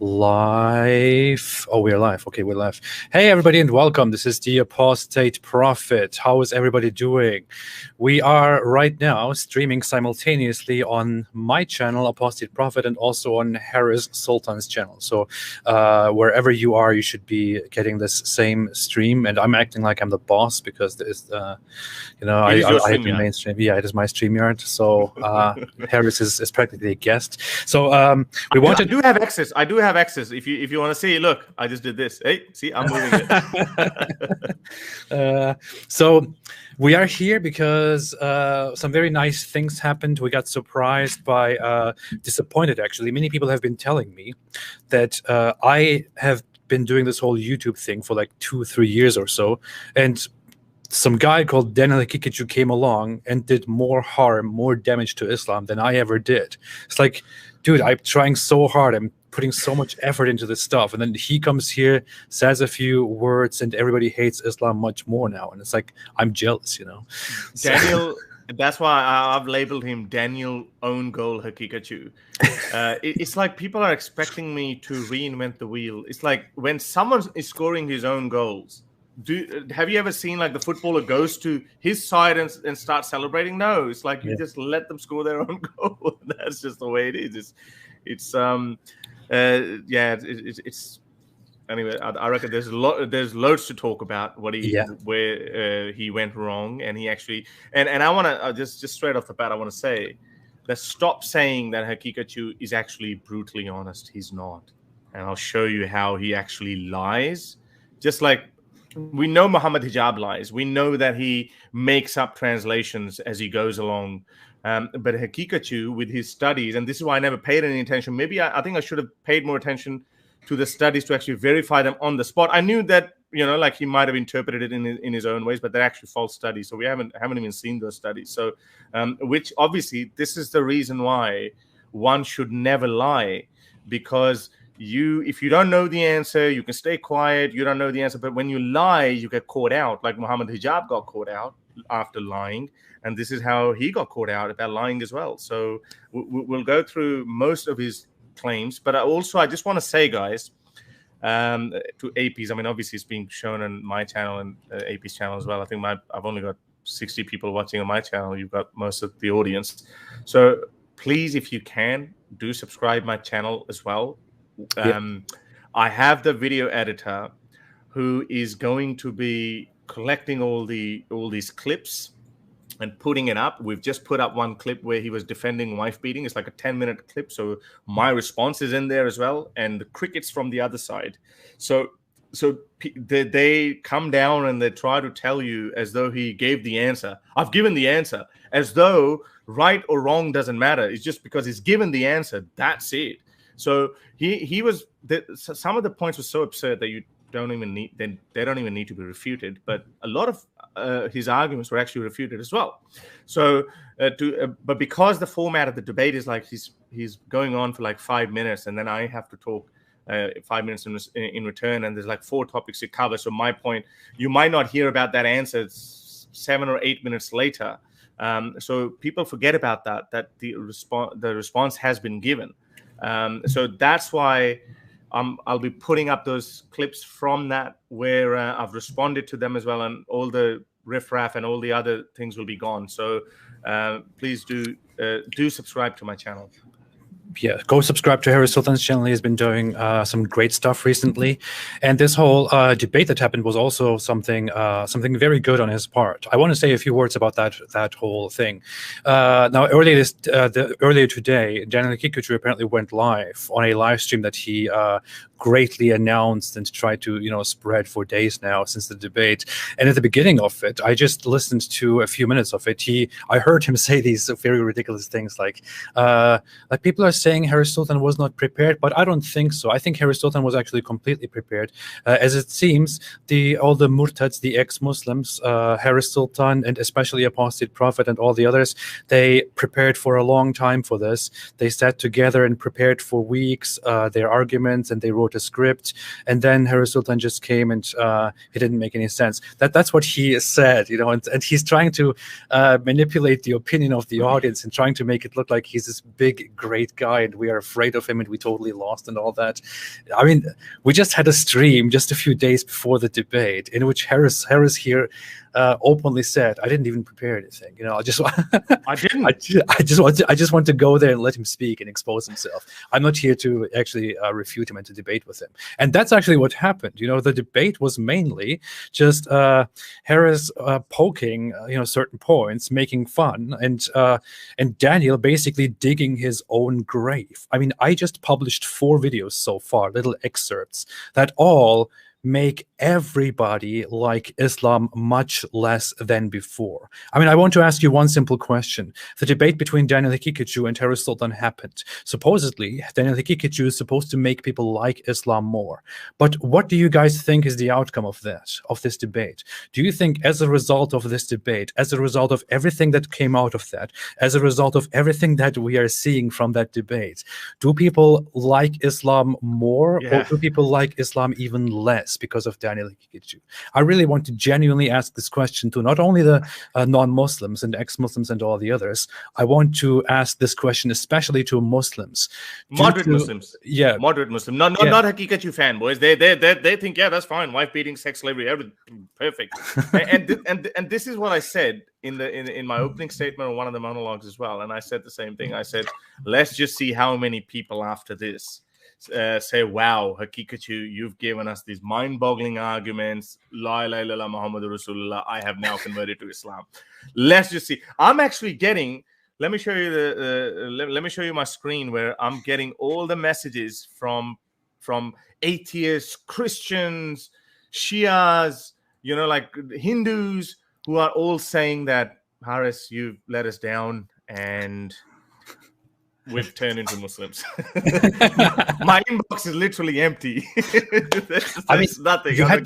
Live. Oh, we're live. Okay, we're live. Hey, everybody, and welcome. This is the Apostate Prophet. How is everybody doing? We are right now streaming simultaneously on my channel, Apostate Prophet, and also on Harris Sultan's channel. So wherever you are, you should be getting this same stream. And I'm acting like I'm the boss because there's, I have the mainstream. Yeah, it is my StreamYard. So Harris is practically a guest. So we wanted. I do have access. I do have access. If you want to see, look, I just did this. Hey, see, I'm moving it. So we are here because some very nice things happened. We got surprised by, disappointed actually. Many people have been telling me that I have been doing this whole YouTube thing for like 2-3 years or so, and some guy called Haqiqatjou came along and did more harm, more damage to Islam than I ever did. It's like, dude, I'm trying so hard. I'm putting so much effort into this stuff. And then he comes here, says a few words, and everybody hates Islam much more now. And it's like, I'm jealous, Daniel, that's why I've labeled him Daniel Own Goal Haqiqatjou. It's like people are expecting me to reinvent the wheel. It's like when someone is scoring his own goals, have you ever seen like the footballer goes to his side and start celebrating? No, it's like you just let them score their own goal. That's just the way it is. It's anyway. I reckon there's loads to talk about where he went wrong, and he actually and I want to just straight off the bat I want to say that stop saying that Haqiqatjou is actually brutally honest. He's not, and I'll show you how he actually lies. Just like we know Muhammad Hijab lies. We know that he makes up translations as he goes along. But Haqiqatjou, with his studies, and this is why I never paid any attention. Maybe I think I should have paid more attention to the studies to actually verify them on the spot. I knew that, like he might have interpreted it in his own ways, but they're actually false studies. So we haven't even seen those studies. So, which obviously this is the reason why one should never lie, because if you don't know the answer, you can stay quiet. You don't know the answer, but when you lie, you get caught out. Like Muhammad Hijab got caught out after lying, and this is how he got caught out about lying as well. So we'll go through most of his claims, but I just want to say, guys, to AP's. I mean, obviously it's being shown on my channel and AP's channel as well. I think I've only got 60 people watching on my channel. You've got most of the audience, so please, if you can, do subscribe my channel as well. I have the video editor who is going to be collecting all these clips and putting it up. We've just put up one clip where he was defending wife beating. It's like a 10-minute clip, so my response is in there as well, and the crickets from the other side. So they come down and they try to tell you as though he gave the answer. I've given the answer, as though right or wrong doesn't matter. It's just because he's given the answer, that's it. So he was. Some of the points were so absurd that they don't even need to be refuted. But a lot of his arguments were actually refuted as well. So, but because the format of the debate is like he's going on for like 5 minutes, and then I have to talk 5 minutes in return, and there's like 4 topics to cover. So my point, you might not hear about that answer 7 or 8 minutes later. So people forget about that the response has been given. So that's why I'll be putting up those clips from that where I've responded to them as well, and all the riffraff and all the other things will be gone. So please do subscribe to my channel. Yeah, go subscribe to Harris Sultan's channel. He has been doing some great stuff recently, and this whole debate that happened was also something very good on his part. I want to say a few words about that whole thing. Now, earlier today, Haqiqatjou apparently went live on a live stream that he greatly announced and tried to spread for days now since the debate. And at the beginning of it, I just listened to a few minutes of it. I heard him say these very ridiculous things like people are saying Harris Sultan was not prepared, but I don't think so. I think Harris Sultan was actually completely prepared. As it seems, all the murtads, the ex-Muslims, Harris Sultan, and especially Apostate Prophet and all the others, they prepared for a long time for this. They sat together and prepared for weeks their arguments, and they wrote wrote a script, and then Harris Sultan just came and it didn't make any sense. That's what he said, and he's trying to manipulate the opinion of the audience and trying to make it look like he's this big, great guy, and we are afraid of him, and we totally lost and all that. I mean, we just had a stream just a few days before the debate in which Harris here openly said, "I didn't even prepare anything. I just I just want to go there and let him speak and expose himself. I'm not here to actually refute him and to debate with him." And that's actually what happened. The debate was mainly just Harris poking certain points, making fun, and Daniel basically digging his own grave. I mean, I just published 4 videos so far, little excerpts that all make everybody like Islam much less than before. I mean, I want to ask you one simple question. The debate between Daniel Haqiqatjou and Harris Sultan happened. Supposedly, Daniel Haqiqatjou is supposed to make people like Islam more. But what do you guys think is the outcome of this debate? Do you think as a result of this debate, as a result of everything that came out of that, as a result of everything that we are seeing from that debate, do people like Islam more, or do people like Islam even less because of Daniel Haqiqatjou? I really want to genuinely ask this question to not only the non-Muslims and ex-Muslims and all the others. I want to ask this question especially to Muslims, moderate Muslims. Yeah, moderate Muslim, not Haqiqatjou fanboys. They think, yeah, that's fine. Wife beating, sex slavery, everything perfect. and this is what I said in my opening statement or one of the monologues as well. And I said the same thing. I said, let's just see how many people after this say, wow, Haqiqatjou, you've given us these mind-boggling arguments. La ilaha illallah Muhammadur Rasulullah, I have now converted to Islam. Let's just see. I'm actually getting, let me show you let me show you my screen where I'm getting all the messages from atheists, Christians, Shias, like Hindus, who are all saying that, Harris, you've let us down and we've turned into Muslims. My inbox is literally empty. there's nothing. You had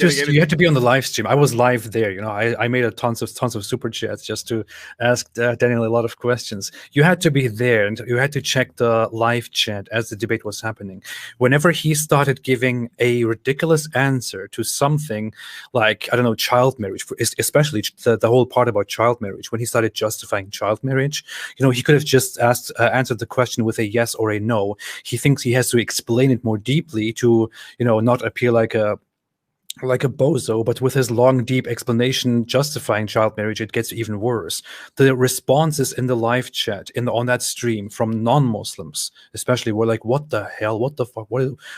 to be on the live stream. I was live there. I made tons of super chats just to ask Daniel a lot of questions. You had to be there, and you had to check the live chat as the debate was happening. Whenever he started giving a ridiculous answer to something like, I don't know, child marriage, especially the whole part about child marriage, when he started justifying child marriage, he could have just answered the question with a yes or a no. He thinks he has to explain it more deeply to, not appear like a bozo, but with his long, deep explanation justifying child marriage, it gets even worse. The responses in the live chat, on that stream from non-Muslims, especially, were like, "What the hell? What the fuck?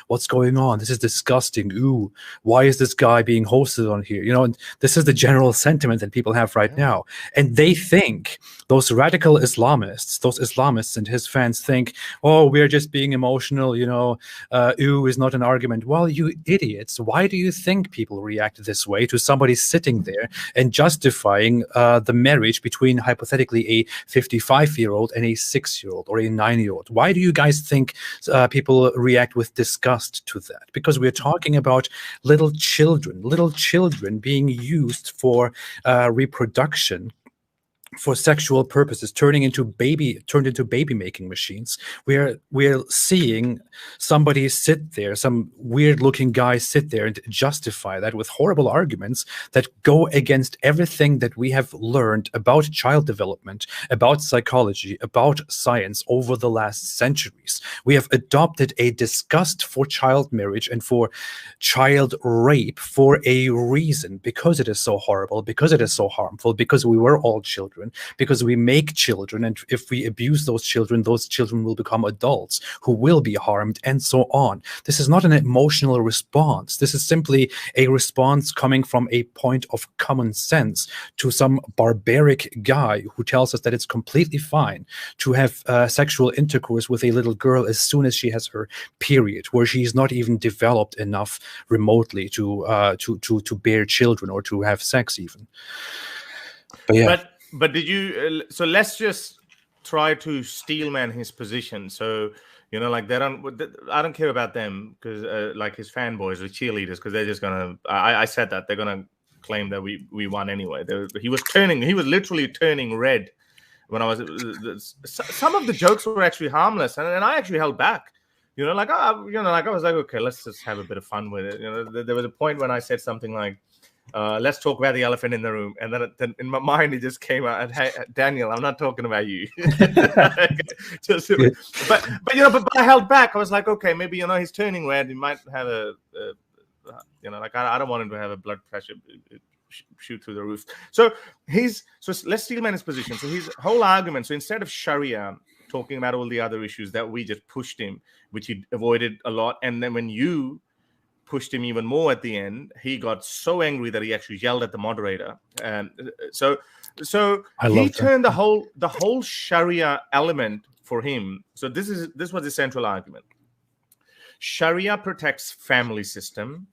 What's going on? This is disgusting. Ooh, why is this guy being hosted on here?" And this is the general sentiment that people have right now. And they think, those radical Islamists, those Islamists and his fans think, "Oh, we're just being emotional. Ooh is not an argument." Well, you idiots, why do you think people react this way to somebody sitting there and justifying the marriage between hypothetically a 55-year-old and a 6-year-old or a 9-year-old? Why do you guys think people react with disgust to that? Because we're talking about little children being used for reproduction, for sexual purposes, turned into baby making machines. We're seeing somebody sit there, some weird looking guy sit there and justify that with horrible arguments that go against everything that we have learned about child development, about psychology, about science over the last centuries. We have adopted a disgust for child marriage and for child rape for a reason, because it is so horrible, because it is so harmful, because we were all children, because we make children, and if we abuse those children will become adults who will be harmed, and so on. This is not an emotional response. This is simply a response coming from a point of common sense to some barbaric guy who tells us that it's completely fine to have sexual intercourse with a little girl as soon as she has her period, where she's not even developed enough remotely to bear children or to have sex even. But yeah. But did you? So let's just try to steelman his position. So like I don't care about them, because like his fanboys or cheerleaders, because they're just gonna. I said that they're gonna claim that we won anyway. He was literally turning red when I was. Some of the jokes were actually harmless, and I actually held back You know, like I was like, okay, let's just have a bit of fun with it. You know, there was a point when I said something like, let's talk about the elephant in the room, and then in my mind it just came out, hey, Daniel, I'm not talking about you. Just, but I held back. I was like, okay, maybe he's turning red. He might have like I don't want him to have a blood pressure shoot through the roof. So let's steelman his position. So his whole argument. So instead of Sharia talking about all the other issues that we just pushed him, which he avoided a lot, and then when you pushed him even more at the end, he got so angry that he actually yelled at the moderator. And so he turned the whole Sharia element for him. So this was the central argument. Sharia protects family system,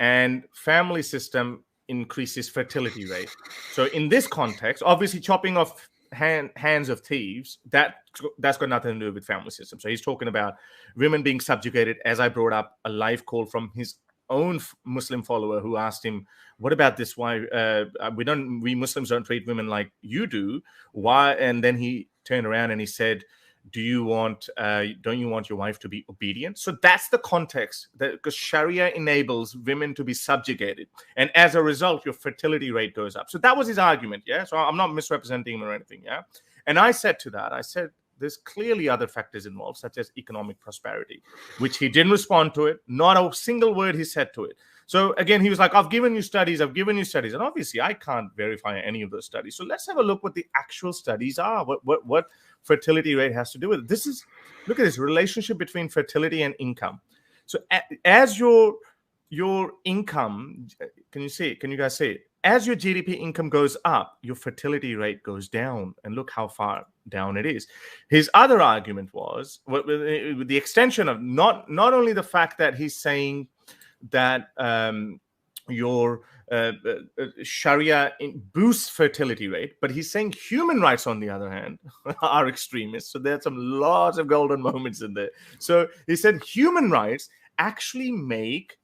and family system increases fertility rate. So in this context, obviously chopping off hands of thieves, that's got nothing to do with family system. So he's talking about women being subjugated, as I brought up a live call from his own Muslim follower who asked him, what about this? Why we Muslims don't treat women like you do? Why? And then he turned around and he said, don't you want your wife to be obedient? So that's the context, because Sharia enables women to be subjugated, and as a result your fertility rate goes up. So that was his argument. Yeah, so I'm not misrepresenting him or anything. Yeah, and I said to that, I said there's clearly other factors involved, such as economic prosperity, which he didn't respond to it. Not a single word he said to it. So again, he was like, I've given you studies. And obviously I can't verify any of those studies. So let's have a look what the actual studies are, what fertility rate has to do with it. Look at this relationship between fertility and income. So as your income, can you guys see it? As your GDP income goes up, your fertility rate goes down, and look how far down it is. His other argument was with the extension of not only the fact that he's saying that your Sharia boosts fertility rate, but he's saying human rights, on the other hand, are extremists. So there's some lots of golden moments in there. So he said human rights actually make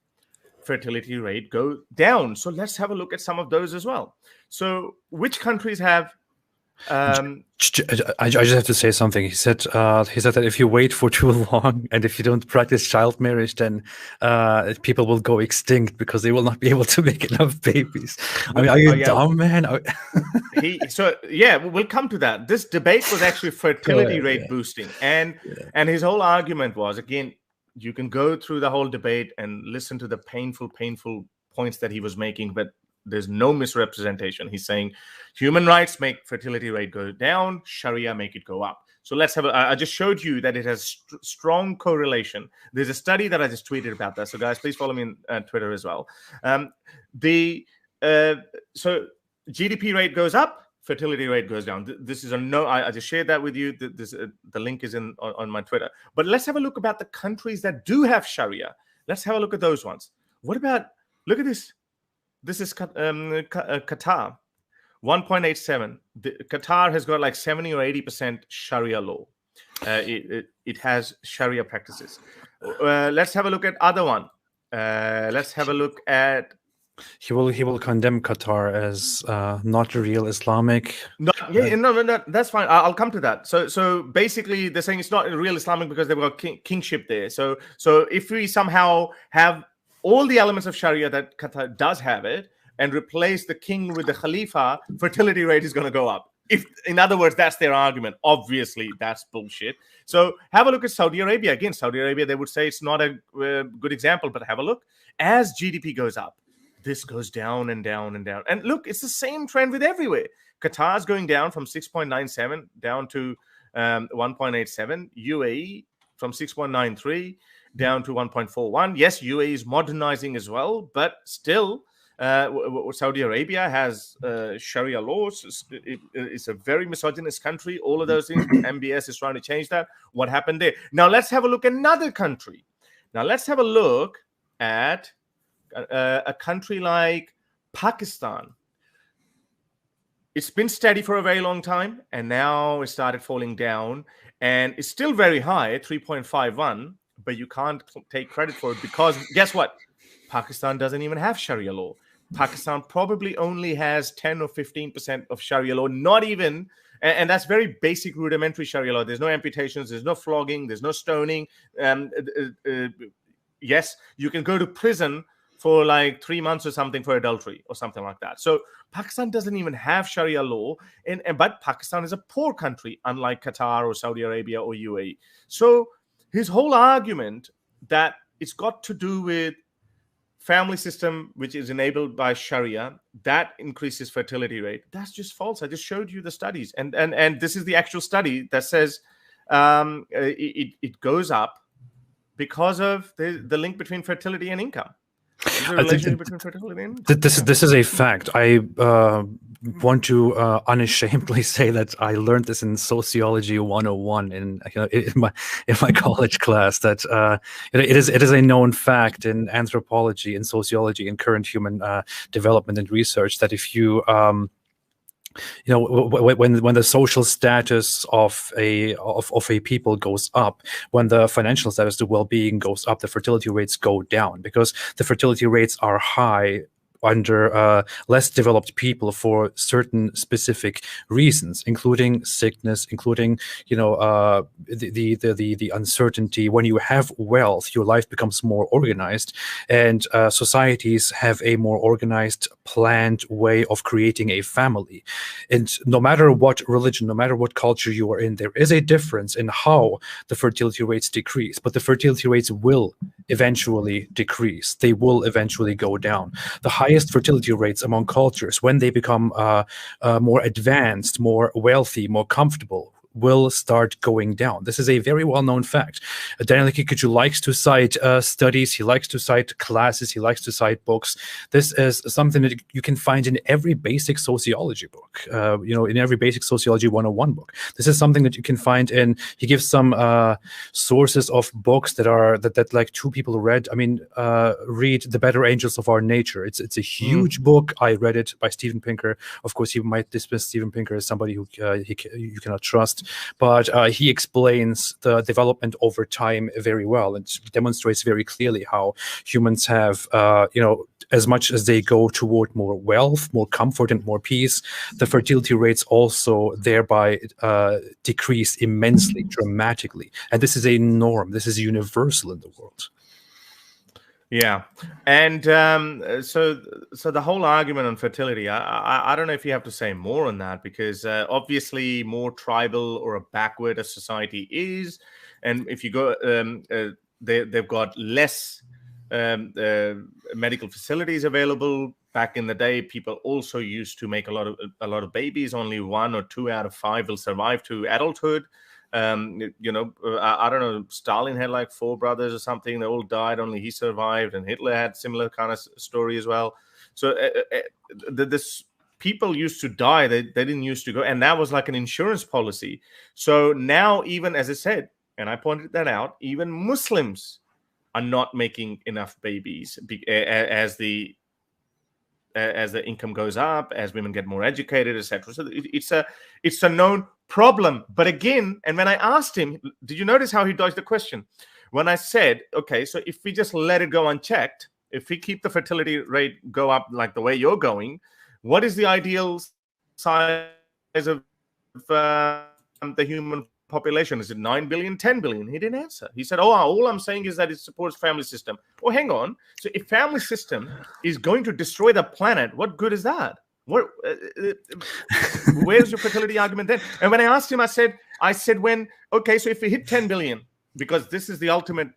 fertility rate go down. So let's have a look at some of those as well. So which countries have I just have to say something. He said that if you wait for too long and if you don't practice child marriage, then people will go extinct because they will not be able to make enough babies. I mean, are you dumb, man? We'll come to that. This debate was actually fertility rate boosting, and his whole argument was, again, you can go through the whole debate and listen to the painful points that he was making, but there's no misrepresentation. He's saying human rights make fertility rate go down, Sharia make it go up. So let's have I just showed you that it has strong correlation. There's a study that I just tweeted about that. So guys, please follow me on Twitter as well. So GDP rate goes up, fertility rate goes down. This is I just shared that with you. The link is on my Twitter. But let's have a look about the countries that do have Sharia. Let's have a look at those ones. Look at this. This is Qatar, 1.87. Qatar has got like 70 or 80% Sharia law. It has Sharia practices. Let's have a look at other one. Let's have a look at. He will condemn Qatar as not real Islamic. No, that's fine. I'll come to that. So basically, they're saying it's not real Islamic because they've got kingship there. So if we somehow have all the elements of Sharia that Qatar does have it, and replace the king with the Khalifa, fertility rate is going to go up. In other words, that's their argument. Obviously, that's bullshit. So have a look at Saudi Arabia. Again, Saudi Arabia, they would say it's not a good example, but have a look. As GDP goes up, this goes down and down and down. And look, it's the same trend with everywhere. Qatar's going down from 6.97 down to 1.87. UAE from 6.93 down to 1.41. Yes, UAE is modernizing as well, but still, Saudi Arabia has Sharia laws. It's a very misogynist country. All of those things. MBS is trying to change that. What happened there? Now let's have a look at another country. Now let's have a look at a country like Pakistan. It's been steady for a very long time, and now it started falling down, and it's still very high, 3.51. But you can't take credit for it because guess what? Pakistan doesn't even have Sharia law. Pakistan probably only has 10 or 15% of Sharia law, not even and that's very basic, rudimentary Sharia law. There's no amputations, there's no flogging, there's no stoning. Yes, you can go to prison for like 3 months or something for adultery or something like that. So Pakistan doesn't even have Sharia law, but Pakistan is a poor country, unlike Qatar or Saudi Arabia or UAE. So his whole argument that it's got to do with family system, which is enabled by Sharia, that increases fertility rate. That's just false. I just showed you the studies, and this is the actual study that says it goes up because of the link between fertility and income. This is a fact. I want to unashamedly say that I learned this in Sociology 101 in my college class. That it is a known fact in anthropology, in sociology, in current human development and research that if you when the social status of a people goes up, when the financial status, the well-being goes up, the fertility rates go down, because the fertility rates are high under less developed people for certain specific reasons, including sickness, including the uncertainty. When you have wealth, your life becomes more organized, and societies have a more organized, planned way of creating a family. And no matter what religion, no matter what culture you are in, there is a difference in how the fertility rates decrease, but the fertility rates will eventually decrease. They will eventually go down. The highest fertility rates among cultures, when they become more advanced, more wealthy, more comfortable, will start going down. This is a very well-known fact. Daniel Haqiqatjou likes to cite studies, he likes to cite classes, he likes to cite books. This is something that you can find in every basic sociology book, in every basic sociology 101 book. This is something that you can find in, he gives some sources of books that like two people read. I mean, read The Better Angels of Our Nature. It's a huge book. I read it by Steven Pinker. Of course, you might dismiss Steven Pinker as somebody who you cannot trust. But he explains the development over time very well and demonstrates very clearly how humans have, as much as they go toward more wealth, more comfort, and more peace, the fertility rates also thereby decrease immensely, dramatically. And this is a norm. This is universal in the world. Yeah, and so the whole argument on fertility, I don't know if you have to say more on that, because obviously more tribal or a backward a society is, and if you go, they've got less medical facilities available. Back in the day, people also used to make a lot of babies. Only 1 or 2 out of 5 will survive to adulthood. I don't know, Stalin had like 4 brothers or something. They all died, only he survived, and Hitler had similar kind of story as well. So this people used to die, they didn't used to go, and that was like an insurance policy. So now, even as I said, and I pointed that out, even Muslims are not making enough babies as the income goes up, as women get more educated, etc. So it's a known problem. But again, and when I asked him, did you notice how he dodged the question? When I said, okay, so if we just let it go unchecked, if we keep the fertility rate go up like the way you're going, what is the ideal size of the human population? Is it 9 billion, 10 billion? He didn't answer. He said, all I'm saying is that it supports family system. Oh, hang on. So if family system is going to destroy the planet, what good is that? Where's your fertility argument then? And when I asked him, I said, okay, so if we hit 10 billion, because this is the ultimate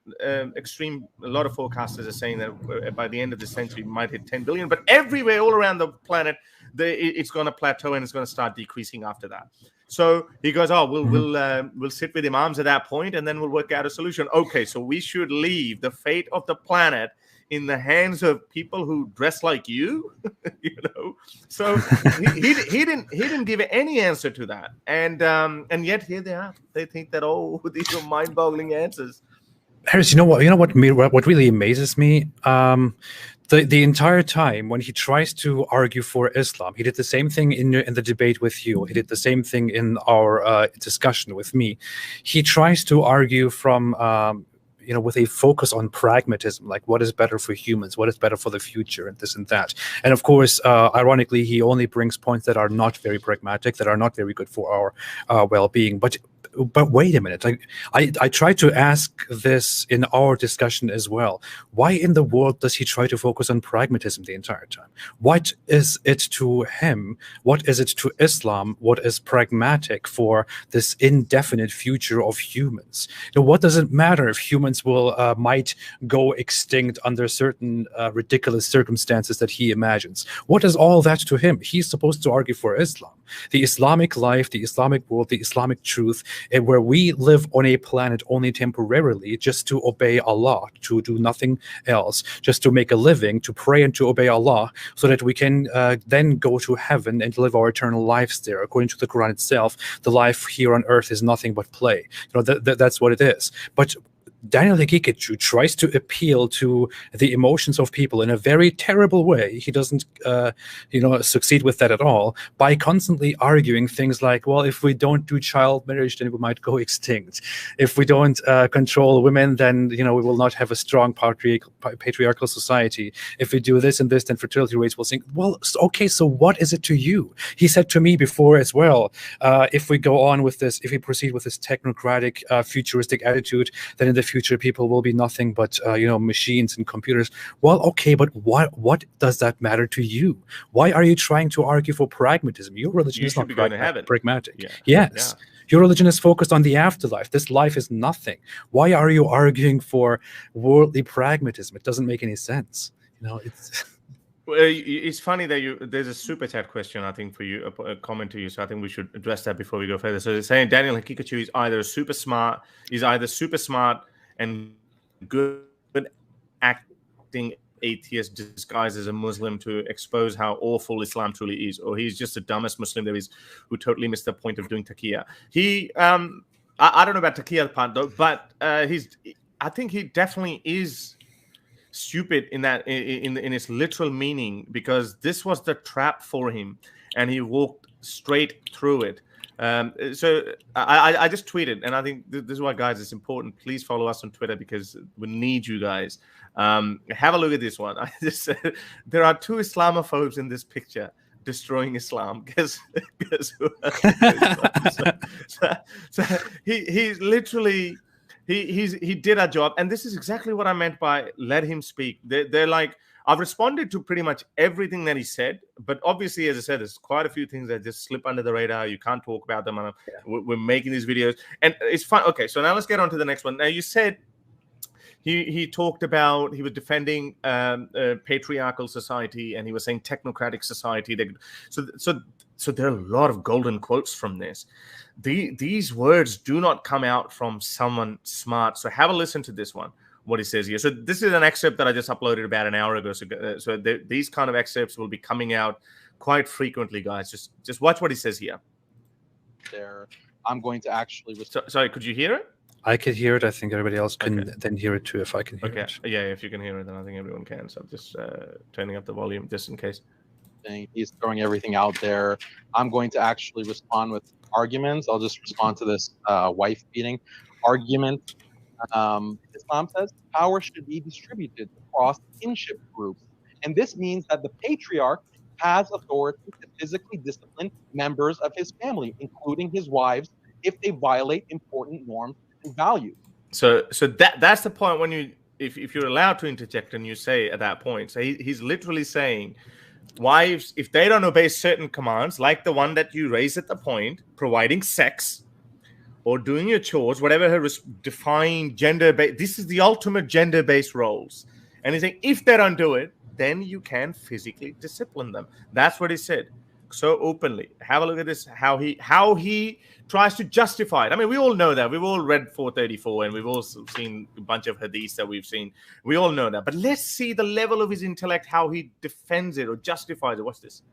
extreme, a lot of forecasters are saying that by the end of the century, we might hit 10 billion, but everywhere, all around the planet, it's going to plateau and it's going to start decreasing after that. So he goes, we'll sit with imams at that point, and then we'll work out a solution. Okay, so we should leave the fate of the planet in the hands of people who dress like you, So he didn't give any answer to that, and yet here they are. They think that these are mind-boggling answers. Harris, you know what really amazes me? The entire time when he tries to argue for Islam, he did the same thing in the debate with you. He did the same thing in our discussion with me. He tries to argue from with a focus on pragmatism, like what is better for humans, what is better for the future, and this and that. And of course, ironically, he only brings points that are not very pragmatic, that are not very good for our well-being. But wait a minute. I tried to ask this in our discussion as well. Why in the world does he try to focus on pragmatism the entire time? What is it to him? What is it to Islam? What is pragmatic for this indefinite future of humans? What does it matter if humans might go extinct under certain ridiculous circumstances that he imagines? What is all that to him? He's supposed to argue for Islam, the Islamic life, the Islamic world, the Islamic truth, where we live on a planet only temporarily, just to obey Allah, to do nothing else, just to make a living, to pray and to obey Allah, so that we can then go to heaven and live our eternal lives there. According to the Quran itself, the life here on earth is nothing but play. That's what it is. But Daniel Haqiqatjou tries to appeal to the emotions of people in a very terrible way. He doesn't, succeed with that at all by constantly arguing things like, well, if we don't do child marriage, then we might go extinct. If we don't control women, then we will not have a strong patriarchal society. If we do this and this, then fertility rates will sink. Well, okay, so what is it to you? He said to me before as well, if we go on with this, if we proceed with this technocratic, futuristic attitude, then in the future people will be nothing but machines and computers. Well, okay, but what does that matter to you? Why are you trying to argue for pragmatism? Your religion is not pragmatic. Yeah. Yes. Yeah. Your religion is focused on the afterlife. This life is nothing. Why are you arguing for worldly pragmatism? It doesn't make any sense. It's Well, it's funny that there's a super chat question, I think, for you, a comment to you. So I think we should address that before we go further. So they're saying Daniel Haqiqatjou is either super smart and good acting atheist disguised as a Muslim to expose how awful Islam truly is, or he's just the dumbest Muslim there is who totally missed the point of doing taqiyya. I don't know about taqiyya part though, but I think he definitely is stupid in that in its literal meaning, because this was the trap for him and he walked straight through it. So I just tweeted, and I think this is why, guys, it's important. Please follow us on Twitter because we need you guys. Have a look at this one. I just said there are two Islamophobes in this picture destroying Islam. Guess who? So he's literally he did a job, and this is exactly what I meant by let him speak. They're like, I've responded to pretty much everything that he said, but obviously, as I said, there's quite a few things that just slip under the radar. You can't talk about them. We're making these videos, and it's fun. Okay, so now let's get on to the next one. Now, you said he talked about, he was defending patriarchal society, and he was saying technocratic society. So there are a lot of golden quotes from this. These words do not come out from someone smart. So have a listen to this one, what he says here. So this is an excerpt that I just uploaded about an hour ago. So these kind of excerpts will be coming out quite frequently, guys. Just watch what he says here. I'm going to actually... Sorry, could you hear it? I could hear it. I think everybody else can then hear it too, if I can hear it. Yeah, if you can hear it, then I think everyone can. So I'm just turning up the volume just in case. He's throwing everything out there. I'm going to actually respond with arguments. I'll just respond to this wife-beating argument. Islam says power should be distributed across kinship groups. And this means that the patriarch has authority to physically discipline members of his family, including his wives, if they violate important norms and values. So that's the point when if you're allowed to interject and you say at that point. So he's literally saying, wives, if they don't obey certain commands, like the one that you raised at the point, providing sex or doing your chores, whatever her defined gender-based, this is the ultimate gender-based roles. And he's saying, if they don't do it, then you can physically discipline them. That's what he said so openly. Have a look at this, how he tries to justify it. I mean, we all know that. We've all read 434 and we've also seen a bunch of hadiths that we've seen. We all know that. But let's see the level of his intellect, how he defends it or justifies it. What's this?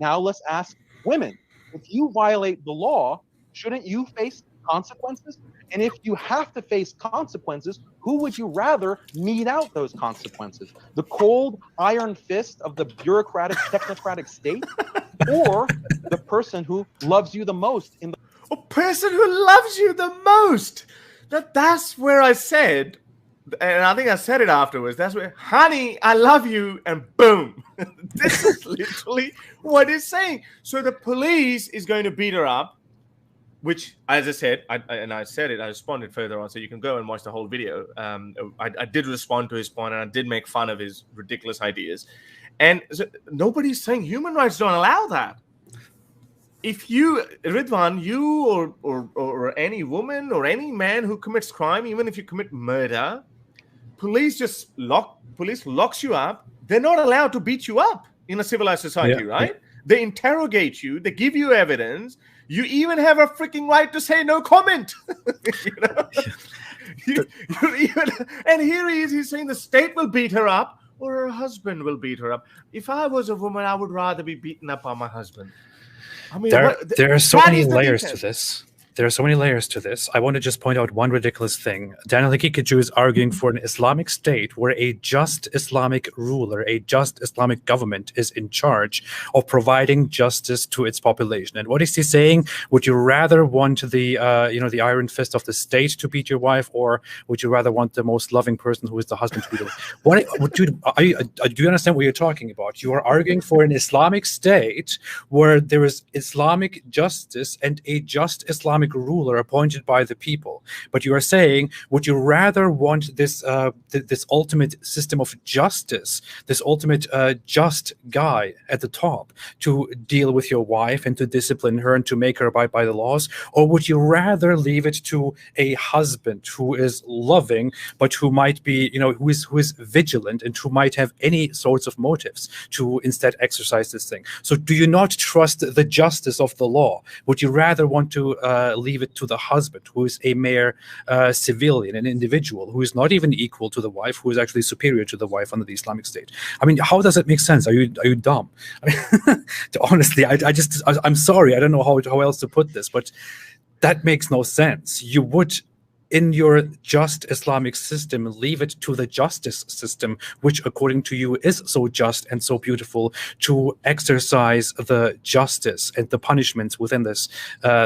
Now let's ask women. If you violate the law, shouldn't you face consequences? And if you have to face consequences, who would you rather mete out those consequences? The cold iron fist of the bureaucratic, technocratic state, or the person who loves you the most a person who loves you the most? That's where I said And I think I said it afterwards. That's where, honey, I love you, and boom. This is literally what it's saying. So the police is going to beat her up, which, as I said, I responded further on, so you can go and watch the whole video. I did respond to his point, and I did make fun of his ridiculous ideas. And so nobody's saying human rights don't allow that. If you, Ridwan, you or any woman or any man who commits crime, even if you commit murder, police locks you up. They're not allowed to beat you up in a civilized society, right? Yeah. They interrogate you. They give you evidence. You even have a freaking right to say no comment. And here he is. He's saying the state will beat her up or her husband will beat her up. If I was a woman, I would rather be beaten up by my husband. I mean, there are so many layers to this. There are so many layers to this. I want to just point out one ridiculous thing. Daniel Haqiqatjou is arguing for an Islamic state where a just Islamic ruler, a just Islamic government is in charge of providing justice to its population. And what is he saying? Would you rather want the the iron fist of the state to beat your wife, or would you rather want the most loving person who is the husband to beat her? Do you understand what you're talking about? You are arguing for an Islamic state where there is Islamic justice and a just Islamic ruler appointed by the people, but you are saying, would you rather want this this ultimate system of justice, this ultimate just guy at the top to deal with your wife and to discipline her and to make her abide by the laws, or would you rather leave it to a husband who is loving but who might be, who is vigilant and who might have any sorts of motives to instead exercise this thing? So do you not trust the justice of the law? Would you rather want to leave it to the husband, who is a mere civilian, an individual who is not even equal to the wife, who is actually superior to the wife under the Islamic State? I mean, how does it make sense? Are you dumb? I mean, honestly, I'm sorry, I don't know how else to put this, but that makes no sense. You would, in your just Islamic system, leave it to the justice system, which according to you is so just and so beautiful, to exercise the justice and the punishments within this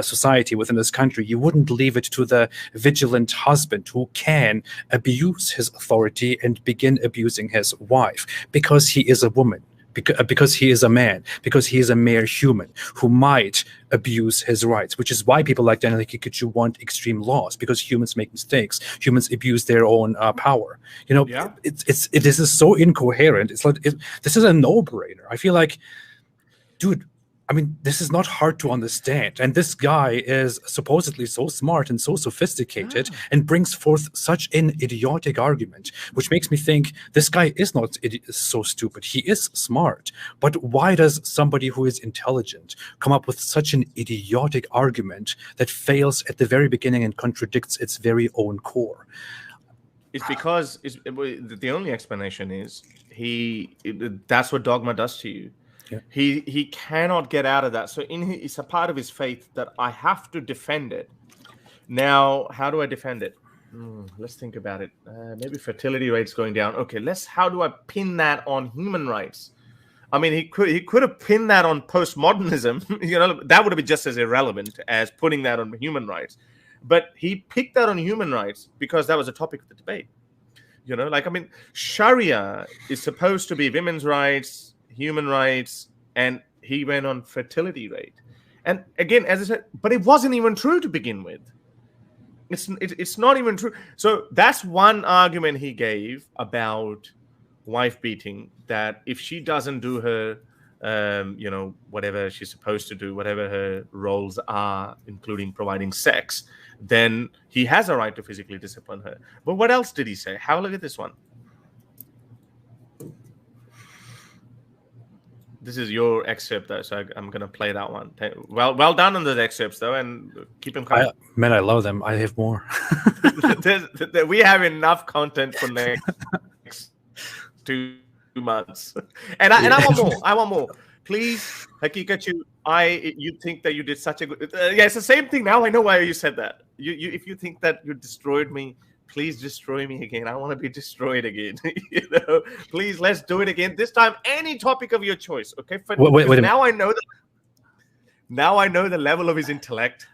society, within this country. You wouldn't leave it to the vigilant husband who can abuse his authority and begin abusing his wife because he is a woman, because he is a man, because he is a mere human who might abuse his rights, which is why people like Daniel Haqiqatjou want extreme laws, because humans make mistakes, humans abuse their own power. It is so incoherent. It's like this is a no-brainer. I feel like, dude, I mean, this is not hard to understand. And this guy is supposedly so smart and so sophisticated and brings forth such an idiotic argument, which makes me think this guy is not so stupid. He is smart. But why does somebody who is intelligent come up with such an idiotic argument that fails at the very beginning and contradicts its very own core? It's because the only explanation is that's what dogma does to you. Yeah. He cannot get out of that. So it's a part of his faith that I have to defend it. Now, how do I defend it? Let's think about it. Maybe fertility rates going down. Okay, how do I pin that on human rights? I mean, he could have pinned that on postmodernism. That would have been just as irrelevant as putting that on human rights. But he picked that on human rights because that was a topic of the debate. Sharia is supposed to be women's rights, human rights, and he went on fertility rate. And again, as I said, but it wasn't even true to begin with. It's not even true. So that's one argument he gave about wife beating, that if she doesn't do her whatever she's supposed to do, whatever her roles are, including providing sex, then he has a right to physically discipline her. But what else did he say? Look at this one. This is your excerpt, though, so I'm going to play that one. Well done on those excerpts, though, and keep them coming. Man, I love them. I have more. We have enough content for next 2 months. And I want more. Please, Haqiqatjou, you think that you did such a good... it's the same thing now. I know why you said that. If you think that you destroyed me, please destroy me again. I want to be destroyed again. Please, let's do it again. This time, any topic of your choice. Okay. Wait now I know that. Now I know the level of his intellect,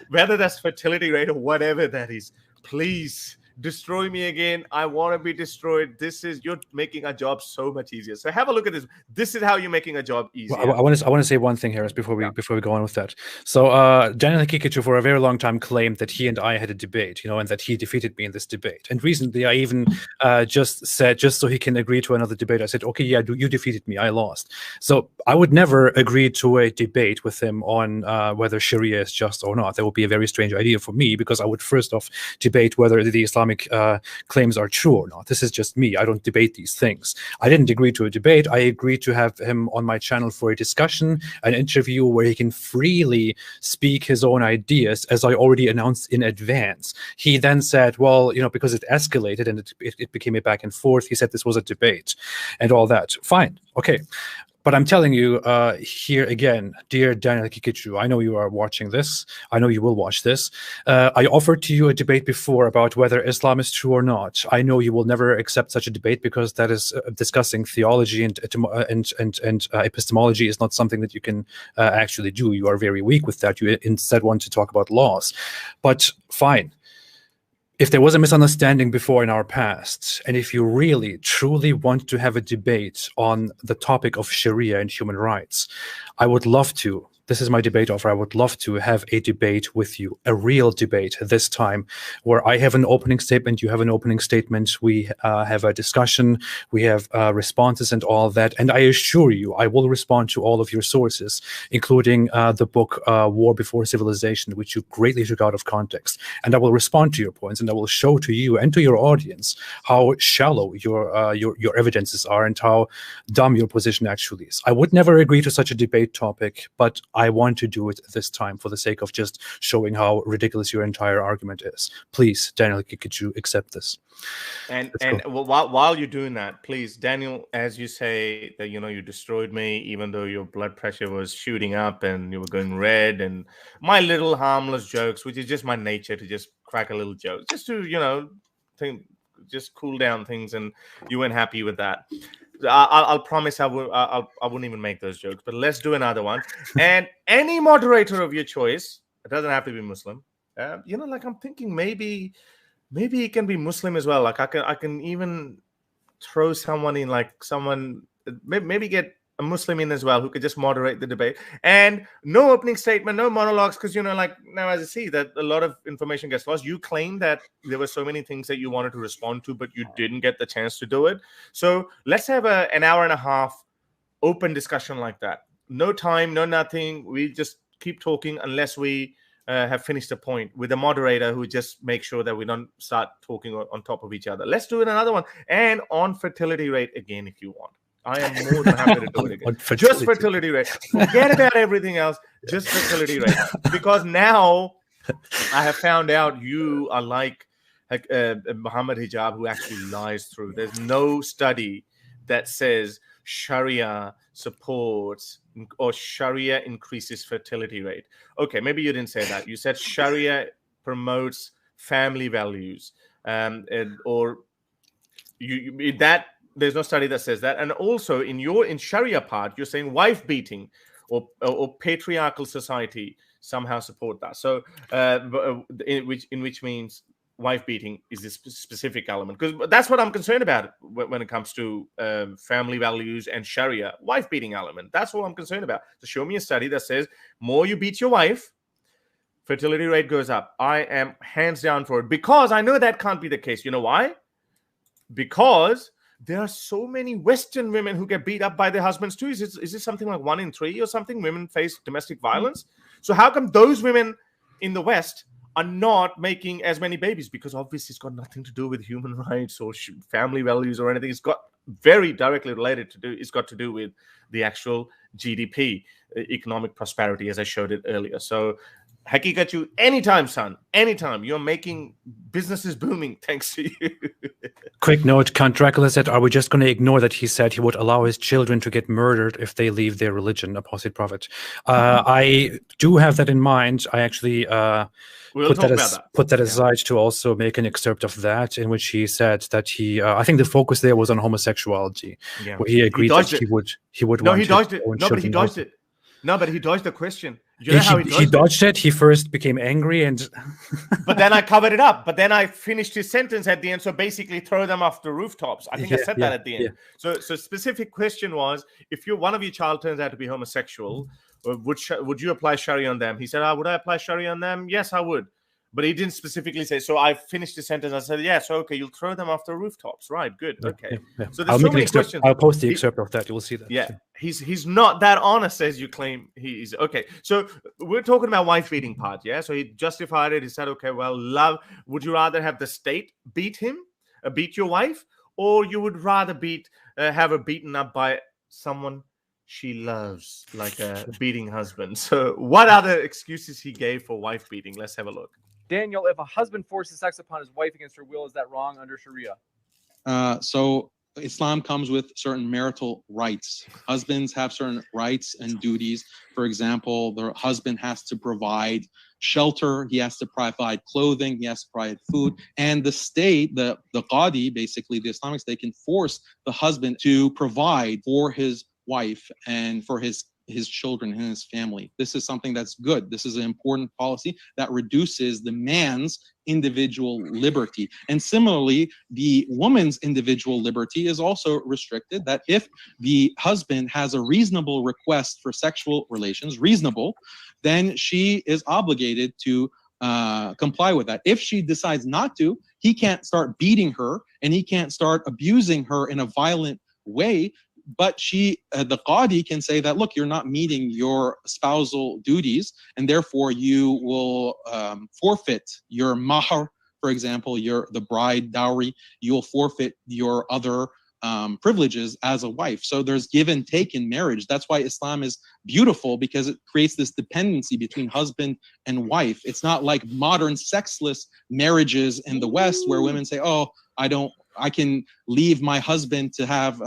whether that's fertility rate or whatever that is. Please destroy me again. I want to be destroyed. You're making our job so much easier. So have a look at this. This is how you're making a job easier. Well, I want to say one thing, Harris, before we go on with that. So Daniel Haqiqatjou for a very long time claimed that he and I had a debate, and that he defeated me in this debate. And recently, I even just said, just so he can agree to another debate, I said, okay, yeah, you defeated me, I lost. So I would never agree to a debate with him on whether Sharia is just or not. That would be a very strange idea for me, because I would first off debate whether the Islamic claims are true or not. This is just me. I don't debate these things. I didn't agree to a debate. I agreed to have him on my channel for a discussion, an interview where he can freely speak his own ideas, as I already announced in advance. He then said, well, because it escalated and it became a back and forth, he said this was a debate and all that. Fine. Okay. But I'm telling you here again, dear Daniel Haqiqatjou, I know you are watching this. I know you will watch this. I offered to you a debate before about whether Islam is true or not. I know you will never accept such a debate, because that is discussing theology and epistemology is not something that you can actually do. You are very weak with that. You instead want to talk about laws. But fine. If there was a misunderstanding before in our past, and if you really, truly want to have a debate on the topic of Sharia and human rights, I would love to. This is my debate offer. I would love to have a debate with you, a real debate this time, where I have an opening statement, you have an opening statement, we have a discussion, we have responses and all that. And I assure you, I will respond to all of your sources, including the book War Before Civilization, which you greatly took out of context. And I will respond to your points, and I will show to you and to your audience how shallow your evidences are and how dumb your position actually is. I would never agree to such a debate topic, but I want to do it this time for the sake of just showing how ridiculous your entire argument is. Please, Daniel Haqiqatjou, accept this. And while you're doing that, please, Daniel, as you say that you destroyed me, even though your blood pressure was shooting up and you were going red, and my little harmless jokes, which is just my nature to just crack a little joke, just to just cool down things, and you weren't happy with that. I'll promise I wouldn't even make those jokes, but let's do another one. And any moderator of your choice, it doesn't have to be Muslim. Like I'm thinking maybe it can be Muslim as well. Like I can even throw someone in, like maybe get a Muslim in as well, who could just moderate the debate. And no opening statement, no monologues, because now as I see that a lot of information gets lost. You claim that there were so many things that you wanted to respond to, but you didn't get the chance to do it. So let's have an hour and a half open discussion like that. No time, no nothing. We just keep talking unless we have finished a point, with a moderator who just makes sure that we don't start talking on top of each other. Let's do it another one. And on fertility rate again, if you want. I am more than happy to do it again. Just fertility rate. Forget about everything else. Just fertility rate. Because now I have found out you are like Muhammad Hijab, who actually lies through. There's no study that says Sharia supports or Sharia increases fertility rate. Okay, maybe you didn't say that. You said Sharia promotes family values, or that. There's no study that says that. And also in Sharia part, you're saying wife beating or patriarchal society somehow support that. So in which means wife beating is this specific element, because that's what I'm concerned about when it comes to family values and Sharia. Wife beating element. That's what I'm concerned about. So show me a study that says more you beat your wife, fertility rate goes up. I am hands down for it, because I know that can't be the case. You know why? Because there are so many Western women who get beat up by their husbands too. Is it something like 1 in 3 or something? Women face domestic violence. So how come those women in the West are not making as many babies? Because obviously it's got nothing to do with human rights or family values or anything. It's got very directly related to do. It's got to do with the actual GDP, economic prosperity, as I showed it earlier. So Haqiqatjou, anytime, son, anytime. You're making businesses booming thanks to you. Quick note, Count Dracula said, are we just going to ignore that he said he would allow his children to get murdered if they leave their religion, apostate prophet? I do have that in mind. I actually put that aside to also make an excerpt of that, in which he said that he, I think the focus there was on homosexuality, where he agreed that he would No, he dodged it. No, but he dodged it. No, but he dodged the question. You know how he dodged it. He first became angry and but then I covered it up. But then I finished his sentence at the end. So basically throw them off the rooftops. I think I said that at the end. So specific question was, if one of your child turns out to be homosexual, would you apply Sharia on them? He said, would I apply Sharia on them? Yes, I would. But he didn't specifically say. So I finished the sentence. I said, yes, okay, you'll throw them off the rooftops. Right, good, okay. So there's so many questions. I'll post the excerpt of that. You will see that. Yeah, he's not that honest as you claim he is. Okay, so we're talking about wife beating part, yeah? So he justified it. He said, okay, well, would you rather have the state beat your wife, or you would rather have her beaten up by someone she loves, like a beating husband? So what other excuses he gave for wife beating? Let's have a look. Daniel, if a husband forces sex upon his wife against her will, is that wrong under Sharia? So Islam comes with certain marital rights. Husbands have certain rights and duties. For example, the husband has to provide shelter, he has to provide clothing, he has to provide food, and the state, the qadi, basically the Islamic state, can force the husband to provide for his wife and for his children and his family. This is something that's good. This is an important policy that reduces the man's individual liberty. And similarly, the woman's individual liberty is also restricted, that if the husband has a reasonable request for sexual relations, then she is obligated to comply with that. If she decides not to, he can't start beating her and he can't start abusing her in a violent way. But the qadi can say that, look, you're not meeting your spousal duties, and therefore you will forfeit your mahr, for example, the bride dowry. You'll forfeit your other privileges as a wife. So there's give and take in marriage. That's why Islam is beautiful, because it creates this dependency between husband and wife. It's not like modern sexless marriages in the West where women say, oh, I can leave my husband to have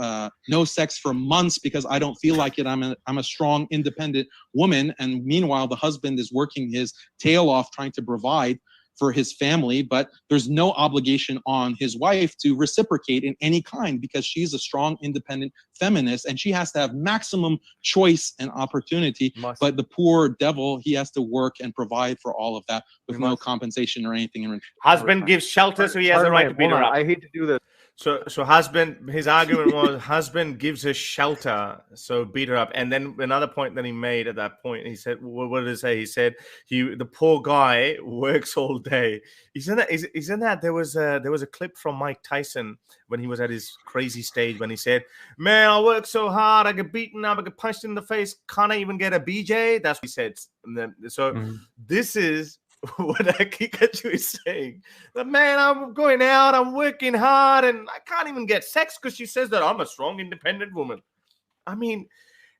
no sex for months because I don't feel like it. I'm a strong, independent woman. And meanwhile, the husband is working his tail off trying to provide for his family, but there's no obligation on his wife to reciprocate in any kind, because she's a strong, independent feminist and she has to have maximum choice and opportunity. But the poor devil, he has to work and provide for all of that with no compensation or anything in return. Husband gives shelter, so he has a right to beat her up. I hate to do this. So husband, his argument was husband gives her shelter, so beat her up. And then another point that he made at that point, he said, what did he say? He said, the poor guy works all day. Isn't that there was a clip from Mike Tyson when he was at his crazy stage when he said, man, I work so hard, I get beaten up, I get punched in the face, can't I even get a BJ? That's what he said. This is what Haqiqatjou is saying. The man, I'm going out, I'm working hard, and I can't even get sex because she says that I'm a strong, independent woman. I mean,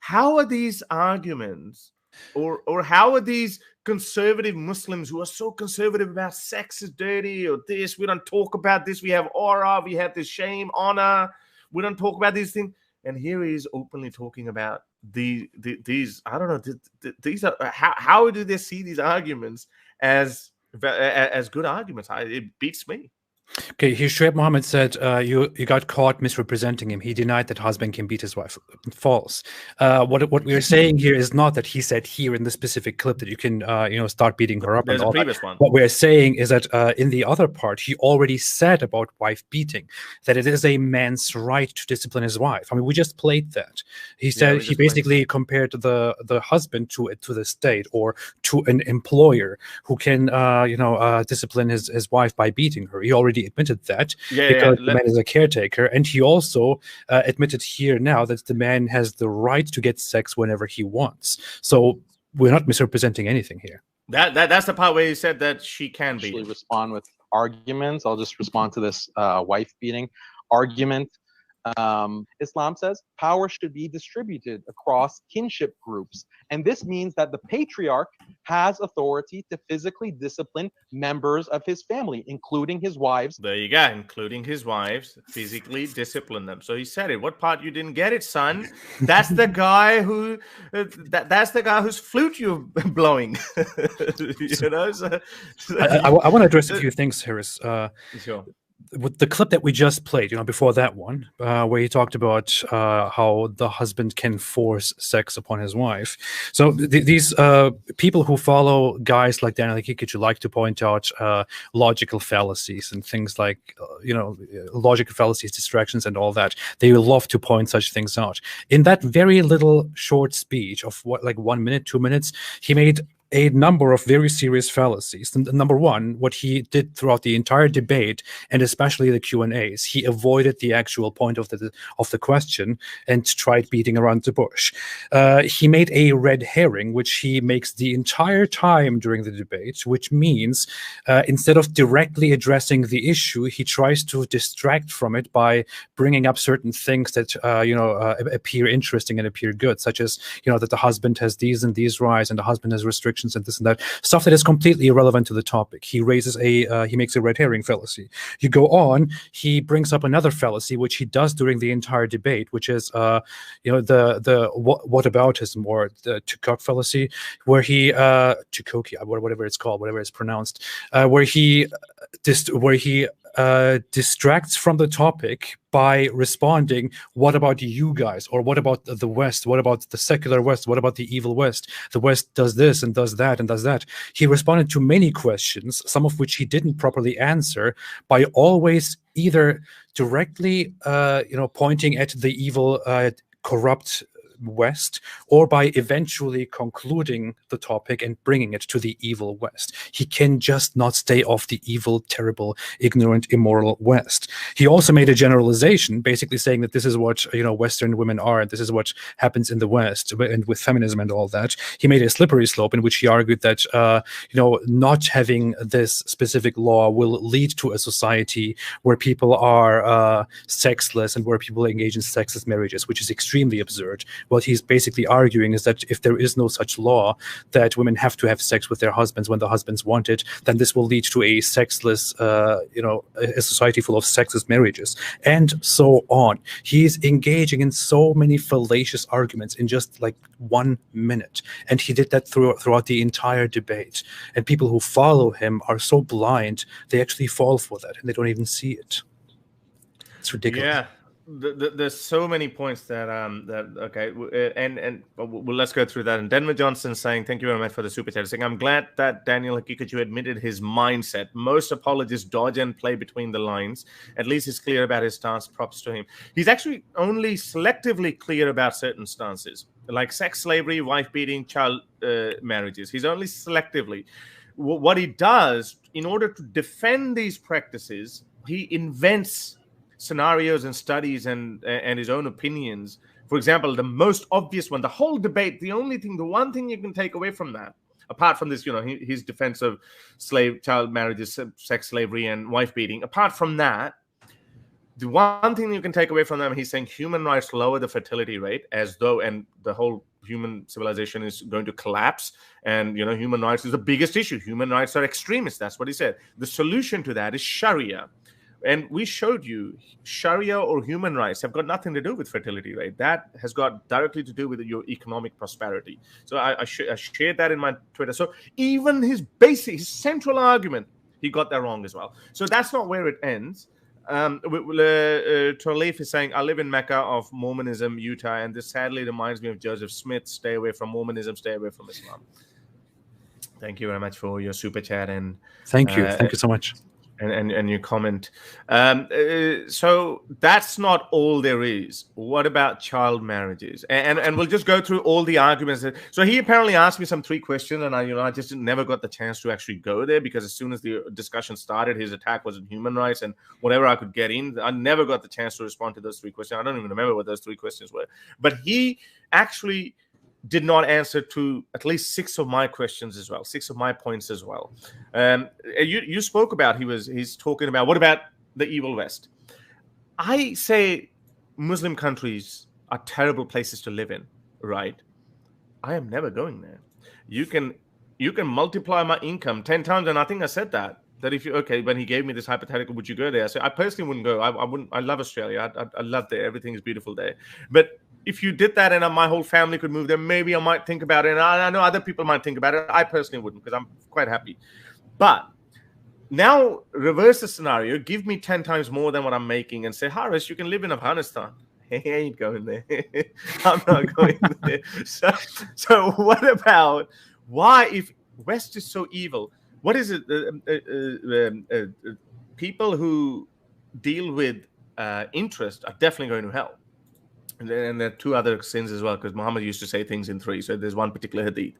how are these arguments, or how are these conservative Muslims who are so conservative about sex is dirty or this, we don't talk about this, we have aura, we have this shame, honor, we don't talk about these things. And here he is openly talking about these. I don't know. These are how do they see these arguments as good arguments? It beats me. Okay, here Shoaib Mohammed said you got caught misrepresenting him. He denied that husband can beat his wife. False. What we are saying here is not that he said here in the specific clip that you can start beating her up. There's and a previous one. What we're saying is that in the other part he already said about wife beating that it is a man's right to discipline his wife. I mean, we just played that. He said he basically compared the husband to the state or to an employer who can discipline his wife by beating her. He already admitted that because the man is a caretaker, and he also admitted here now that the man has the right to get sex whenever he wants. So we're not misrepresenting anything here. That's the part where he said that she can be. Respond with arguments. I'll just respond to this wife beating argument. Islam says power should be distributed across kinship groups. And this means that the patriarch has authority to physically discipline members of his family, including his wives. There you go, including his wives, physically discipline them. So he said it. What part you didn't get it, son? That's the guy who, that's the guy whose flute you're blowing. I want to address a few things, Harris. Sure. with the clip that we just played, before that one, where he talked about how the husband can force sex upon his wife. So these people who follow guys like Daniel Haqiqatjou like to point out logical fallacies and things like, logical fallacies, distractions, and all that. They love to point such things out. In that very little short speech of 1 minute, 2 minutes, he made a number of very serious fallacies. And number one, what he did throughout the entire debate, and especially the Q&As, he avoided the actual point of the question and tried beating around the bush. He made a red herring, which he makes the entire time during the debate, which means instead of directly addressing the issue, he tries to distract from it by bringing up certain things that appear interesting and appear good, such as that the husband has these and these rights and the husband has restrictions and this and that, stuff that is completely irrelevant to the topic. He makes a red herring fallacy. You go on, he brings up another fallacy, which he does during the entire debate, which is the whataboutism, or the Tukok fallacy, where he Tukoki, whatever it's called, whatever it's pronounced, where he distracts from the topic by responding, what about you guys? Or what about the West? What about the secular West? What about the evil West? The West does this and does that and does that. He responded to many questions, some of which he didn't properly answer, by always either directly pointing at the evil, corrupt West, or by eventually concluding the topic and bringing it to the evil West. He can just not stay off the evil, terrible, ignorant, immoral West. He also made a generalization, basically saying that this is what Western women are, and this is what happens in the West, and with feminism and all that. He made a slippery slope in which he argued that not having this specific law will lead to a society where people are sexless and where people engage in sexless marriages, which is extremely absurd. What he's basically arguing is that if there is no such law that women have to have sex with their husbands when the husbands want it, then this will lead to a sexless, a society full of sexless marriages, and so on. He's engaging in so many fallacious arguments in just 1 minute, and he did that throughout the entire debate. And people who follow him are so blind, they actually fall for that, and they don't even see it. It's ridiculous. Yeah. There's so many points that okay, and well, let's go through that. And Denver Johnson saying, thank you very much for the super chat, saying, I'm glad that Daniel Haqiqatjou admitted his mindset. Most apologists dodge and play between the lines. At least he's clear about his stance. Props to him. He's actually only selectively clear about certain stances, like sex slavery, wife beating, child marriages. He's only selectively. What he does in order to defend these practices, he invents scenarios and studies and his own opinions. For example, the most obvious one, the whole debate, the one thing you can take away from that, apart from this, his defense of child marriages, sex slavery, and wife beating, apart from that, the one thing you can take away from them, he's saying human rights lower the fertility rate, as though, and the whole human civilization is going to collapse, and human rights is the biggest issue. Human rights are extremists. That's what he said. The solution to that is Sharia. And we showed you Sharia or human rights have got nothing to do with fertility rate. That has got directly to do with your economic prosperity. So I shared that in my Twitter. So even his central argument, he got that wrong as well. So that's not where it ends. Trolif is saying, I live in Mecca of Mormonism, Utah, and this sadly reminds me of Joseph Smith. Stay away from Mormonism, stay away from Islam. Thank you very much for your super chat. And thank you so much. And your comment. So that's not all there is. What about child marriages? And we'll just go through all the arguments. So he apparently asked me some 3 questions, and I just never got the chance to actually go there, because as soon as the discussion started, his attack was on human rights and whatever I could get in. I never got the chance to respond to those 3 questions. I don't even remember what those 3 questions were. But he actually did not answer to at least 6 of my questions as well, 6 of my points as well. You spoke about, he's talking about, what about the evil West? I say Muslim countries are terrible places to live in, right? I am never going there. You can multiply my income 10 times, and I think I said that if you, when he gave me this hypothetical, would you go there? I said, I personally wouldn't go. I wouldn't. I love Australia. I love there. Everything is beautiful there. But if you did that and my whole family could move there, maybe I might think about it. And I know other people might think about it. I personally wouldn't, because I'm quite happy. But now reverse the scenario. Give me 10 times more than what I'm making and say, Haris, you can live in Afghanistan. I ain't going there. I'm not going there. So what about why, if West is so evil, what is it? People who deal with interest are definitely going to hell. And there are two other sins as well, because Muhammad used to say things in three. So there's one particular hadith.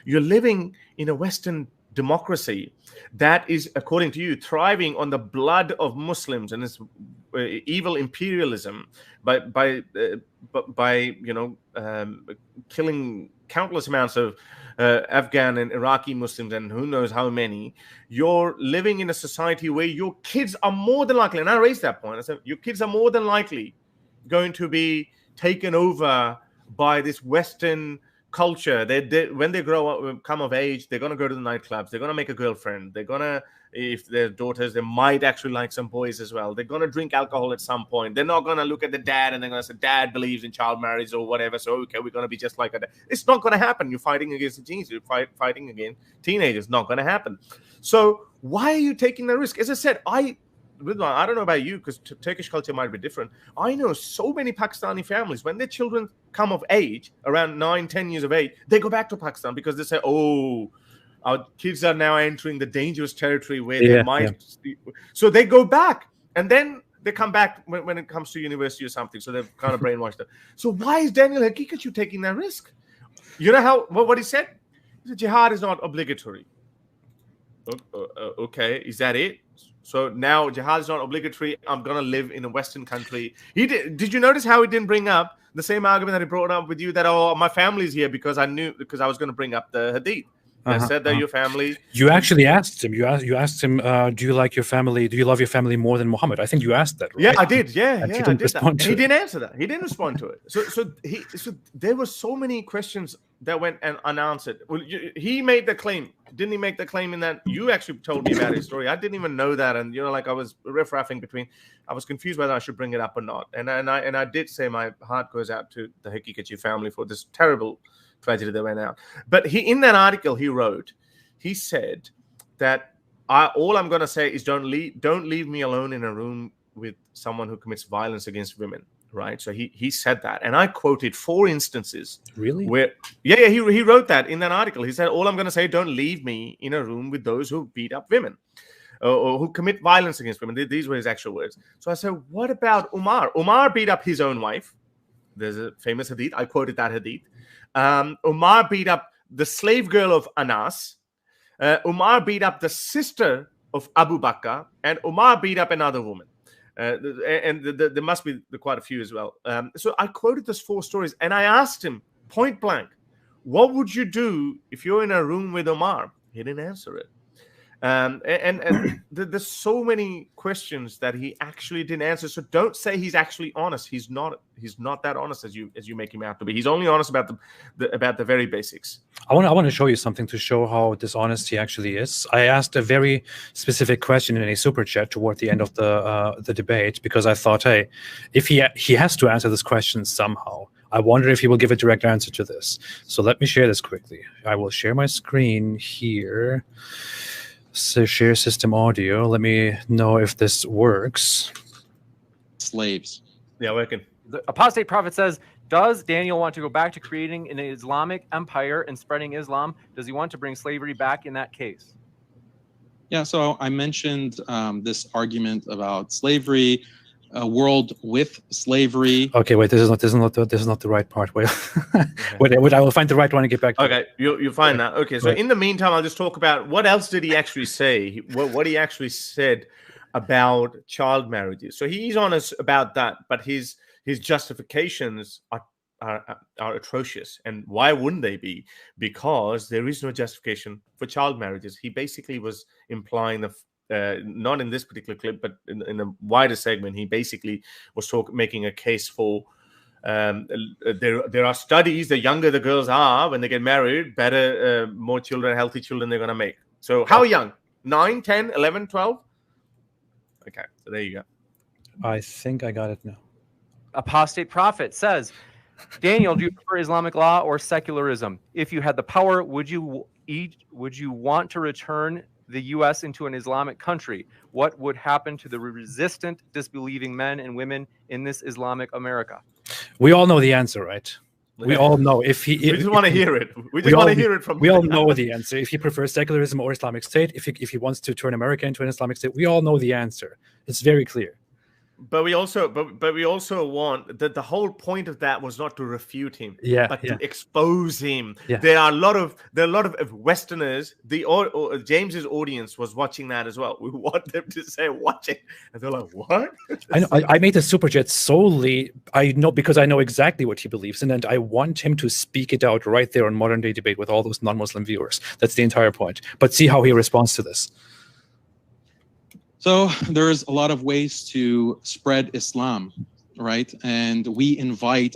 You're living in a Western democracy that is, according to you, thriving on the blood of Muslims and this evil imperialism by killing countless amounts of Afghan and Iraqi Muslims and who knows how many. You're living in a society where your kids are more than likely, and I raised that point, I said your kids are more than likely going to be taken over by this Western culture. When they grow up, come of age, they're going to go to the nightclubs. They're going to make a girlfriend. They're going to, if they're daughters, they might actually like some boys as well. They're going to drink alcohol at some point. They're not going to look at the dad and they're going to say, dad believes in child marriage or whatever. So, okay, we're going to be just like that. It's not going to happen. You're fighting against the teens. You're fighting against teenagers. Not going to happen. So why are you taking the risk? As I said, I don't know about you, because Turkish culture might be different. I know so many Pakistani families, when their children come of age, around 9-10 years of age, they go back to Pakistan because they say, oh, our kids are now entering the dangerous territory where they might. Yeah. So they go back, and then they come back when it comes to university or something. So they've kind of brainwashed them. So why is Daniel Haqiqatjou taking that risk? You know what he said? He said, jihad is not obligatory. Okay, is that it? So now jihad is not obligatory. I'm going to live in a Western country. Did you notice how he didn't bring up the same argument that he brought up with you, that, oh, my family's here, because I was going to bring up the hadith. I said that your family. You actually asked him. You asked him, do you like your family? Do you love your family more than Muhammad? I think you asked that, right? Yeah, I did. Yeah, and yeah, he didn't respond to it. He didn't answer that. He didn't respond to it. So there were so many questions that went unanswered. Well, he made the claim. Didn't he make the claim in that you actually told me about his story? I didn't even know that, and like I was riff-raffing between. I was confused whether I should bring it up or not, and I did say my heart goes out to the Haqiqatjou family for this terrible tragedy that went out. But in that article he wrote, he said that all I'm going to say is don't leave me alone in a room with someone who commits violence against women. Right. So he said that. And I quoted 4 instances. Really? Where he wrote that in that article. He said, all I'm going to say, don't leave me in a room with those who beat up women or who commit violence against women. These were his actual words. So I said, what about Umar? Umar beat up his own wife. There's a famous hadith. I quoted that hadith. Umar beat up the slave girl of Anas. Umar beat up the sister of Abu Bakr. And Umar beat up another woman. And there must be quite a few as well. So I quoted those 4 stories, and I asked him point blank, what would you do if you're in a room with Omar? He didn't answer it. And there's so many questions that he actually didn't answer. So don't say he's actually honest. He's not that honest as you make him out to be. He's only honest about the very basics. I want to show you something to show how dishonest he actually is. I asked a very specific question in a super chat toward the end of the debate, because I thought, hey, if he has to answer this question somehow, I wonder if he will give a direct answer to this. So let me share this quickly. I will share my screen here. So share system audio. Let me know if this works. Slaves. Yeah, working. The apostate prophet says, does Daniel want to go back to creating an Islamic empire and spreading Islam? Does he want to bring slavery back in that case? Yeah, so I mentioned this argument about slavery, a world with slavery. Okay, wait, this is not the right part. Wait, wait, I will find the right one and get back to it. You find that. Okay, so in the meantime, I'll just talk about what else did he actually say, what he actually said about child marriages. So he's honest about that, but his justifications are atrocious. And why wouldn't they be? Because there is no justification for child marriages. He basically was implying not in this particular clip, but in a wider segment, he basically was making a case for there are studies, the younger the girls are when they get married, better, more children, healthy children they're going to make. So how young? 9, 10, 11, 12? Okay, so there you go. I think I got it now. Apostate prophet says, Daniel, do you prefer Islamic law or secularism? If you had the power, would you want to return the U.S. into an Islamic country, what would happen to the resistant, disbelieving men and women in this Islamic America? We all know the answer, right? We all know we just want to hear it. We just want to hear it from. We all know the answer. If he prefers secularism or Islamic State, if he wants to turn America into an Islamic State, we all know the answer. It's very clear. But we also want that the whole point of that was not to refute him, but to expose him. Yeah. There are a lot of Westerners. James's audience was watching that as well. We want them to say, "Watch it," and they're like, "What?" I know. I made the super chat solely. Because I know exactly what he believes in, and I want him to speak it out right there on Modern Day Debate with all those non-Muslim viewers. That's the entire point. But see how he responds to this. So there's a lot of ways to spread Islam, right? And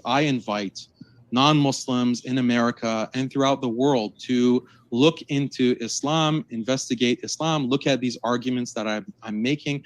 I invite non-Muslims in America and throughout the world to look into Islam, investigate Islam, look at these arguments that I'm making,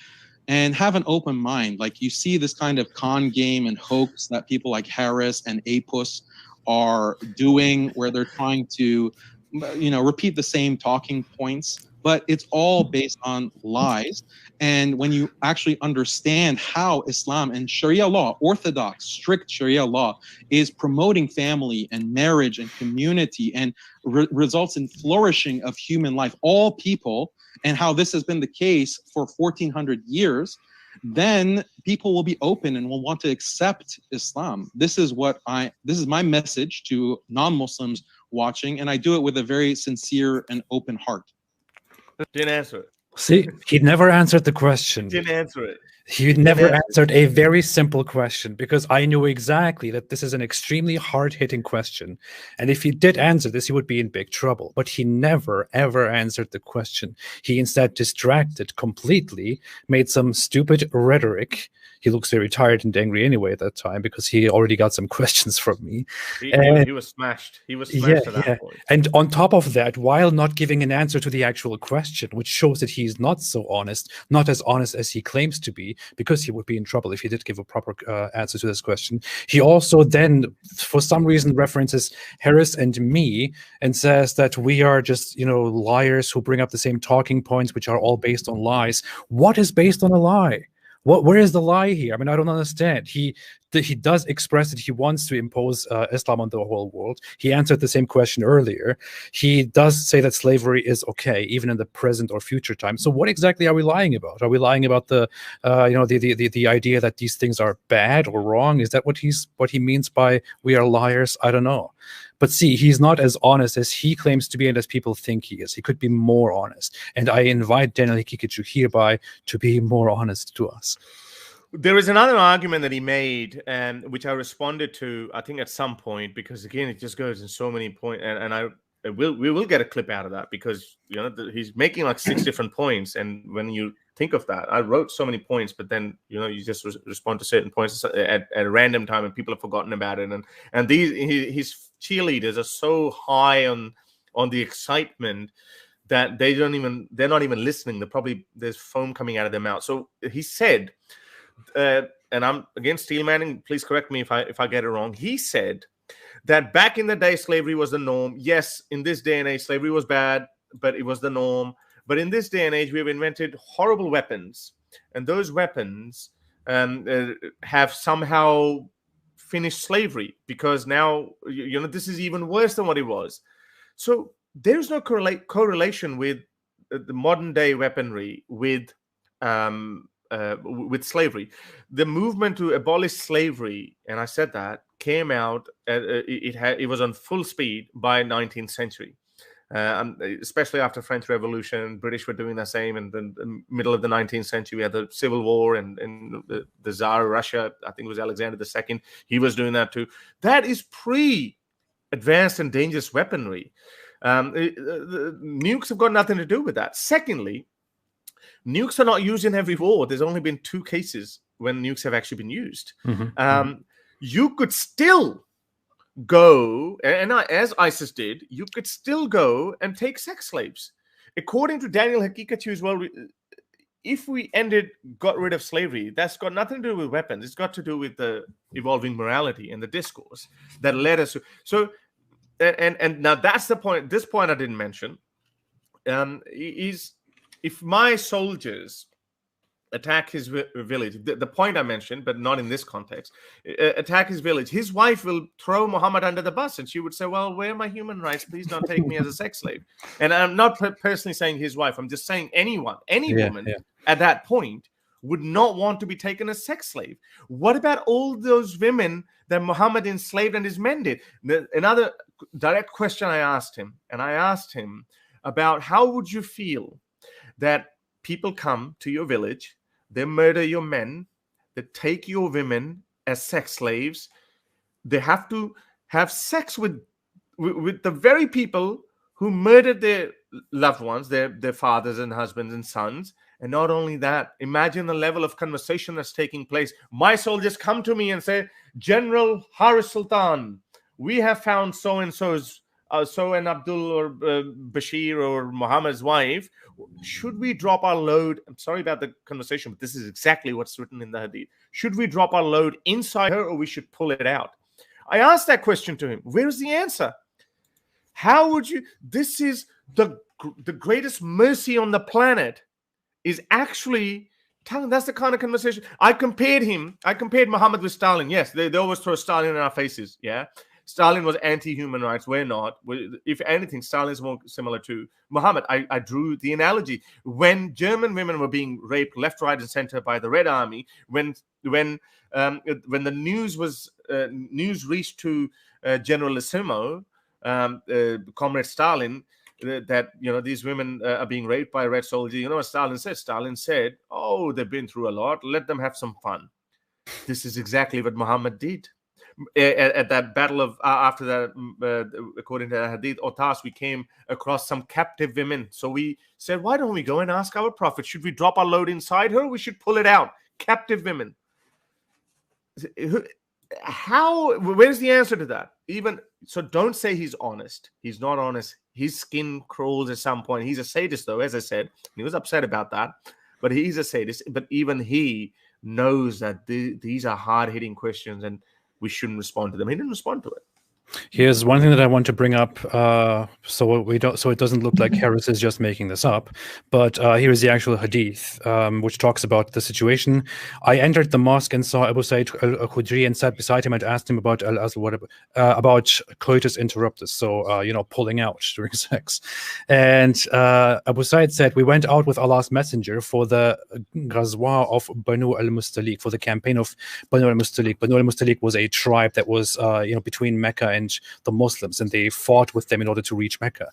and have an open mind. Like, you see this kind of con game and hoax that people like Harris and Apus are doing, where they're trying to, repeat the same talking points, but it's all based on lies. And when you actually understand how Islam and Sharia law, orthodox, strict Sharia law, is promoting family and marriage and community and results in flourishing of human life, all people, and how this has been the case for 1400 years, then people will be open and will want to accept Islam. This is my message to non-Muslims watching, and I do it with a very sincere and open heart. Didn't answer it. See, he never answered the question. Didn't answer it. He never answered a very simple question, because I knew exactly that this is an extremely hard-hitting question. And if he did answer this, he would be in big trouble. But he never, ever answered the question. He instead distracted completely, made some stupid rhetoric. He looks very tired and angry anyway at that time, because he already got some questions from me. He was smashed. He was smashed at that point. And on top of that, while not giving an answer to the actual question, which shows that he's not so honest, not as honest as he claims to be, because he would be in trouble if he did give a proper answer to this question. He also then, for some reason, references Harris and me and says that we are just, liars who bring up the same talking points, which are all based on lies. What is based on a lie? Where is the lie here? I mean, I don't understand. He does express that he wants to impose Islam on the whole world. He answered the same question earlier. He does say that slavery is okay, even in the present or future time. So what exactly are we lying about? Are we lying about the idea that these things are bad or wrong? Is that what he means by we are liars? I don't know. But see, he's not as honest as he claims to be and as people think he is. He could be more honest. And I invite Daniel Haqiqatjou hereby to be more honest to us. There is another argument that he made, which I responded to, I think, at some point, because again, it just goes in so many points, and we will get a clip out of that, because he's making like 6 different points, and when you think of that, I wrote so many points, but then you just respond to certain points at a random time, and people have forgotten about it, and his cheerleaders are so high on the excitement that they're not even listening. There's foam coming out of their mouth. So he said. And I'm again steelmanning. Please correct me if I get it wrong. He said that back in the day, slavery was the norm. Yes, in this day and age, slavery was bad, but it was the norm. But in this day and age, we've invented horrible weapons, and those weapons have somehow finished slavery, because now this is even worse than what it was. So there's no correlation with the modern day weaponry with slavery. The movement to abolish slavery, and I said that, came out. It was on full speed by 19th century, especially after French Revolution. British were doing the same, and then the middle of the 19th century, we had the Civil War, and the Tsar of Russia, I think it was Alexander II, he was doing that too. That is pre-advanced and dangerous weaponry. The nukes have got nothing to do with that. Secondly, nukes are not used in every war. There's only been 2 cases when nukes have actually been used. You could still go, and as ISIS did, you could still go and take sex slaves. According to Daniel Haqiqatjou as well, if we got rid of slavery, that's got nothing to do with weapons. It's got to do with the evolving morality and the discourse that led us to. So, and now that's the point. This point I didn't mention is if my soldiers attack his village, the point I mentioned, but not in this context, attack his village, his wife will throw Muhammad under the bus, and she would say, well, where are my human rights? Please don't take me as a sex slave. And I'm not personally saying his wife. I'm just saying anyone, any woman at that point would not want to be taken as sex slave. What about all those women that Muhammad enslaved and his men did? Another direct question I asked him, and I asked him about how would you feel that people come to your village, they murder your men, they take your women as sex slaves, they have to have sex with the very people who murdered their loved ones, their fathers and husbands and sons. And not only that, imagine the level of conversation that's taking place. My soldiers come to me and say, General Haris Sultan, we have found so-and-so's, so and Abdul or Bashir or Muhammad's wife. Should we drop our load? I'm sorry about the conversation, but this is exactly what's written in the hadith. Should we drop our load inside her or we should pull it out? I asked that question to him. Where's the answer? How would you? This is the greatest mercy on the planet, is actually telling. That's the kind of conversation. I compared Muhammad with Stalin. Yes, they always throw Stalin in our faces. Yeah. Stalin was anti-human rights. We're not. If anything, Stalin is more similar to Muhammad. I drew the analogy. When German women were being raped left, right, and center by the Red Army, when the news reached to Generalissimo, Comrade Stalin, that these women are being raped by a red soldier. You know what Stalin said? Stalin said, "Oh, they've been through a lot. Let them have some fun." This is exactly what Muhammad did. At that battle of after that, according to the hadith, Otas, we came across some captive women. So we said, why don't we go and ask our prophet, should we drop our load inside her or we should pull it out? Captive women. Where's the answer to that? So don't say he's honest. He's not honest. His skin crawls at some point. He's a sadist, though, as I said. He was upset about that, but he's a sadist. But even he knows that these are hard-hitting questions and we shouldn't respond to them. He didn't respond to it. Here's one thing that I want to bring up, so it doesn't look like Harris is just making this up. But here is the actual hadith, which talks about the situation. I entered the mosque and saw Abu Sa'id al-Khudri and sat beside him and asked him about about coitus interruptus, so pulling out during sex. And Abu Sa'id said, we went out with Allah's messenger for the Ghazwa of Banu al-Mustalik, for the campaign of Banu al-Mustalik. Banu al-Mustalik was a tribe that was between Mecca and the Muslims, and they fought with them in order to reach Mecca.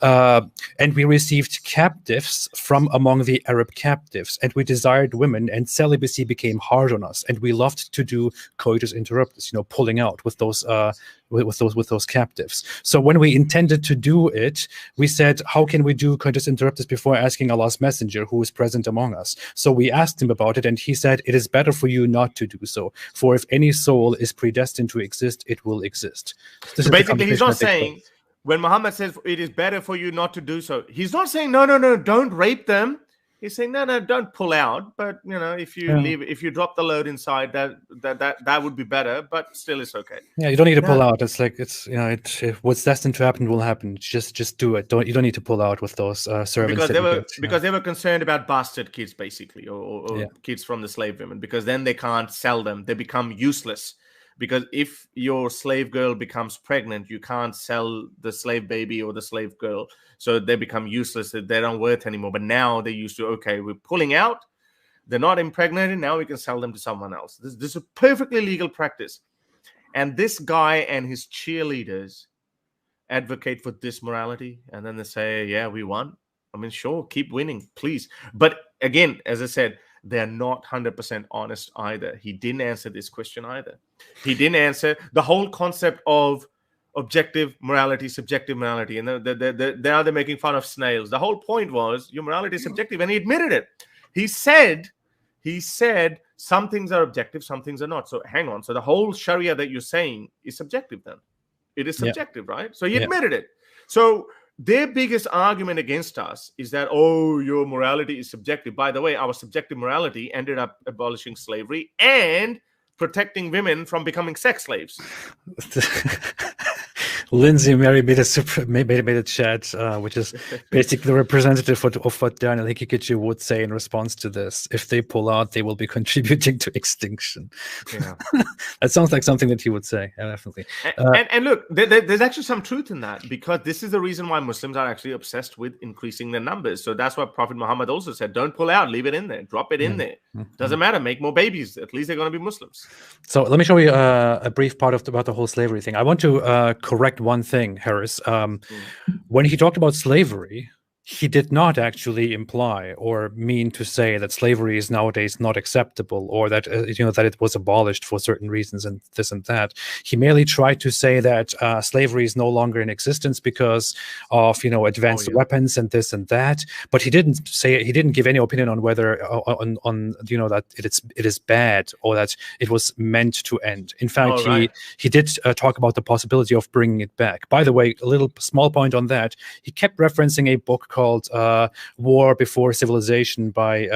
And we received captives from among the Arab captives, and we desired women, and celibacy became hard on us, and we loved to do coitus interruptus, pulling out with those with those captives. So when we intended to do it, we said, how can we do coitus interruptus before asking Allah's messenger who is present among us? So we asked him about it, and he said, it is better for you not to do so, for if any soul is predestined to exist, it will exist. So basically, he's not saying, when Muhammad says it is better for you not to do so, he's not saying, no, don't rape them. He's saying, no, don't pull out. But if you leave, if you drop the load inside, that would be better. But still, it's okay. Yeah, you don't need to pull out. It's like what's destined to happen will happen. Just do it. You don't need to pull out with those servants. Because they were concerned about bastard kids, basically, or kids from the slave women, because then they can't sell them. They become useless. Because if your slave girl becomes pregnant, you can't sell the slave baby or the slave girl. So they become useless. They don't worth anymore. But now they used to, okay, we're pulling out. They're not impregnated. Now we can sell them to someone else. This is a perfectly legal practice. And this guy and his cheerleaders advocate for this morality. And then they say, yeah, we won. I mean, sure, keep winning, please. But again, as I said, they're not 100% honest either. He didn't answer this question either. He didn't answer the whole concept of objective morality, subjective morality. And now they're making fun of snails. The whole point was your morality is subjective, and he admitted it. He said some things are objective, some things are not. So hang on. So the whole Sharia that you're saying is subjective then. It is subjective, right? So he admitted it. So their biggest argument against us is that, oh, your morality is subjective. By the way, our subjective morality ended up abolishing slavery and protecting women from becoming sex slaves. Lindsay Mary made a chat, which is basically representative of what Daniel Haqiqatjou would say in response to this. If they pull out, they will be contributing to extinction. Yeah. That sounds like something that he would say, definitely. And look, there's actually some truth in that, because this is the reason why Muslims are actually obsessed with increasing their numbers. So that's what Prophet Muhammad also said: don't pull out, leave it in there, drop it in there. Doesn't matter, make more babies. At least they're going to be Muslims. So let me show you a brief part about the whole slavery thing. I want to correct one thing, Harris. When he talked about slavery, he did not actually imply or mean to say that slavery is nowadays not acceptable, or that that it was abolished for certain reasons and this and that. He merely tried to say that slavery is no longer in existence because of advanced weapons and this and that. But he didn't give any opinion on whether on that it is bad or that it was meant to end. In fact, he did talk about the possibility of bringing it back. By the way, a little small point on that: he kept referencing a book called War Before Civilization by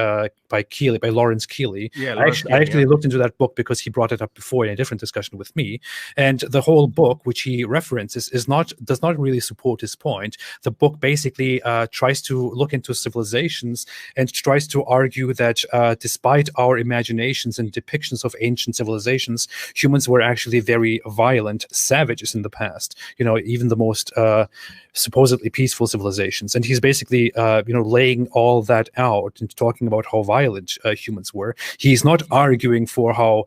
Lawrence Keeley. Yeah, I actually looked into that book because he brought it up before in a different discussion with me. And the whole book, which he references, does not really support his point. The book basically tries to look into civilizations and tries to argue that despite our imaginations and depictions of ancient civilizations, humans were actually very violent savages in the past. Even the most supposedly peaceful civilizations. And he's basically laying all that out and talking about how violent humans were. He's not arguing for how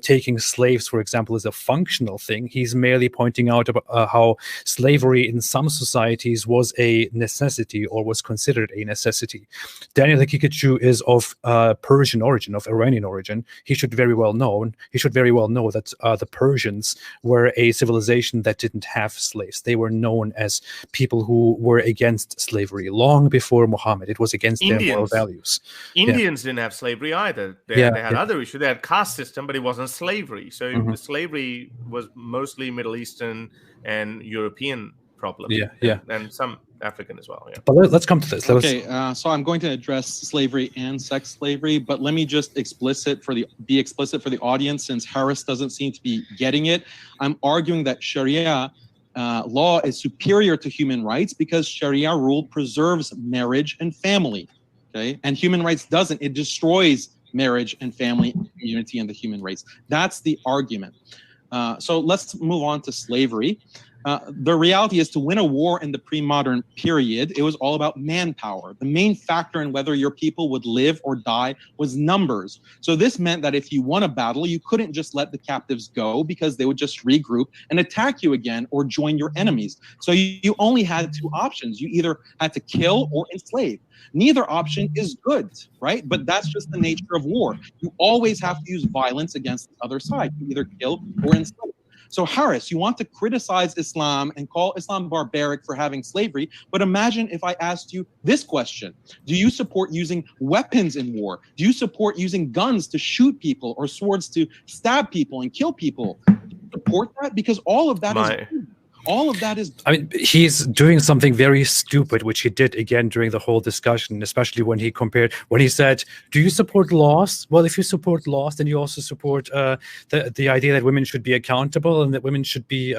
taking slaves, for example, is a functional thing. He's merely pointing out about how slavery in some societies was a necessity, or was considered a necessity. Daniel Haqiqatjou is of Persian origin, of Iranian origin. He should very well know that the Persians were a civilization that didn't have slaves. They were known as people who were against slavery long before Muhammad. It was against their moral values. Indians didn't have slavery either. They had other issues. They had caste system, but it wasn't slavery. So slavery was mostly Middle Eastern and European problem. And some African as well. Yeah. But let's come to this. So I'm going to address slavery and sex slavery, but let me just be explicit for the audience, since Harris doesn't seem to be getting it. I'm arguing that Sharia law is superior to human rights because Sharia rule preserves marriage and family, okay? And human rights doesn't. It destroys marriage and family and community and the human race. That's the argument. So let's move on to slavery. The reality is, to win a war in the pre-modern period, it was all about manpower. The main factor in whether your people would live or die was numbers. So this meant that if you won a battle, you couldn't just let the captives go, because they would just regroup and attack you again or join your enemies. So you only had two options. You either had to kill or enslave. Neither option is good, right? But that's just the nature of war. You always have to use violence against the other side. You either kill or enslave. So Harris, you want to criticize Islam and call Islam barbaric for having slavery, but imagine if I asked you this question: do you support using weapons in war? Do you support using guns to shoot people or swords to stab people and kill people? Do you support that? Because all of that is I mean, he's doing something very stupid, which he did again during the whole discussion, especially when he said, do you support laws? Well, if you support laws, then you also support the idea that women should be accountable and that women should be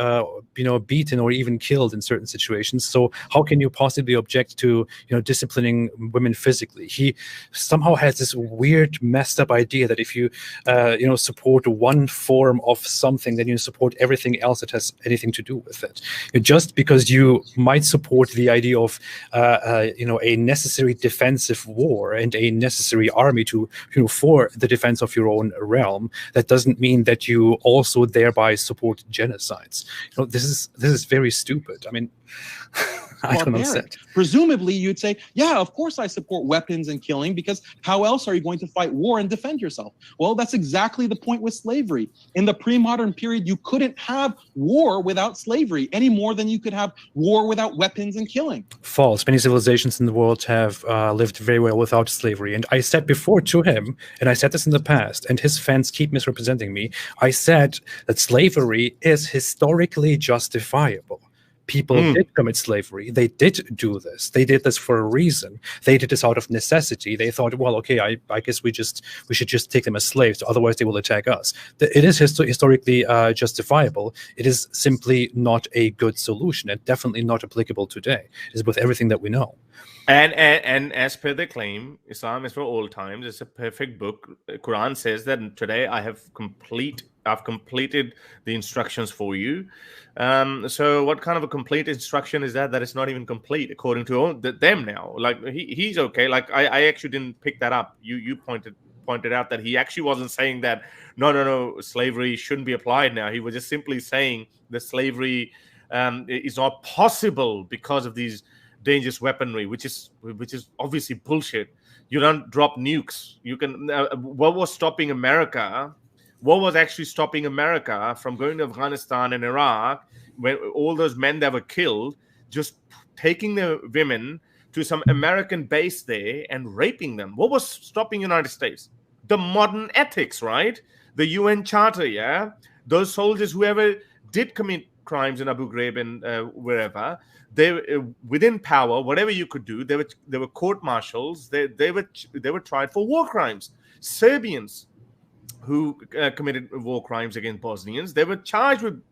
beaten or even killed in certain situations. So how can you possibly object to disciplining women physically? He somehow has this weird, messed up idea that if you support one form of something, then you support everything else that has anything to do with it. Just because you might support the idea of a necessary defensive war and a necessary army to for the defense of your own realm, that doesn't mean that you also thereby support genocides. This is very stupid. I mean, I don't know. Presumably, you'd say, yeah, of course I support weapons and killing, because how else are you going to fight war and defend yourself? Well, that's exactly the point with slavery. In the pre-modern period, you couldn't have war without slavery any more than you could have war without weapons and killing. False. Many civilizations in the world have lived very well without slavery. And I said before to him, and I said this in the past, and his fans keep misrepresenting me, I said that slavery is historically justifiable. People did commit slavery. They did do this. They did this for a reason. They did this out of necessity. They thought, well, okay, I guess we should just take them as slaves, otherwise they will attack us. It is historically justifiable. It is simply not a good solution, and definitely not applicable today. It is with everything that we know. And as per the claim, Islam is for all times. It's a perfect book. Quran says that today I've completed the instructions for you. So what kind of a complete instruction is that? That it's not even complete according to them now. Like he's okay. Like I actually didn't pick that up. You pointed out that he actually wasn't saying that no, slavery shouldn't be applied now. He was just simply saying that slavery is not possible because of these dangerous weaponry, which is obviously bullshit. You don't drop nukes. You can. What was stopping America? What was actually stopping America from going to Afghanistan and Iraq, when all those men that were killed, just taking the women to some American base there and raping them? What was stopping the United States? The modern ethics, right? The UN Charter, yeah? Those soldiers, whoever did commit crimes in Abu Ghraib and wherever, they within power, whatever you could do, they were court-martials. They were tried for war crimes. Serbians who committed war crimes against Bosnians, they were charged with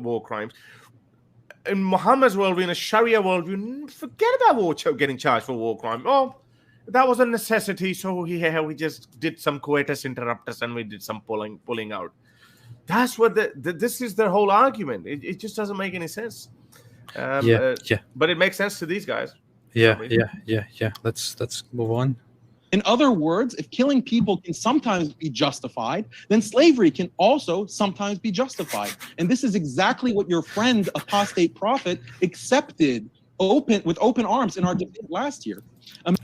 war crimes. In Muhammad's worldview, in a Sharia worldview, forget about getting charged for war crime. Oh, that was a necessity, so we just did some coitus interruptus and we did some pulling out. That's what this is their whole argument. It just doesn't make any sense. But it makes sense to these guys. Yeah. Let's move on. In other words, if killing people can sometimes be justified, then slavery can also sometimes be justified. And this is exactly what your friend, apostate prophet, accepted with open arms in our debate last year.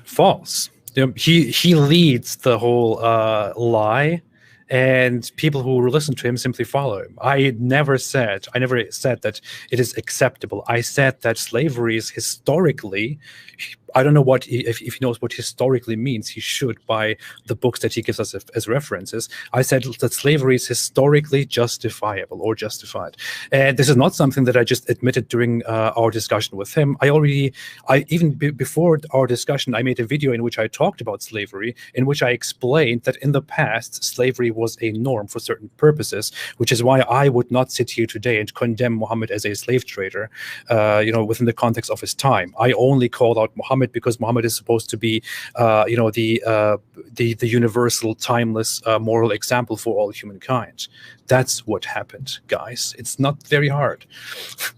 False. He leads the whole lie, and people who listen to him simply follow him. I never said that it is acceptable. I said that slavery is historically, I don't know what if he knows what historically means. He should, by the books that he gives us as references. I said that slavery is historically justifiable or justified, and this is not something that I just admitted during our discussion with him. Before our discussion, I made a video in which I talked about slavery, in which I explained that in the past slavery was a norm for certain purposes, which is why I would not sit here today and condemn Muhammad as a slave trader, within the context of his time. I only called out Muhammad because Muhammad is supposed to be, the universal, timeless moral example for all humankind. That's what happened, guys. It's not very hard.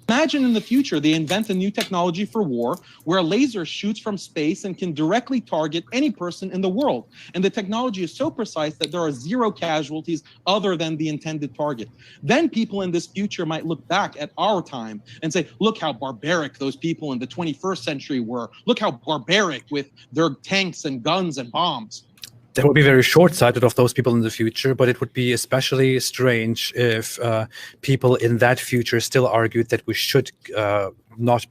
Imagine in the future they invent a new technology for war where a laser shoots from space and can directly target any person in the world. And the technology is so precise that there are zero casualties other than the intended target. Then people in this future might look back at our time and say, look how barbaric those people in the 21st century were. Look how barbaric with their tanks and guns and bombs. That would be very short-sighted of those people in the future, but it would be especially strange if people in that future still argued that we should not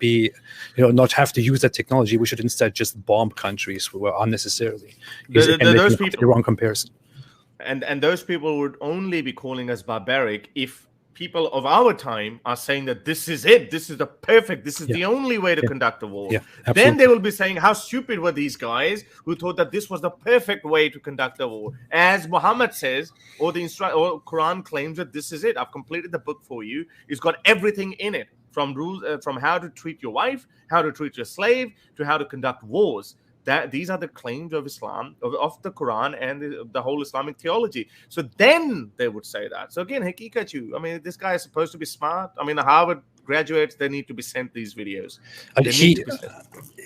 have to use that technology. We should instead just bomb countries unnecessarily. Those people, the wrong comparison. And those people would only be calling us barbaric if people of our time are saying that this is it, this is the only way to conduct a war. Then they will be saying, how stupid were these guys who thought that this was the perfect way to conduct a war? As Muhammad says, or Quran claims that this is it. I've completed the book for you. It's got everything in it, from rules, from how to treat your wife, how to treat your slave, to how to conduct wars. These are the claims of Islam, of the Quran and the whole Islamic theology. So then they would say that. So again, Haqiqatjou, I mean, this guy is supposed to be smart. I mean, the Harvard graduates, they need to be sent these videos.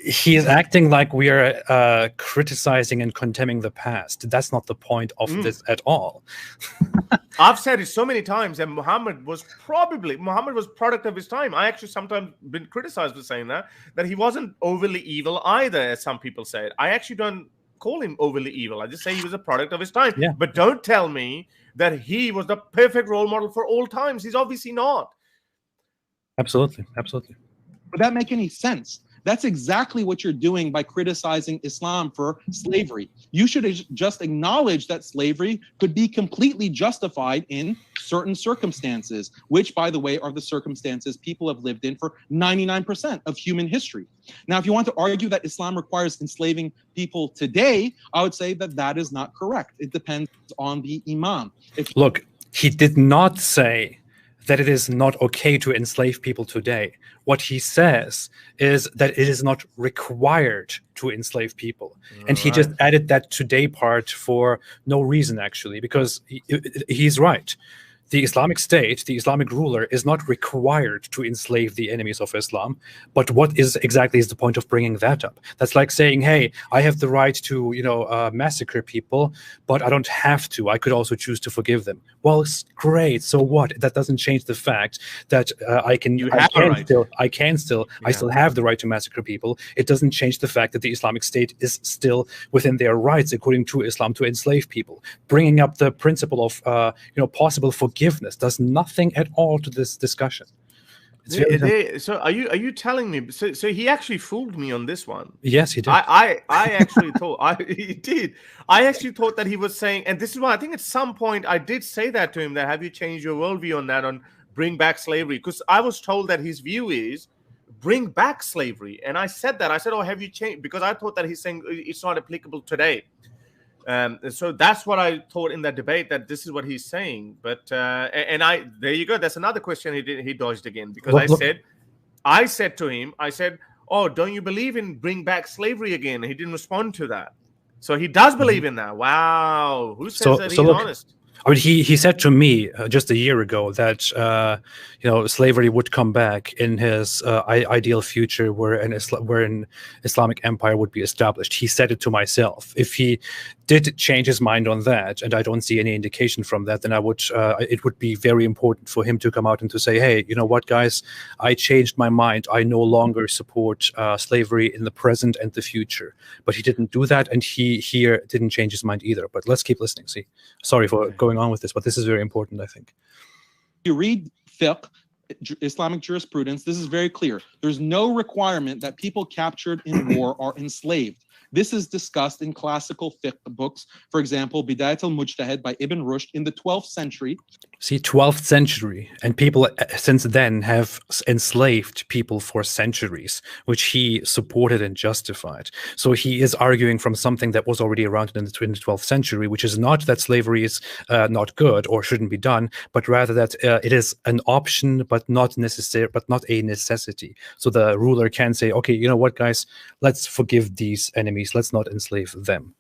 He is acting like we are criticizing and condemning the past. That's not the point of this at all. I've said it so many times, and Muhammad was product of his time. I actually sometimes been criticized for saying that he wasn't overly evil either, as some people say it. I actually don't call him overly evil. I just say he was a product of his time. Yeah. But don't tell me that he was the perfect role model for all times. He's obviously not. Absolutely. Would that make any sense? That's exactly what you're doing by criticizing Islam for slavery. You should just acknowledge that slavery could be completely justified in certain circumstances, which, by the way, are the circumstances people have lived in for 99% of human history. Now, if you want to argue that Islam requires enslaving people today, I would say that that is not correct. It depends on the imam. Look, he did not say that it is not okay to enslave people today. What he says is that it is not required to enslave people. And he just added that today part for no reason, actually, because he's right. The Islamic State, the Islamic ruler, is not required to enslave the enemies of Islam. But what is exactly is the point of bringing that up? That's like saying, hey, I have the right to, massacre people, but I don't have to. I could also choose to forgive them. Well, it's great. So what? That doesn't change the fact that I still have the right to massacre people. It doesn't change the fact that the Islamic State is still within their rights, according to Islam, to enslave people. Bringing up the principle of, possible forgiveness does nothing at all to this discussion. So are you telling me? So he actually fooled me on this one. Yes, he did. I actually thought he did. I actually thought that he was saying, and this is why I think at some point I did say that to him, that have you changed your worldview on that, on bring back slavery? Because I was told that his view is bring back slavery, and I said that. I said, oh, have you changed? Because I thought that he's saying it's not applicable today. So that's what I thought in that debate, that this is what he's saying. But there you go. That's another question he dodged again, because I said to him, oh, don't you believe in bring back slavery again? And he didn't respond to that. So he does believe in that. Wow. Who says that he's honest? I mean, he said to me just a year ago that slavery would come back in his ideal future, where an Islamic empire would be established. He said it to myself. If he did change his mind on that, and I don't see any indication from that, then it would be very important for him to come out and to say, hey, you know what, guys, I changed my mind. I no longer support slavery in the present and the future. But he didn't do that, and he here didn't change his mind either. But let's keep listening. See, sorry for going on with this, but this is very important, I think. You read fiqh, Islamic jurisprudence, this is very clear. There's no requirement that people captured in war are enslaved. This is discussed in classical fiqh books. For example, Bidayat al-Mujtahid by Ibn Rushd in the 12th century. See, 12th century, and people since then have enslaved people for centuries, which he supported and justified. So he is arguing from something that was already around in the 12th century, which is not that slavery is not good or shouldn't be done, but rather that it is an option, but not necessary, but not a necessity. So the ruler can say, okay, you know what, guys, let's forgive these enemies. Let's not enslave them.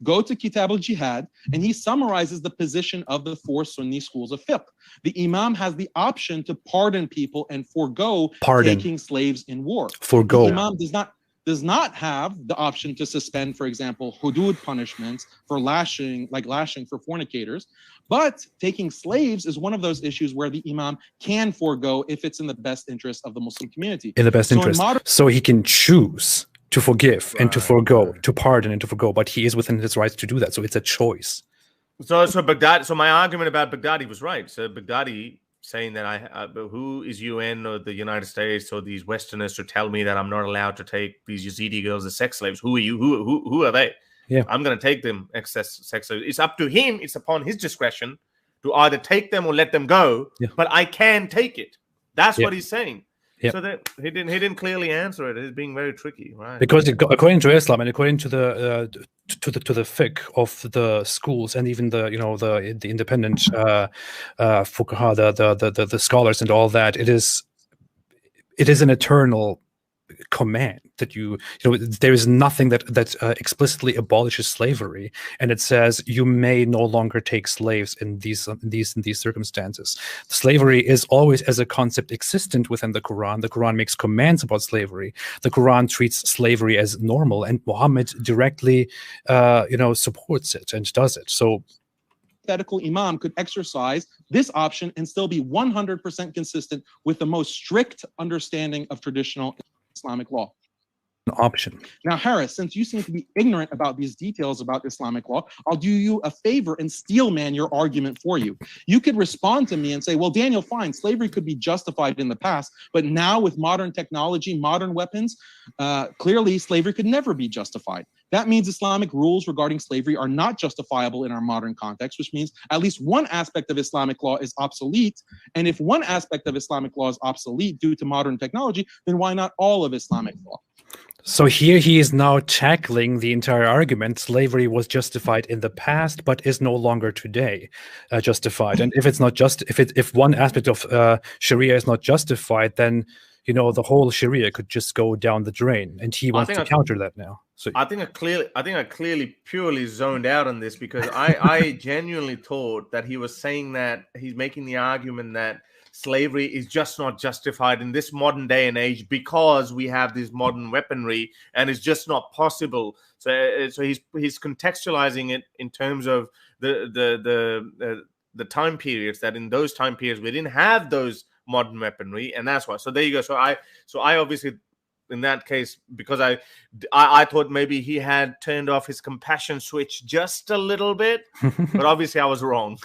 Go to Kitab al-Jihad, and he summarizes the position of the four Sunni schools of fiqh. The imam has the option to pardon people and forego taking slaves in war. Forgo. The imam does not have the option to suspend, for example, hudud punishments for lashing for fornicators. But taking slaves is one of those issues where the imam can forego if it's in the best interest of the Muslim community. In the best interest. So he can choose to forgive and to forgo, to pardon and to forgo, but he is within his rights to do that. So it's a choice. So my argument about Baghdadi was right. So Baghdadi saying that who is UN or the United States or these Westerners to tell me that I'm not allowed to take these Yazidi girls as sex slaves? Who are you? Who are they? Yeah, I'm going to take them as sex slaves. It's up to him. It's upon his discretion to either take them or let them go. Yeah. But I can take it. That's what he's saying. Yep. So that he didn't clearly answer it. It's being very tricky, right? Because according to Islam and according to the fiqh of the schools and even the independent fuqaha, the scholars and all that, it is an eternal command that there is nothing that explicitly abolishes slavery, and it says you may no longer take slaves in these circumstances. Slavery is always as a concept existent within the Quran. The Quran makes commands about slavery. The Quran treats slavery as normal, and Muhammad directly supports it and does it. So hypothetical imam could exercise this option and still be 100% consistent with the most strict understanding of traditional Islamic law. option. Now, Harris, since you seem to be ignorant about these details about Islamic law, I'll do you a favor and steelman your argument for you. You could respond to me and say, well, Daniel, fine, slavery could be justified in the past, but now with modern technology, modern weapons, clearly slavery could never be justified. That means Islamic rules regarding slavery are not justifiable in our modern context, which means at least one aspect of Islamic law is obsolete. And if one aspect of Islamic law is obsolete due to modern technology, then why not all of Islamic law? So here he is now tackling the entire argument. Slavery was justified in the past, but is no longer today justified. And if it's not just if one aspect of Sharia is not justified, then the whole Sharia could just go down the drain. And he wants to counter that now. So I think I clearly purely zoned out on this because I genuinely thought that he was saying that he's making the argument that slavery is just not justified in this modern day and age because we have this modern weaponry and it's just not possible. So he's contextualizing it in terms of the time periods, that in those time periods we didn't have those modern weaponry, and that's why. So there you go. So I obviously, in that case, because I thought maybe he had turned off his compassion switch just a little bit, but obviously I was wrong.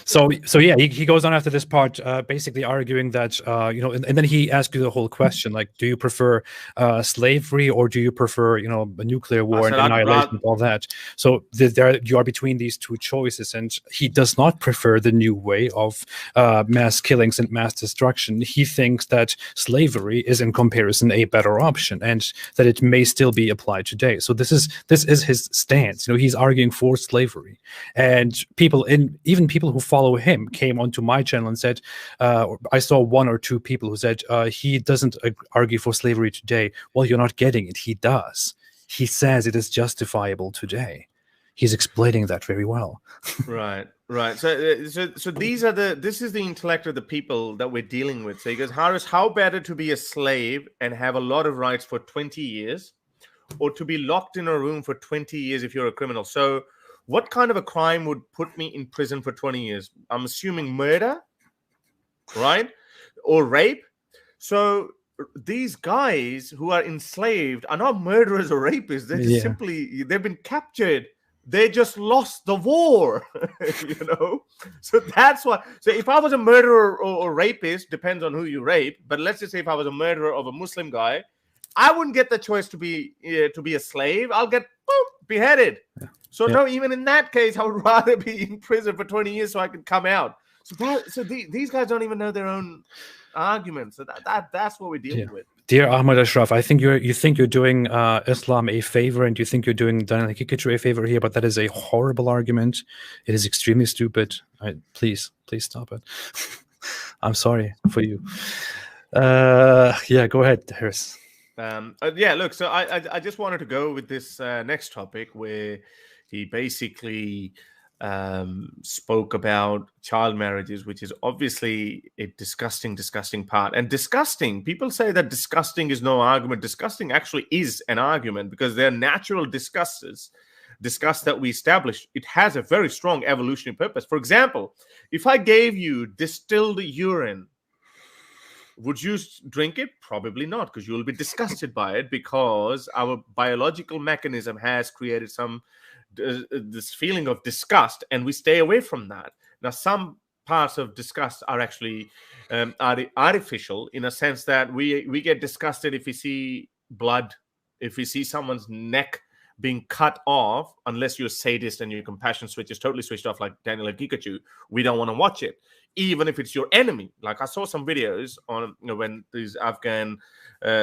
So yeah, he goes on after this part, basically arguing that and then he asks you the whole question, like, do you prefer slavery or do you prefer a nuclear war and annihilation and all that? So there you are between these two choices, and he does not prefer the new way of mass killings and mass destruction. He thinks that slavery is in comparison a better option, and that it may still be applied today. So this is his stance. He's arguing for slavery, and even people who follow him came onto my channel and said, I saw one or two people who said he doesn't argue for slavery today. Well, you're not getting it. He does. He says it is justifiable today. He's explaining that very well. Right. So this is the intellect of the people that we're dealing with. So he goes, Harris, how better to be a slave and have a lot of rights for 20 years, or to be locked in a room for 20 years if you're a criminal? So what kind of a crime would put me in prison for 20 years? I'm assuming murder, right? Or rape. So these guys who are enslaved are not murderers or rapists. They're just simply, they've been captured. They just lost the war, So that's why. So if I was a murderer or rapist, depends on who you rape. But let's just say if I was a murderer of a Muslim guy, I wouldn't get the choice to be a slave. I'll get beheaded. So no, even in that case, I would rather be in prison for 20 years so I could come out. So these guys don't even know their own arguments. So that's what we're dealing with. Dear Ahmad Ashraf, I think you think you're doing Islam a favor, and you think you're doing Daniel Haqiqatjou a favor here, but that is a horrible argument. It is extremely stupid. Please stop it. I'm sorry for you. Go ahead, Harris. Look, so I just wanted to go with this next topic where he basically spoke about child marriages, which is obviously a disgusting part. And disgusting, people say that disgusting is no argument. Disgusting actually is an argument, because they're natural disgust that we establish. It has a very strong evolutionary purpose. For example, if I gave you distilled urine, would you drink it? Probably not, because you'll be disgusted by it, because our biological mechanism has created this feeling of disgust, and we stay away from that. Now, some parts of disgust are actually artificial, in a sense that we get disgusted if we see blood, if we see someone's neck being cut off. Unless you're a sadist and your compassion switch is totally switched off, like Daniel Haqiqatjou, we don't want to watch it, even if it's your enemy. Like, I saw some videos on when these Afghan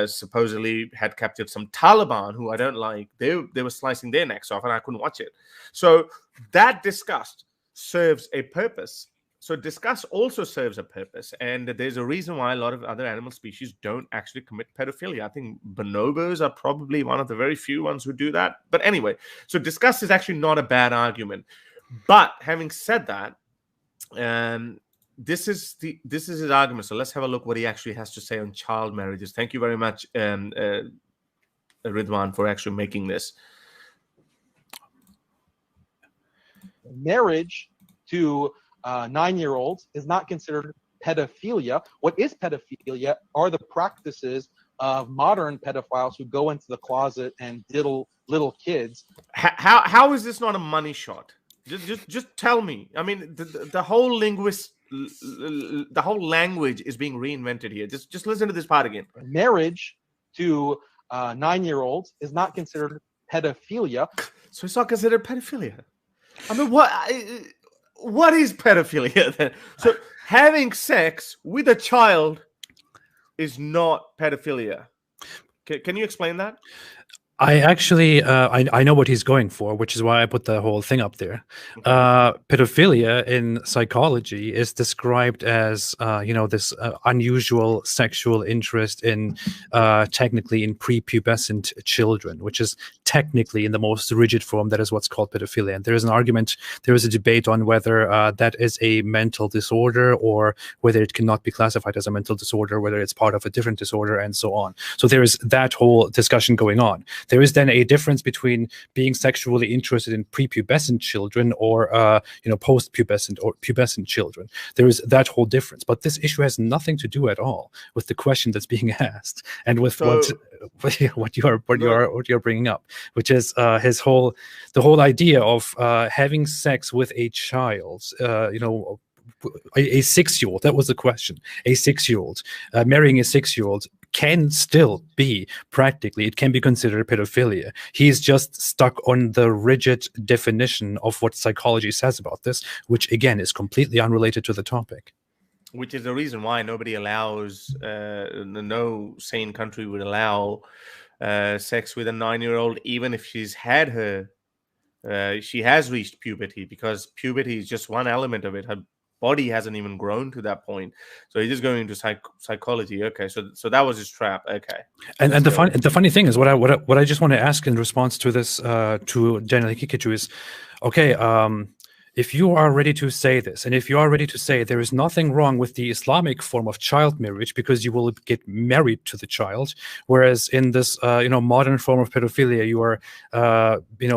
supposedly had captured some Taliban who I don't like. They were slicing their necks off, and I couldn't watch it. So that disgust serves a purpose. So disgust also serves a purpose, and there's a reason why a lot of other animal species don't actually commit pedophilia. I think bonobos are probably one of the very few ones who do that. But anyway, so disgust is actually not a bad argument. But having said that, this is his argument. So let's have a look what he actually has to say on child marriages. Thank you very much, Ridwan, for actually making this. Marriage to 9-year-olds is not considered pedophilia. What is pedophilia are the practices of modern pedophiles who go into the closet and diddle little kids. How is this not a money shot? Just tell me. I mean, the whole the whole language is being reinvented here. Just listen to this part again. Marriage to 9-year-olds is not considered pedophilia. So it's not considered pedophilia. I mean, what is pedophilia then? So having sex with a child is not pedophilia. Can you explain that? I actually, I know what he's going for, which is why I put the whole thing up there. Pedophilia in psychology is described as, this unusual sexual interest in, technically in prepubescent children, which is technically in the most rigid form, that is what's called pedophilia. And there is an argument, there is a debate on whether that is a mental disorder or whether it cannot be classified as a mental disorder, whether it's part of a different disorder, and so on. So there is that whole discussion going on. There is then a difference between being sexually interested in prepubescent children or, post-pubescent or pubescent children. There is that whole difference. But this issue has nothing to do at all with the question that's being asked and with what you're bringing up, which is the whole idea of having sex with a child. A 6-year-old. That was the question. A 6-year-old marrying a 6-year-old can still be practically, it can be considered pedophilia. He's just stuck on the rigid definition of what psychology says about this, which again is completely unrelated to the topic. Which is the reason why nobody allows, no sane country would allow sex with a 9-year-old, even if she's had she has reached puberty, because puberty is just one element of it. Her body hasn't even grown to that point, so he's just going into psychology. Okay, so that was his trap. Okay, and the funny thing is, what I just want to ask in response to this, to Daniel Haqiqatjou is, okay, if you are ready to say this, and if you are ready to say there is nothing wrong with the Islamic form of child marriage because you will get married to the child, whereas in this modern form of pedophilia you are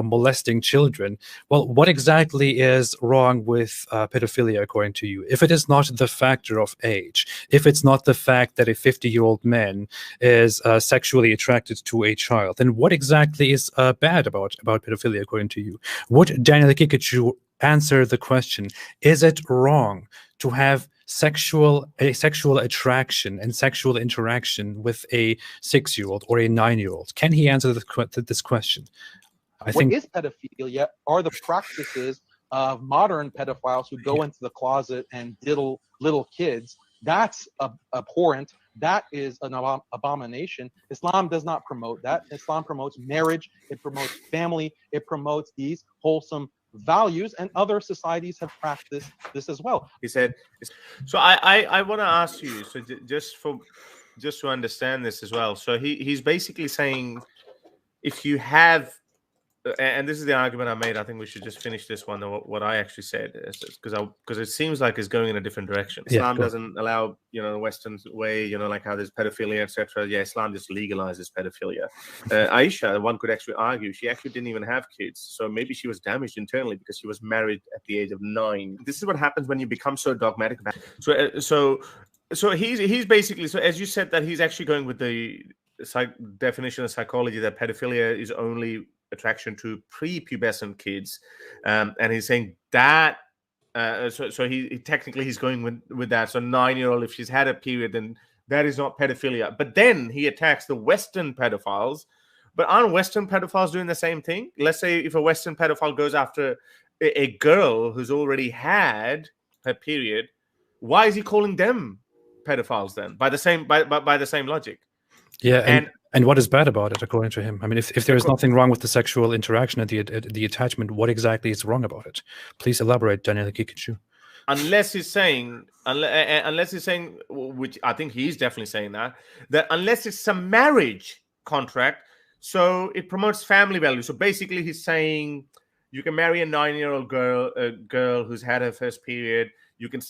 molesting children, well, what exactly is wrong with pedophilia according to you? If it is not the factor of age, if it's not the fact that a 50-year-old man is sexually attracted to a child, then what exactly is bad about pedophilia according to you? Would Daniel Haqiqatjou answer the question, is it wrong to have sexual attraction and sexual interaction with a 6-year-old or a 9-year-old? Can he answer this question? I think what is pedophilia are the practices of modern pedophiles who go into the closet and diddle little kids. That's abhorrent. That is an abomination. Islam does not promote that. Islam promotes marriage. It promotes family. It promotes these wholesome values, and other societies have practiced this as well. He said, so I want to ask you, so just to understand this as well. So he's basically saying, if you have, and this is the argument I made, I think we should just finish this one, what I actually said, because it seems like it's going in a different direction. Islam doesn't allow, the Western way, like how there's pedophilia, etc. Yeah, Islam just legalizes pedophilia. Aisha, one could actually argue, she actually didn't even have kids. So maybe she was damaged internally because she was married at the age of 9. This is what happens when you become so dogmatic about it. So he's basically, so as you said, that he's actually going with the definition of psychology that pedophilia is only attraction to prepubescent kids, and he's saying that so he technically he's going with that. So 9-year-old, if she's had a period, then that is not pedophilia. But then he attacks the Western pedophiles. But aren't Western pedophiles doing the same thing? Let's say if a Western pedophile goes after a girl who's already had her period, why is he calling them pedophiles then? By the same logic. Yeah, and what is bad about it, according to him? I mean, if there is nothing wrong with the sexual interaction and the attachment, what exactly is wrong about it? Please elaborate, Daniel Haqiqatjou. Unless he's saying, which I think he's definitely saying that unless it's a marriage contract, so it promotes family values. So basically, he's saying you can marry a 9-year-old girl who's had her first period. You can,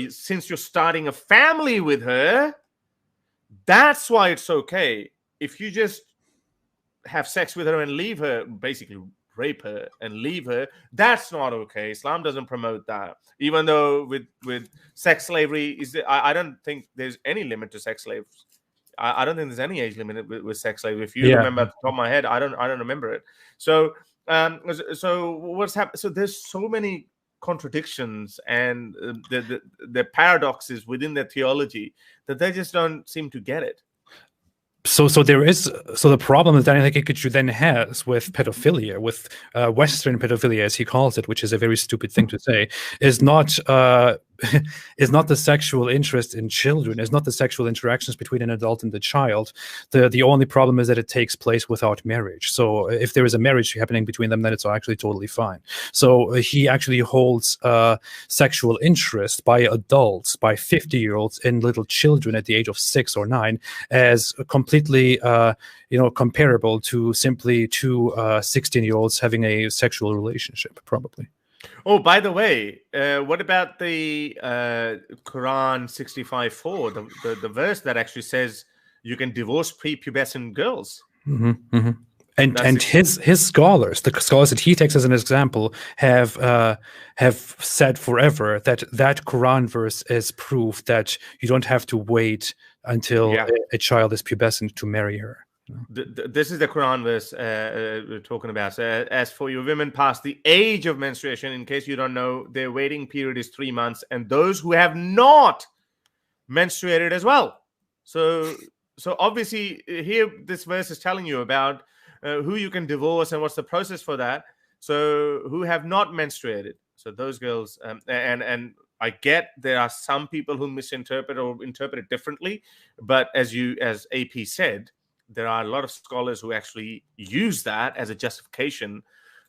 since you're starting a family with her, that's why it's okay. If you just have sex with her and leave her, basically rape her and leave her, that's not okay. Islam doesn't promote that. Even though with sex slavery, I don't think there's any limit to sex slaves. I don't think there's any age limit with sex slavery. If you remember at the top of my head, I don't remember it. So so what's happened? So there's so many contradictions and the paradoxes within their theology that they just don't seem to get it. So the problem that Daniel Haqiqatjou then has with pedophilia, with Western pedophilia, as he calls it, which is a very stupid thing to say, is not the sexual interest in children, is not the sexual interactions between an adult and the child. The only problem is that it takes place without marriage. So if there is a marriage happening between them, then it's actually totally fine. So he actually holds sexual interest by adults, by 50-year-olds in little children at the age of 6 or 9 as completely comparable to simply two 16-year-olds having a sexual relationship, probably. Oh, by the way, what about the Quran 65:4, the verse that actually says you can divorce prepubescent girls? And his scholars, the scholars that he takes as an example, have said forever that Quran verse is proof that you don't have to wait until a child is pubescent to marry her. This is the Quran verse we're talking about. So, as for you women past the age of menstruation, in case you don't know, their waiting period is 3 months, and those who have not menstruated as well. So obviously here this verse is telling you about who you can divorce and what's the process for that. So who have not menstruated. So those girls, and I get there are some people who misinterpret or interpret it differently, but as AP said, there are a lot of scholars who actually use that as a justification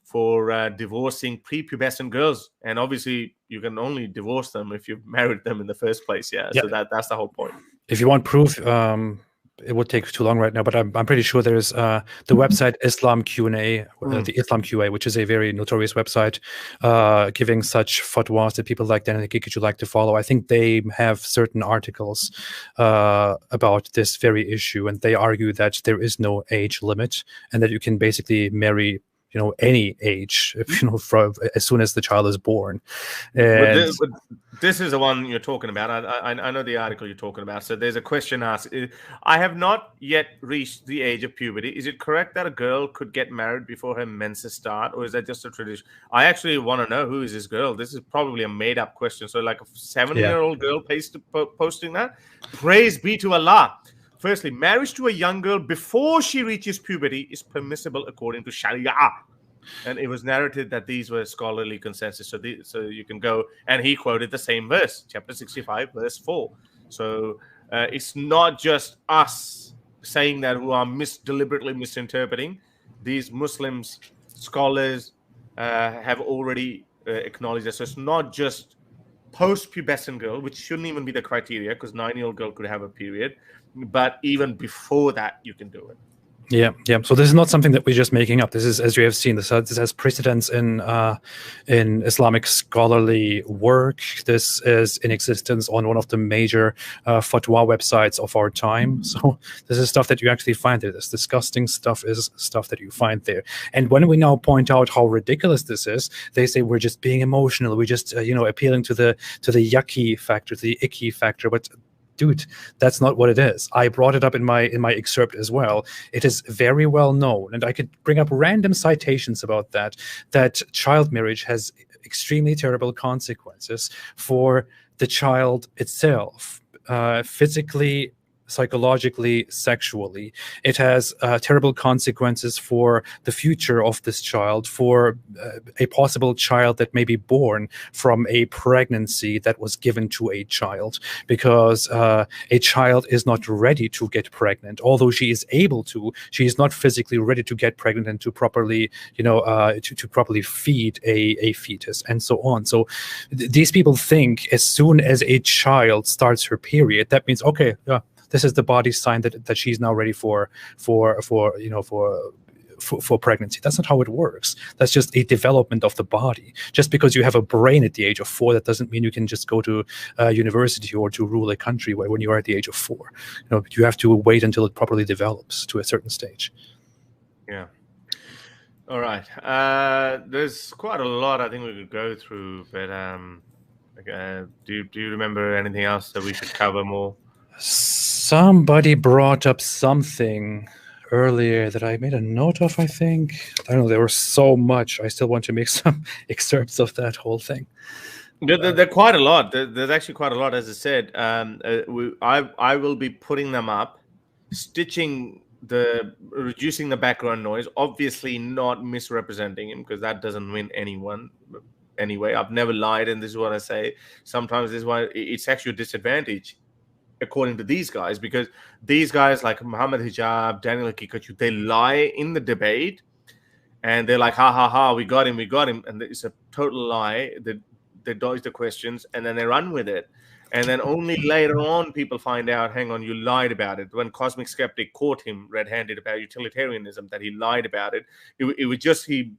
for divorcing prepubescent girls. And obviously, you can only divorce them if you've married them in the first place. Yeah. So that's the whole point. If you want proof, it would take too long right now, but I'm pretty sure there's the website Islam Q&A, the Islam QA, which is a very notorious website, giving such fatwas that people like Daniel Haqiqatjou like to follow. I think they have certain articles about this very issue, and they argue that there is no age limit and that you can basically marry any age, from as soon as the child is born. And but this is the one you're talking about. I know the article you're talking about. So there's a question asked. I have not yet reached the age of puberty. Is it correct that a girl could get married before her menses start, or is that just a tradition? I actually want to know, who is this girl? This is probably a made-up question. So like a 7-year-old girl posting that? Praise be to Allah. Firstly, marriage to a young girl before she reaches puberty is permissible according to Sharia. And it was narrated that these were scholarly consensus. So you can go, and he quoted the same verse, chapter 65, verse 4. So it's not just us saying that who are deliberately misinterpreting. These Muslims, scholars have already acknowledged that. So it's not just post-pubescent girl, which shouldn't even be the criteria, because 9-year-old girl could have a period. But even before that, you can do it. Yeah. So this is not something that we're just making up. This is, as you have seen, this has precedence in Islamic scholarly work. This is in existence on one of the major fatwa websites of our time. So this is stuff that you actually find there. This disgusting stuff is stuff that you find there. And when we now point out how ridiculous this is, they say we're just being emotional. We're just appealing to the yucky factor, to the icky factor. But dude, that's not what it is. I brought it up in my excerpt as well. It is very well known, and I could bring up random citations about that child marriage has extremely terrible consequences for the child itself, physically, psychologically, sexually. It has terrible consequences for the future of this child, for a possible child that may be born from a pregnancy that was given to a child, because a child is not ready to get pregnant. Although she is able to, she is not physically ready to get pregnant and to properly, to properly feed a fetus and so on. So these people think as soon as a child starts her period, that means, okay, yeah, this is the body's sign that she's now ready for pregnancy. That's not how it works. That's just a development of the body. Just because you have a brain at the age of 4, that doesn't mean you can just go to university or to rule a country when you are at the age of 4. You have to wait until it properly develops to a certain stage. Yeah. All right. There's quite a lot I think we could go through, but do you remember anything else that we should cover more? Somebody brought up something earlier that I made a note of, I think. I don't know, there was so much. I still want to make some excerpts of that whole thing. There are quite a lot. There's actually quite a lot, as I said. I will be putting them up, reducing the background noise, obviously not misrepresenting him, because that doesn't win anyone. Anyway, I've never lied, and this is what I say. Sometimes this is why it's actually a disadvantage, according to these guys, because these guys like Muhammad Hijab, Daniel Haqiqatjou, they lie in the debate, and they're like, ha ha ha, we got him, and it's a total lie. They dodge the questions, and then they run with it. And then only later on, people find out, hang on, you lied about it. When Cosmic Skeptic caught him red-handed about utilitarianism, that he lied about it. It was just, he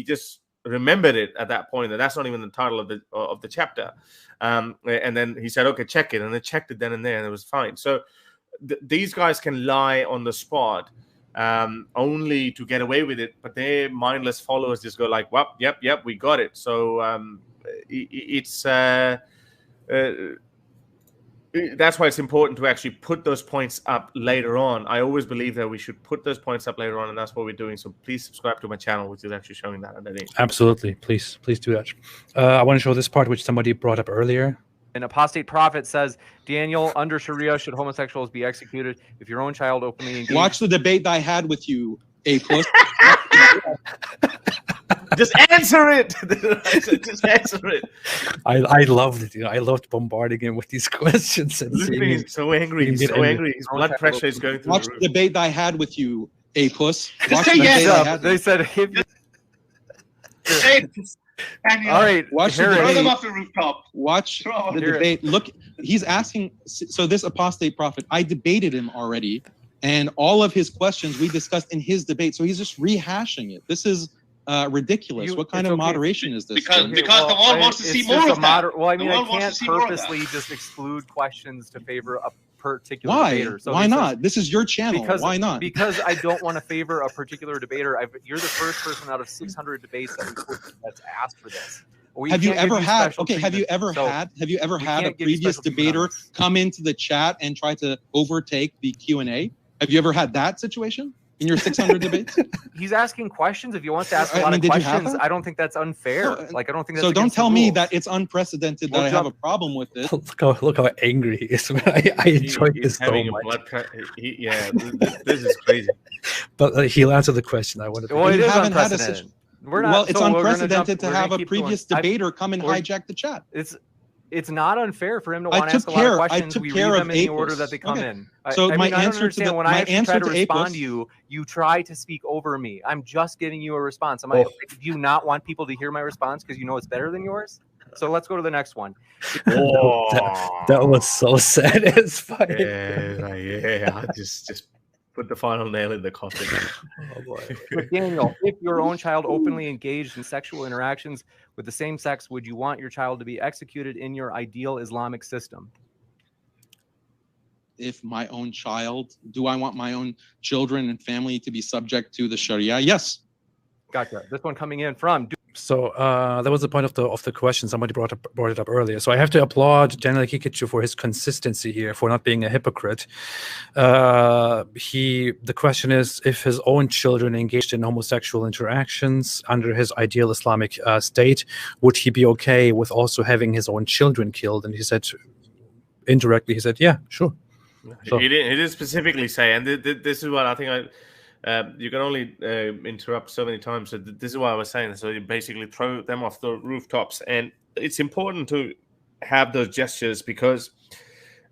just remembered it at that point, and that's not even the title of the chapter. And then he said, okay, check it. And they checked it then and there, and it was fine. So these guys can lie on the spot, only to get away with it, but their mindless followers just go like, well, yep, we got it. So that's why it's important to actually put those points up later on. I always believe that we should put those points up later on, and that's what we're doing. So please subscribe to my channel, which is actually showing that underneath. Absolutely. Please do that. I want to show this part, which somebody brought up earlier. An apostate prophet says, Daniel, under Sharia, should homosexuals be executed if your own child openly engaged? Watch the debate that I had with you, A-plus. Just answer it. Just answer it. I loved it. I loved bombarding him with these questions. And he's so angry. He's so angry. His blood pressure is going through Watch the roof. the debate that I had with you, A-plus. Just say yes. They said, Daniel, all right, watch the throw debate. them off the rooftop. Watch the debate. Look, he's asking. So this apostate prophet, I debated him already, and all of his questions we discussed in his debate. So he's just rehashing it. This is ridiculous. What kind of moderation is this? Because the world wants to see more of that. Well, I mean, I can't purposely just exclude questions to favor a particular debater. So why not? This is your channel. Why not? Because I don't want to favor a particular debater. You're the first person out of 600 debates that's asked for this. Have you ever had a previous debater come into the chat and try to overtake the Q&A? Have you ever had that situation in your 600 debates? He's asking questions. If he wants to ask a lot of questions, I don't think that's unfair. Like, I don't think that's so. Don't tell me that it's unprecedented that I have a problem with it. Look how angry he is. I enjoyed this so much. This is crazy. But he'll answer the question. I wanted to. Well, it is unprecedented. It's unprecedented to have a previous debater come and hijack the chat. It's not unfair for him to want to ask a lot of questions. We read them in the order that they come in. So I my don't answer understand to when I try to respond to you, you try to speak over me. I'm just giving you a response. Do you not want people to hear my response because you know it's better than yours? So let's go to the next one. That was so satisfying. Yeah. Just put the final nail in the coffin. Oh boy. But Daniel, if your own child openly engaged in sexual interactions with the same sex, would you want your child to be executed in your ideal Islamic system? If my own child, do I want my own children and family to be subject to the Sharia? Yes. Gotcha. This one coming in from. So that was the point of the question. Somebody brought it up earlier. So I have to applaud Daniel Haqiqatjou for his consistency here, for not being a hypocrite. The question is, if his own children engaged in homosexual interactions under his ideal Islamic state, would he be okay with also having his own children killed? And he said, indirectly, he said, yeah, sure. So, he didn't specifically say, and this is what I think you can only interrupt so many times. So this is why I was saying. So you basically throw them off the rooftops, and it's important to have those gestures because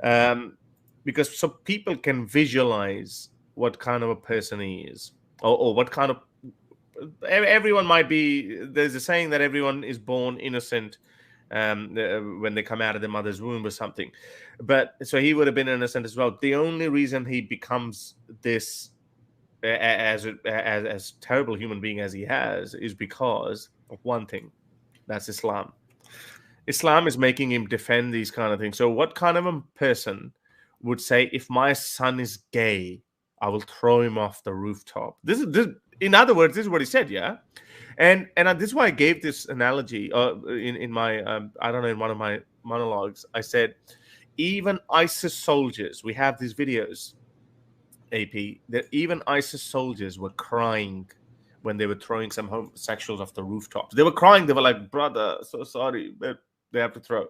so people can visualize what kind of a person he is, or what kind of. Everyone might be. There's a saying that everyone is born innocent when they come out of their mother's womb or something, but so he would have been innocent as well. The only reason he becomes this as terrible human being as he has is because of one thing. That's Islam. Islam is making him defend these kind of things. So what kind of a person would say, if my son is gay, I will throw him off the rooftop? This in other words, this is what he said, yeah. And this is why I gave this analogy in my I don't know, in one of my monologues. I said, even ISIS soldiers, we have these videos, AP, that even ISIS soldiers were crying when they were throwing some homosexuals off the rooftops. They were crying. They were like, brother, so sorry, but they have to throw.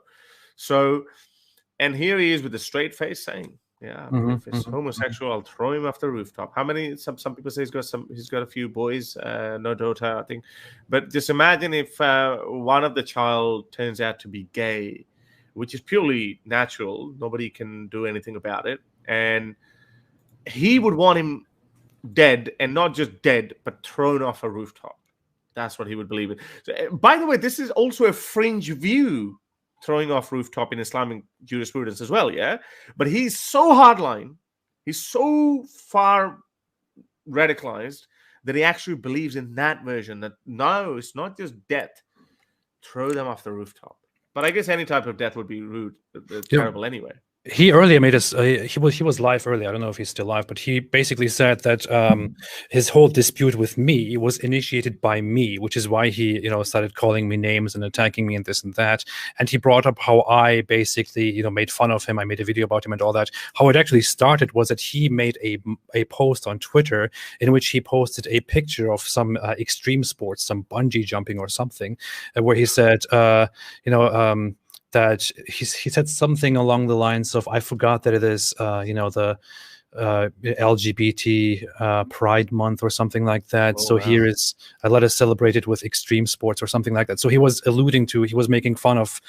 So, and here he is with a straight face saying, yeah, if it's homosexual, I'll throw him off the rooftop. How many? Some people say he's got a few boys, no daughter, I think. But just imagine if one of the child turns out to be gay, which is purely natural. Nobody can do anything about it. And he would want him dead, and not just dead, but thrown off a rooftop. That's what he would believe in. So, by the way, this is also a fringe view, throwing off rooftop in Islamic jurisprudence as well, yeah? But he's so hardline, he's so far radicalized that he actually believes in that version, that no, it's not just death, throw them off the rooftop. But I guess any type of death would be rude, terrible anyway. He earlier made us. He was live earlier. I don't know if he's still live, but he basically said that his whole dispute with me was initiated by me, which is why he, started calling me names and attacking me and this and that. And he brought up how I basically, made fun of him. I made a video about him and all that. How it actually started was that he made a post on Twitter in which he posted a picture of some extreme sports, some bungee jumping or something, where he said, that he said something along the lines of, I forgot that it is, the LGBT Pride Month or something like that. Oh, so wow. Here is, let us celebrate it with extreme sports or something like that. So he was he was making fun of,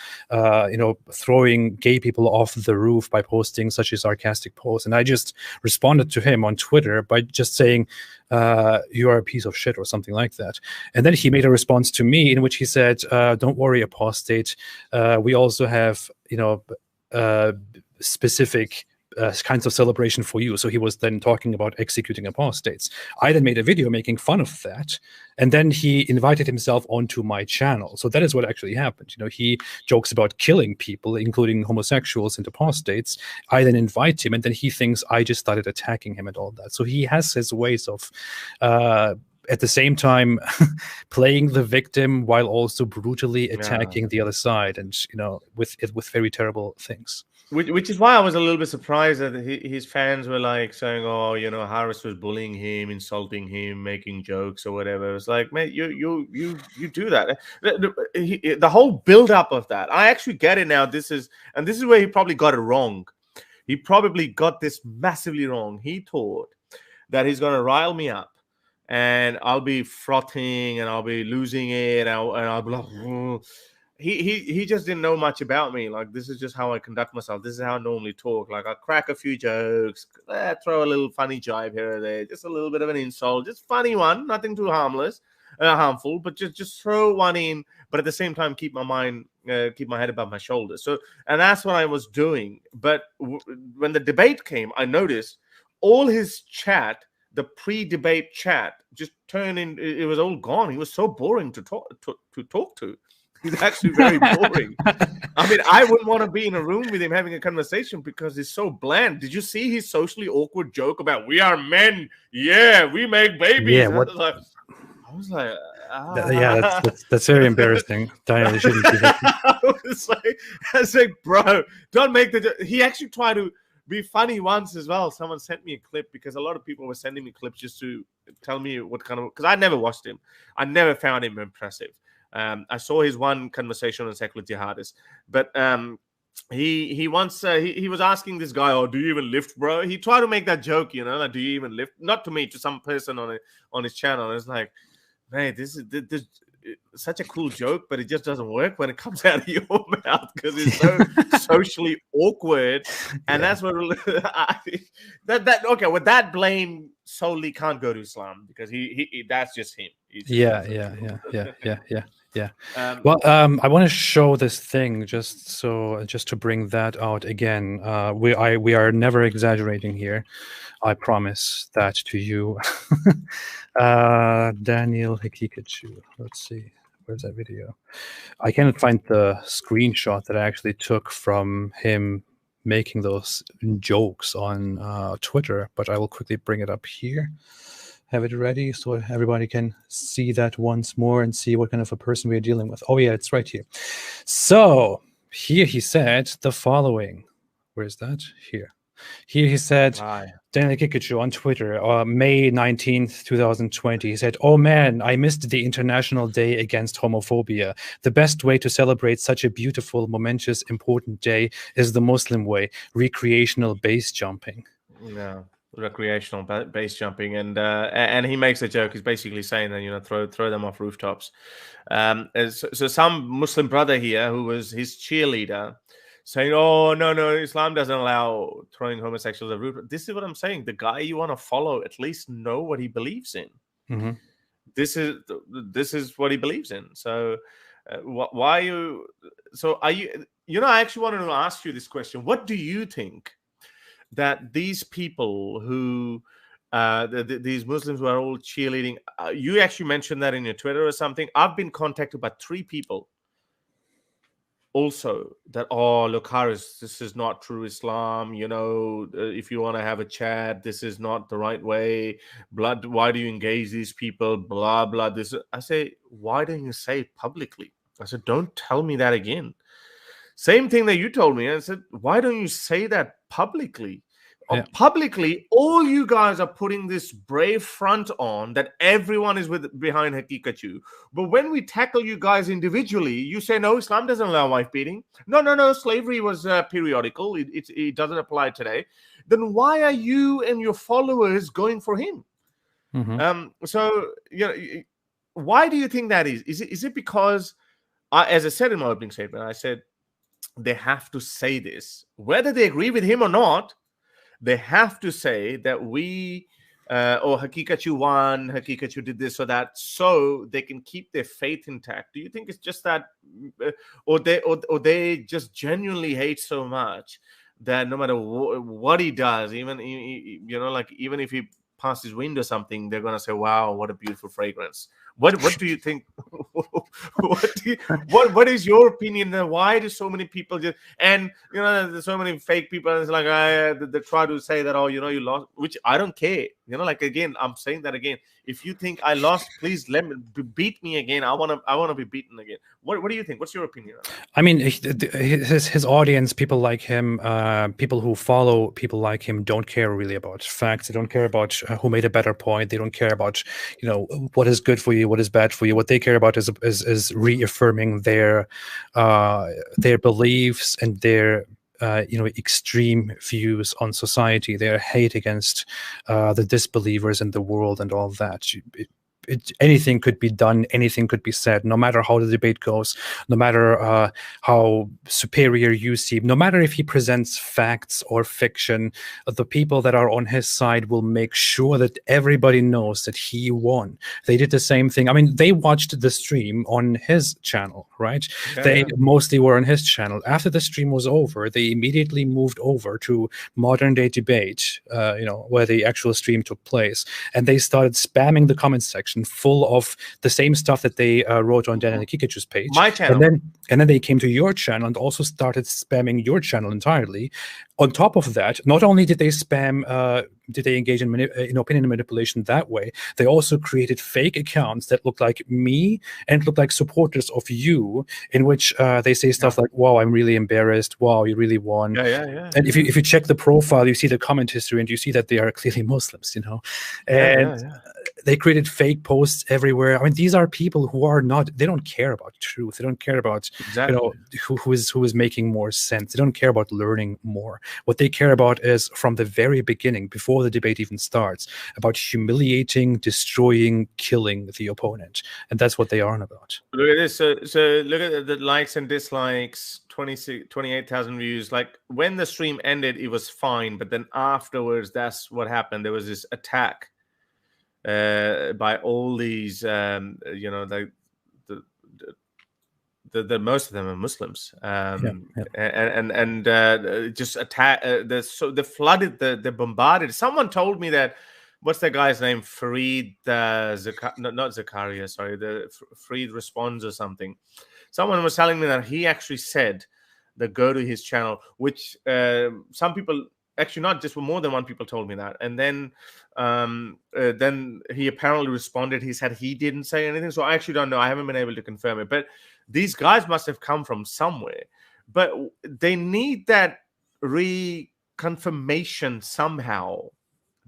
throwing gay people off the roof by posting such a sarcastic post. And I just responded to him on Twitter by just saying, you are a piece of shit or something like that. And then he made a response to me in which he said, don't worry, apostate. We also have, specific kinds of celebration for you. So he was then talking about executing apostates. I then made a video making fun of that, and then he invited himself onto my channel. So that is what actually happened. He jokes about killing people, including homosexuals and apostates. I then invite him, and then he thinks I just started attacking him and all that. So he has his ways of at the same time playing the victim while also brutally attacking the other side, and with very terrible things. Which is why I was a little bit surprised that his fans were like saying, "Oh, Harris was bullying him, insulting him, making jokes or whatever." It's like, man, you do that. The whole build up of that, I actually get it now. This is where he probably got it wrong. He probably got this massively wrong. He thought that he's going to rile me up, and I'll be frothing, and I'll be losing it, and I'll be like. He just didn't know much about me. Like, this is just how I conduct myself. This is how I normally talk. Like, I crack a few jokes, throw a little funny jibe here or there, just a little bit of an insult, just funny one, nothing too harmful, but just throw one in. But at the same time, keep my head above my shoulders. So, and that's what I was doing. But when the debate came, I noticed all his chat, the pre-debate chat, just turned in. It was all gone. He was so boring to talk to. He's actually very boring. I mean, I wouldn't want to be in a room with him having a conversation because he's so bland. Did you see his socially awkward joke about we are men? Yeah, we make babies. Yeah, I was like, that's very embarrassing. Daniel, you shouldn't do that. I was like, bro, don't make the. He actually tried to be funny once as well. Someone sent me a clip because a lot of people were sending me clips just to tell me what kind of. Because I never watched him. I never found him impressive. I saw his one conversation on secular jihadists, but he once he was asking this guy, "Oh, do you even lift, bro?" He tried to make that joke, like, "Do you even lift?" Not to me, to some person on his channel. And it's like, man, this is such a cool joke, but it just doesn't work when it comes out of your mouth because it's so socially awkward. And that's what okay. With that blame solely can't go to Islam because he that's just him. Yeah. Well, I want to show this thing just to bring that out again. We are never exaggerating here. I promise that to you. Daniel Haqiqatjou. Let's see. Where's that video? I cannot find the screenshot that I actually took from him making those jokes on Twitter, but I will quickly bring it up here. Have it ready so everybody can see that once more and see what kind of a person we're dealing with. Oh yeah, it's right here. So here he said the following. Where's that? Here. Here he said, Daniel Haqiqatjou on Twitter, May 19th, 2020, he said, "Oh man, I missed the International Day Against Homophobia. The best way to celebrate such a beautiful, momentous, important day is the Muslim way, recreational base jumping." Yeah, recreational base jumping. And he makes a joke. He's basically saying that, you know, throw them off rooftops. So some Muslim brother here who was his cheerleader saying, "Oh, no, Islam doesn't allow throwing homosexuals at roof." This is what I'm saying. The guy you want to follow, at least know what he believes in. Mm-hmm. This is what he believes in. So why you? So are you? You know, I actually wanted to ask you this question. What do you think that these people who these Muslims who are all cheerleading? You actually mentioned that in your Twitter or something. I've been contacted by 3 people also that, "Oh, look, Haris, this is not true Islam. You know, if you want to have a chat, this is not the right way. Blood, why do you engage these people? Blah, blah." This. I say, why don't you say it publicly? I said, don't tell me that again. Same thing that you told me. I said, why don't you say that publicly? Yeah. Publicly, all you guys are putting this brave front on that everyone is behind Haqiqatjou. But when we tackle you guys individually, you say, no, Islam doesn't allow wife beating. No, slavery was periodical. It doesn't apply today. Then why are you and your followers going for him? Mm-hmm. So, you know, why do you think that is? Is it because, as I said in my opening statement, I said they have to say this, whether they agree with him or not. They have to say that we, Haqiqatjou won, Haqiqatjou did this or that, so they can keep their faith intact. Do you think it's just that, or they just genuinely hate so much that no matter what he does, even you know, like even if he passes his wind or something, they're gonna say, "Wow, what a beautiful fragrance." What do you think? What is your opinion? Why do so many people just, and you know, there's so many fake people, and it's like they try to say that, "Oh, you know, you lost," which I don't care. You know, like, again, I'm saying that again. If you think I lost, please let me beat me again. I wanna be beaten again. What do you think? What's your opinion on that? I mean, his audience, people like him, people who follow people like him, don't care really about facts. They don't care about who made a better point. They don't care about, you know, what is good for you, what is bad for you. What they care about is reaffirming their beliefs and their you know, extreme views on society, their hate against the disbelievers in the world and all that. Anything could be done, anything could be said, no matter how the debate goes, no matter how superior you seem, no matter if he presents facts or fiction, the people that are on his side will make sure that everybody knows that he won. They did the same thing. I mean, they watched the stream on his channel, right? Yeah, they yeah. mostly were on his channel. After the stream was over, they immediately moved over to modern day debate, you know, where the actual stream took place, and they started spamming the comment section full of the same stuff that they wrote on Daniel Haqiqatjou's page. My channel. And then they came to your channel and also started spamming your channel entirely. On top of that, not only did they spam, did they engage in opinion manipulation that way, they also created fake accounts that looked like me and looked like supporters of you, in which they say stuff like, "Wow, I'm really embarrassed. Wow, you really won." Yeah. And if you check the profile, you see the comment history, and you see that they are clearly Muslims, you know. And they created fake posts everywhere. I mean, these are people who are not, they don't care about truth. They don't care about, Exactly. you know, who is making more sense. They don't care about learning more. What they care about is, from the very beginning, before the debate even starts, about humiliating, destroying, killing the opponent. And that's what they are on about. Look at this. So look at the likes and dislikes, 28,000 views. Like, when the stream ended, it was fine. But then afterwards, that's what happened. There was this attack by all these, you know, the most of them are Muslims, and just attack. So they flooded, they bombarded. Someone told me that, what's that guy's name? Fareed, not Zakaria, sorry, the Fareed Responds or something. Someone was telling me that he actually said that go to his channel, which some people, actually not just more than one people told me that. And then he apparently responded. He said he didn't say anything. So I actually don't know. I haven't been able to confirm it. But these guys must have come from somewhere. But they need that reconfirmation somehow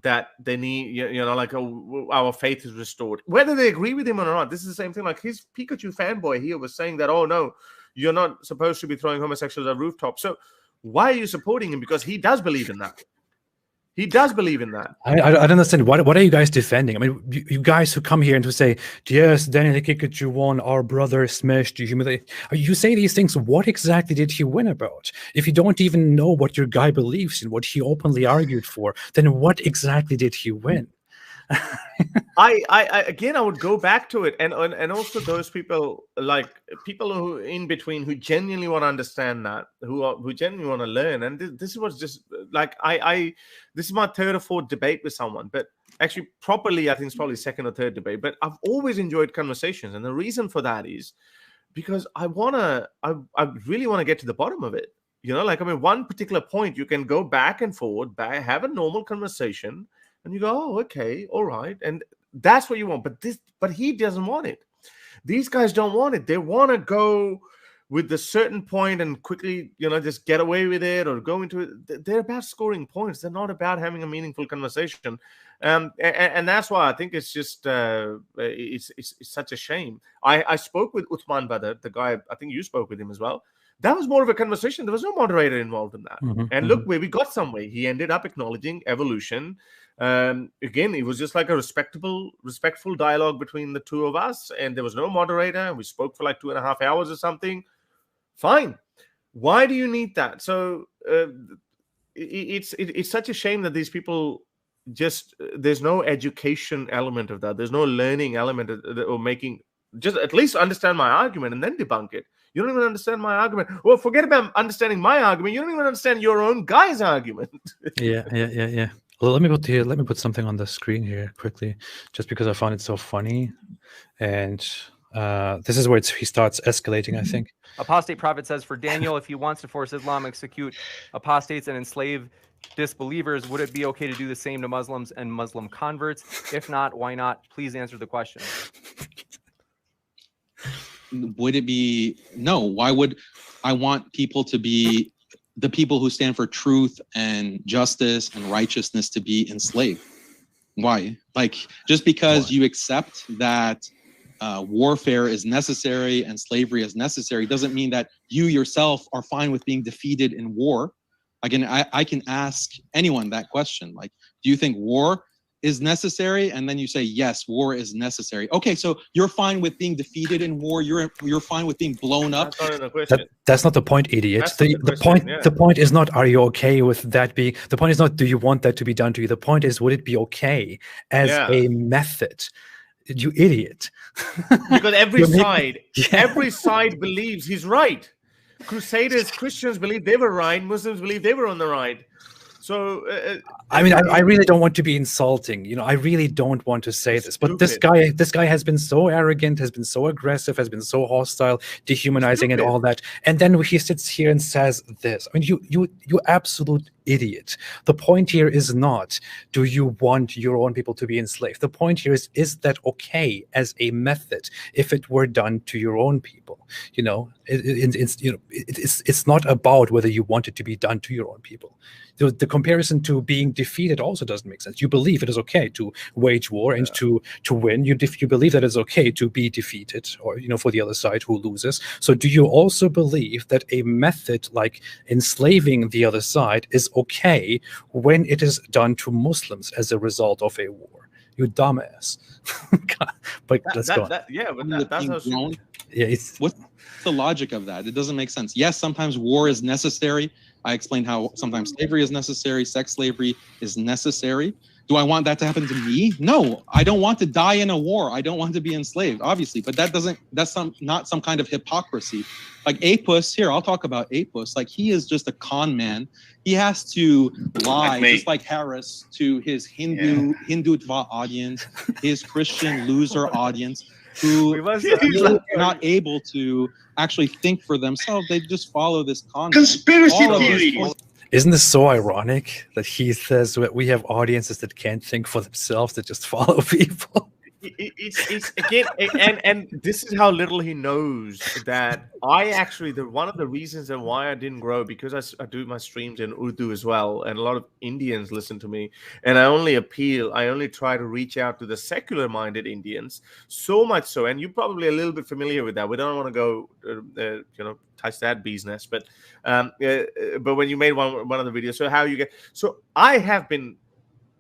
that they need, like our faith is restored, whether they agree with him or not. This is the same thing. Like his Pikachu fanboy here was saying that, oh no, you're not supposed to be throwing homosexuals at rooftops. So why are you supporting him? Because he does believe in that. He does believe in that. I don't understand. What are you guys defending? I mean, you guys who come here and to say, yes, Daniel Haqiqatjou won, our brother smashed you, humiliated. You say these things. What exactly did he win about? If you don't even know what your guy believes in, what he openly argued for, then what exactly did he win? I would go back to it, and also those people, like people who in between, who genuinely want to understand that, who genuinely want to learn. And this was just like this is my third or fourth debate with someone, but actually properly I think it's probably second or third debate. But I've always enjoyed conversations, and the reason for that is because I really want to get to the bottom of it. Like, I mean, one particular point you can go back and forward, have a normal conversation. And you go, oh, okay, all right, and that's what you want. But he doesn't want it. These guys don't want it. They want to go with the certain point and quickly, just get away with it or go into it. They're about scoring points. They're not about having a meaningful conversation. And that's why I think it's just it's such a shame. I spoke with Uthman Badr, the guy. I think you spoke with him as well. That was more of a conversation. There was no moderator involved in that. And look where we got somewhere. He ended up acknowledging evolution. Again, it was just like a respectful dialogue between the two of us, and there was no moderator. We spoke for like 2.5 hours or something. Fine. Why do you need that? So it's such a shame that these people just, there's no education element of that. There's no learning element or making, just at least understand my argument and then debunk it. You don't even understand my argument. Well, forget about understanding my argument. You don't even understand your own guy's argument. Yeah. Well, let me put something on the screen here quickly, just because I found it so funny, and this is where he starts escalating, I think. Apostate Prophet says, for Daniel, if he wants to force Islam, execute apostates and enslave disbelievers, would it be okay to do the same to Muslims and Muslim converts? If not, why not? Please answer the question. Would it be no? Why would I want people to be the people who stand for truth and justice and righteousness to be enslaved? Why? Like, just because you accept that warfare is necessary and slavery is necessary doesn't mean that you yourself are fine with being defeated in war. Again, I can ask anyone that question. Like, do you think war is necessary? And then you say, yes, war is necessary. Okay, so you're fine with being defeated in war. You're fine with being blown up. That's not the point, idiot. The point is not, are you okay with that being? The point is not, do you want that to be done to you? The point is, would it be okay as a method? You idiot. Because every side believes he's right. Crusaders, Christians believe they were right. Muslims believe they were on the right. So I mean, I really don't want to be insulting. I really don't want to say this, but this guy has been so arrogant, has been so aggressive, has been so hostile, dehumanizing, and all that. And then he sits here and says this. I mean, you absolute idiot. The point here is not, do you want your own people to be enslaved? The point here is that okay as a method if it were done to your own people? It's not about whether you want it to be done to your own people. The comparison to being defeated also doesn't make sense. You believe it is okay to wage war and to win. You believe that it's okay to be defeated, or for the other side who loses. So do you also believe that a method like enslaving the other side is okay when it is done to Muslims as a result of a war? You dumbass. But let's go on. What's the logic of that? It doesn't make sense. Yes, sometimes war is necessary. I explained how sometimes slavery is necessary, sex slavery is necessary. Do I want that to happen to me? No, I don't want to die in a war. I don't want to be enslaved, obviously, but that's not some kind of hypocrisy. Like Apus, here, I'll talk about Apus. Like, he is just a con man. He has to lie, just like Harris, to his Hindutva audience, his Christian loser audience, who are not able to actually think for themselves. They just follow this conspiracy theory. Isn't this so ironic that he says that we have audiences that can't think for themselves, that just follow people? it's again, and this is how little he knows that I actually one of the reasons and why I didn't grow, because I do my streams in Urdu as well, and a lot of Indians listen to me, and I only try to reach out to the secular minded Indians, so much so, and you're probably a little bit familiar with that. We don't want to go touch that bee's nest, but when you made one of the videos, so I have been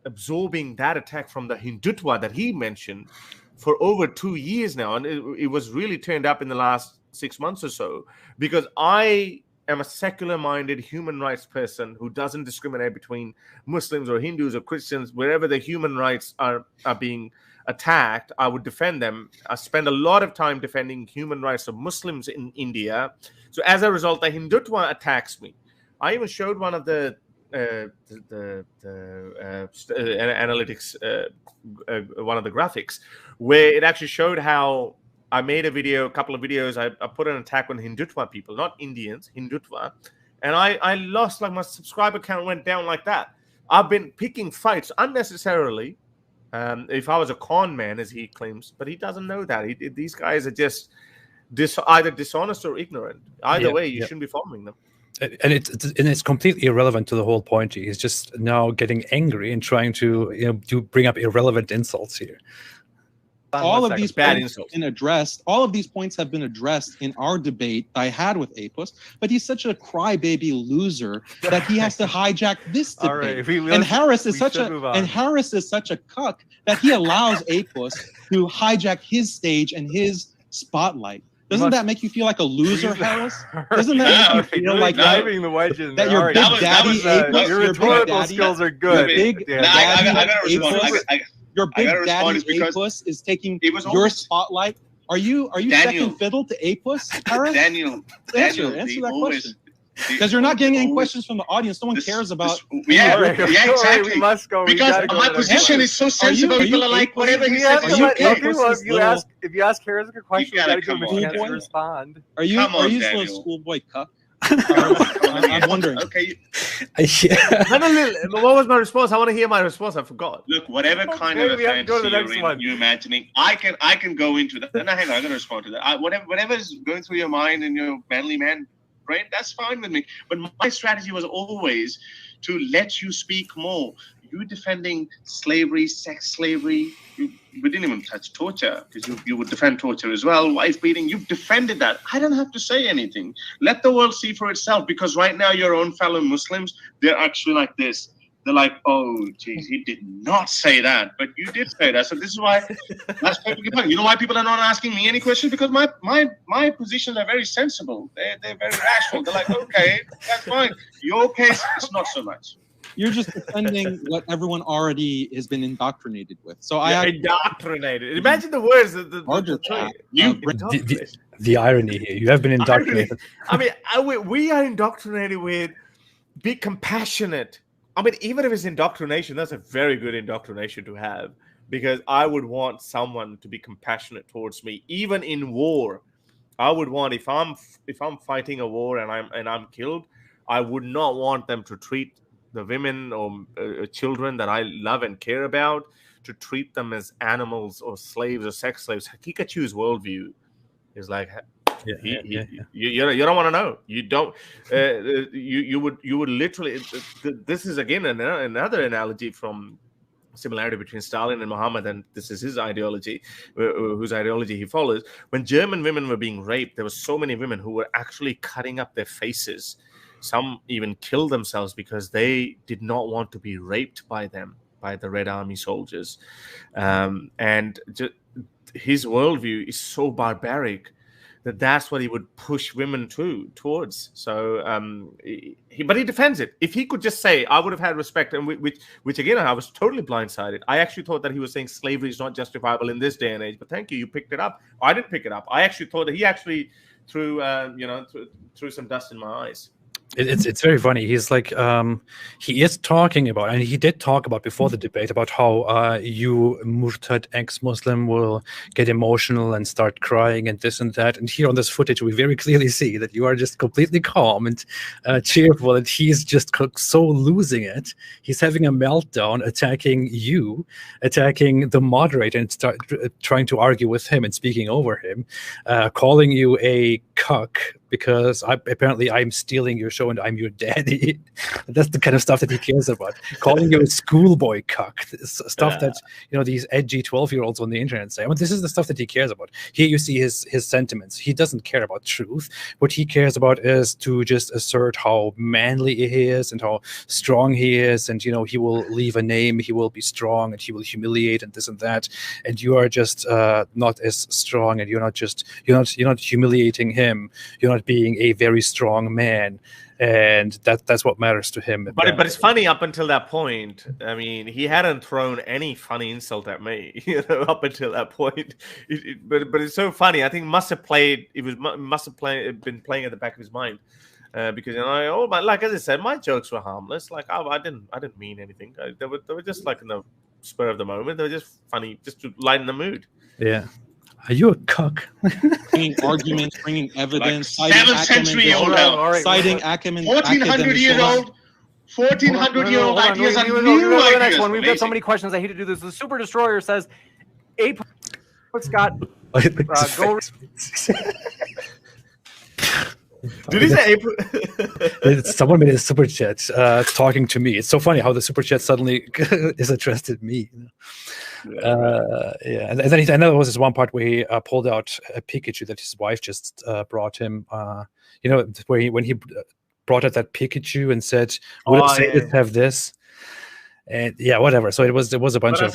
absorbing that attack from the Hindutva that he mentioned for over 2 years now, and it was really turned up in the last 6 months or so, because I am a secular-minded human rights person who doesn't discriminate between Muslims or Hindus or Christians. Wherever the human rights are being attacked, I would defend them. I spend a lot of time defending human rights of Muslims in India. So as a result, the Hindutva attacks me. I even showed one of the analytics, one of the graphics, where it actually showed how I made a couple of videos. I put an attack on Hindutva people, not Indians, Hindutva, and I lost, like, my subscriber count went down like that. I've been picking fights unnecessarily. If I was a con man, as he claims, but he doesn't know that. These guys are just either dishonest or ignorant. Either way, you shouldn't be following them. And it's completely irrelevant to the whole point. He's just now getting angry and trying to bring up irrelevant insults here. All of these points have been addressed. All of these points have been addressed in our debate I had with Apus, but he's such a crybaby loser that he has to hijack this debate. And Harris is such a cuck that he allows Apus to hijack his stage and his spotlight. Doesn't that make you feel like a loser, Harris? Doesn't that make you feel like driving the wedge in that your big daddy Apus, your rhetorical skills are good. Your big daddy Apus is taking your spotlight. Are you second fiddle to Apus, Harris? Daniel, answer that question. Because you're not getting any questions from the audience. No one cares about. Exactly. We must go. Because my position is so sensible. People are like, whatever he says. If you ask Harris a question, you got to give him a chance to respond. Are you a schoolboy cuck? I'm wondering. Okay. What was my response? I want to hear my response. I forgot. Look, whatever kind of offense you're imagining, I can go into that. No, hang on, I'm going to respond to that. Whatever is going through your mind and your manly man brain, that's fine with me. But my strategy was always to let you speak more. You defending slavery, sex slavery. We didn't even touch torture, because you would defend torture as well. Wife beating, you've defended that. I don't have to say anything. Let the world see for itself, because right now your own fellow Muslims, they're actually like this. They're like, oh, geez, he did not say that, but you did say that. So this is why that's perfectly fine. You know why people are not asking me any questions? Because my positions are very sensible. They're very rational. They're like, okay, that's fine. Your case, it's not so much. You're just defending what everyone already has been indoctrinated with. So indoctrinated. Imagine the words the irony here. You have been indoctrinated. I mean, we are indoctrinated with be compassionate. I mean, even if it's indoctrination, that's a very good indoctrination to have, because I would want someone to be compassionate towards me, even in war. I would want, if I'm fighting a war and I'm killed, I would not want them to treat the women or children that I love and care about, to treat them as animals or slaves or sex slaves. Haqiqatjou's worldview is like, you don't want to know. You don't. You would literally. This is again another analogy from similarity between Stalin and Muhammad, and this is his ideology, whose ideology he follows. When German women were being raped, there were so many women who were actually cutting up their faces. Some even killed themselves because they did not want to be raped by the Red Army soldiers. And his worldview is so barbaric that's what he would push women towards. So, but he defends it. If he could just say, I would have had respect, and which again, I was totally blindsided. I actually thought that he was saying slavery is not justifiable in this day and age. But thank you, you picked it up. I didn't pick it up. I actually thought that he actually threw some dust in my eyes. It's very funny. He's like he is talking about, and he did talk about before the debate about how you Murtad ex-Muslim will get emotional and start crying and this and that. And here on this footage, we very clearly see that you are just completely calm and cheerful, and he's just so losing it. He's having a meltdown, attacking you, attacking the moderator, and trying to argue with him and speaking over him, calling you a cuck because apparently I'm stealing your show and I'm your daddy. That's the kind of stuff that he cares about. Calling you a schoolboy cuck, stuff that these edgy 12-year-olds on the internet say. I mean, this is the stuff that he cares about. Here you see his sentiments. He doesn't care about truth. What he cares about is to just assert how manly he is and how strong he is, and he will leave a name, he will be strong, and he will humiliate and this and that. And you are just not as strong, and you're not humiliating him. You're not being a very strong man, and that's what matters to him. But it's funny up until that point. I mean, he hadn't thrown any funny insult at me, up until that point. But it's so funny. I think must have been playing at the back of his mind, because like as I said, my jokes were harmless. Like I didn't mean anything. They were just like in the spur of the moment. They were just funny, just to lighten the mood. Yeah. Are you a cuck? Bringing arguments, bringing evidence, like 7th century old, citing Ackerman, 1400-year-old, 1400-year-old ideas are new ideas. We've got so many questions. I hate to do this. The Super Destroyer says, Scott, go. Did he say April? Someone made a super chat talking to me. It's so funny how the super chat suddenly is addressed at me. Yeah, and then I know there was this one part where he pulled out a Pikachu that his wife just brought him. Where when he brought out that Pikachu and said, "Would have this?" And yeah, whatever. So it was a bunch of.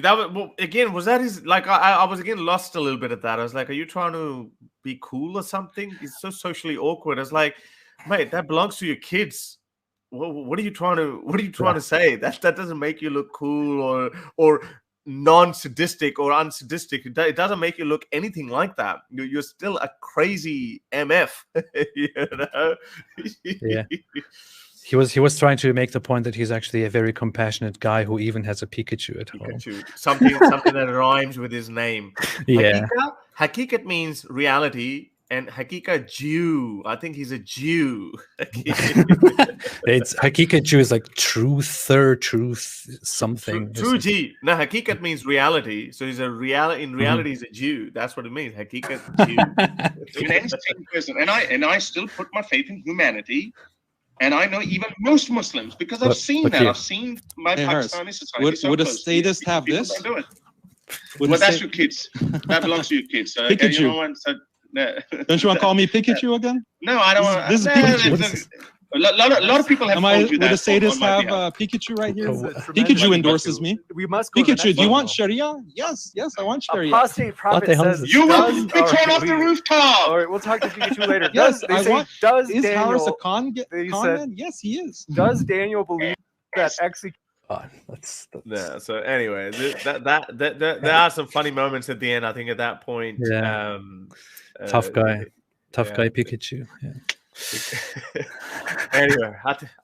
That was again. Was that his? Like I was again lost a little bit at that. I was like, "Are you trying to be cool or something?" It's so socially awkward. I was like, "Mate, that belongs to your kids. What are you trying to say? That doesn't make you look cool or non-sadistic or unsadistic. It doesn't make you look anything like that. You're still a crazy MF." Yeah. He was trying to make the point that he's actually a very compassionate guy who even has a Pikachu at home. Something that rhymes with his name. Yeah. Haqiqat means reality, and Haqiqatjou, I think he's a Jew. It's Haqiqatjou is like truth something. True G. No, Haqiqat means reality. So he's a reality. In reality, he's a Jew. That's what it means. Haqiqatjou. An insane person, and I still put my faith in humanity. And I know even most Muslims, because I've seen that. I've seen my Pakistani society. Would a sadist have this? Do it. Well, that's your kids. That belongs to your kids. Pikachu. Don't you want to call me Pikachu again? No, I don't want. This is Pikachu. A lot of people have told you that. Would a sadist have Pikachu right here? Pikachu endorses me. We must go. Pikachu, do you want Sharia? Yes, I want Sharia. Apostate prophet says you will be thrown off the rooftop. All right, we'll talk to Pikachu later. Yes, Is Harris a con man? Yes, he is. Does Daniel believe that execute? Yeah. So anyway, there are some funny moments at the end. I think at that point. Yeah. Tough guy Pikachu. Yeah. Anyway,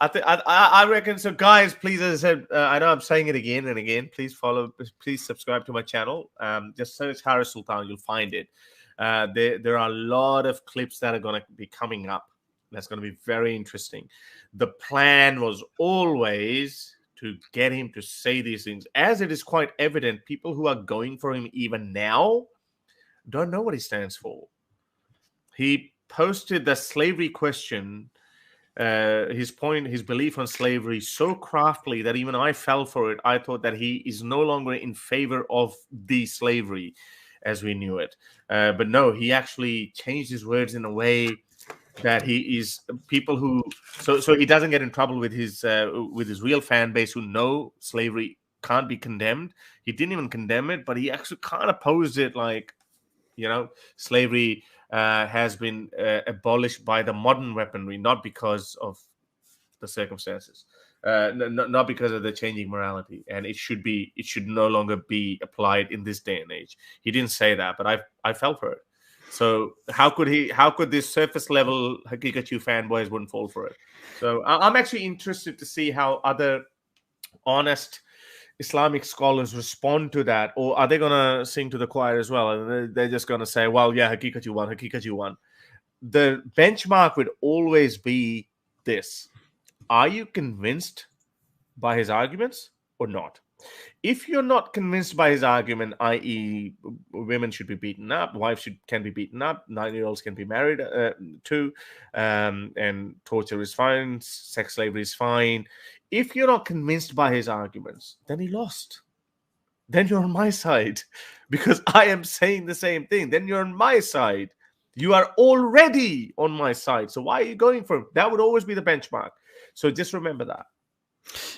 I reckon so, guys. Please, as I said, I know I'm saying it again and again. Please subscribe to my channel. Just search Harris Sultan, you'll find it. There are a lot of clips that are going to be coming up. That's going to be very interesting. The plan was always to get him to say these things, as it is quite evident. People who are going for him even now don't know what he stands for. He posted the slavery question, his belief on slavery so craftily that even I fell for it. I thought that he is no longer in favor of the slavery as we knew it. But no, he actually changed his words in a way that he is people who, so he doesn't get in trouble with his real fan base who know slavery can't be condemned. He didn't even condemn it, but he actually kind of posed it like, slavery has been abolished by the modern weaponry, not because of the circumstances, not because of the changing morality, and it should no longer be applied in this day and age. He didn't say that, but I fell for it. So how could this surface level Haqiqatjou fanboys wouldn't fall for it? So I'm actually interested to see how other honest Islamic scholars respond to that, or are they gonna sing to the choir as well? And they're just gonna say, well, yeah, Haqiqatjou won. The benchmark would always be this: are you convinced by his arguments or not? If you're not convinced by his argument, i.e., women should be beaten up, wives can be beaten up, 9-year-olds can be married to, and torture is fine, sex slavery is fine. If you're not convinced by his arguments, then he lost. Then you're on my side, because I am saying the same thing. Then you're on my side. You are already on my side. So why are you going for it? That would always be the benchmark. So just remember that.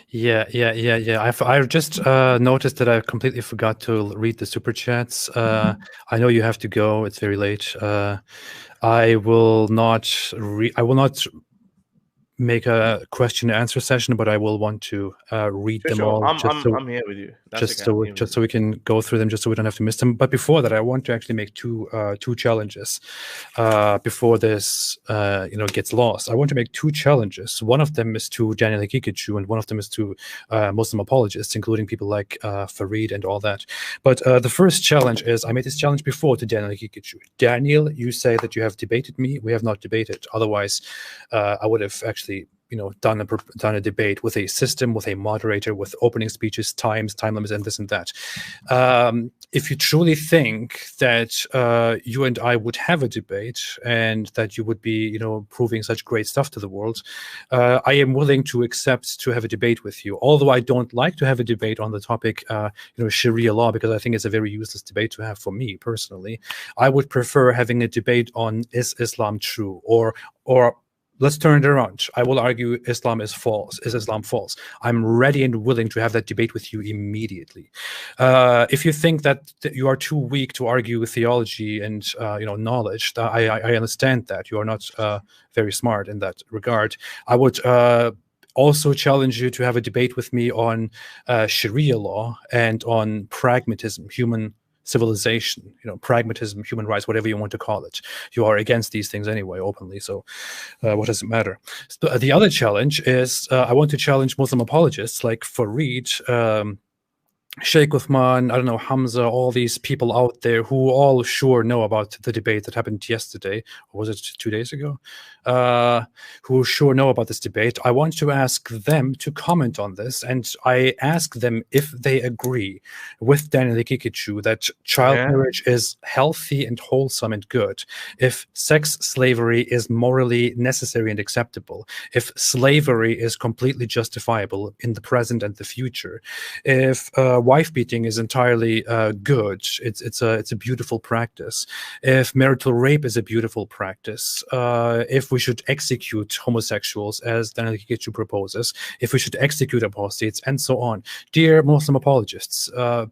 Yeah. I've just noticed that I completely forgot to read the super chats. I know you have to go; it's very late. I will not make a question and answer session, but I will want to read them all. I'm here with you. Just so we can go through them, just so we don't have to miss them. But before that, I want to actually make two challenges before this gets lost. I want to make two challenges. One of them is to Daniel Haqiqatjou, and one of them is to Muslim apologists, including people like Farid and all that. But the first challenge is, I made this challenge before to Daniel Haqiqatjou. Daniel, you say that you have debated me. We have not debated. Otherwise, I would have actually done a debate with a system, with a moderator, with opening speeches, time limits, and this and that. If you truly think that you and I would have a debate and that you would be, proving such great stuff to the world, I am willing to accept to have a debate with you. Although I don't like to have a debate on the topic, Sharia law, because I think it's a very useless debate to have for me personally. I would prefer having a debate on, is Islam true, or let's turn it around. I will argue Islam is false. Is Islam false? I'm ready and willing to have that debate with you immediately. If you think that you are too weak to argue theology and knowledge, I understand that. You are not very smart in that regard. I would also challenge you to have a debate with me on Sharia law and on pragmatism, human civilization, pragmatism, human rights, whatever you want to call it. You are against these things anyway, openly, so what does it matter? So, the other challenge is I want to challenge Muslim apologists like Farid, Sheikh Uthman, I don't know, Hamza, all these people out there who all sure know about the debate that happened yesterday, or was it 2 days ago? Who sure know about this debate. I want to ask them to comment on this, and I ask them if they agree with Daniel Haqiqatjou that child marriage is healthy and wholesome and good, if sex slavery is morally necessary and acceptable, if slavery is completely justifiable in the present and the future, if wife beating is entirely good, it's a beautiful practice, if marital rape is a beautiful practice, if we should execute homosexuals as Daniel Haqiqatjou proposes, if we should execute apostates, and so on. Dear Muslim apologists,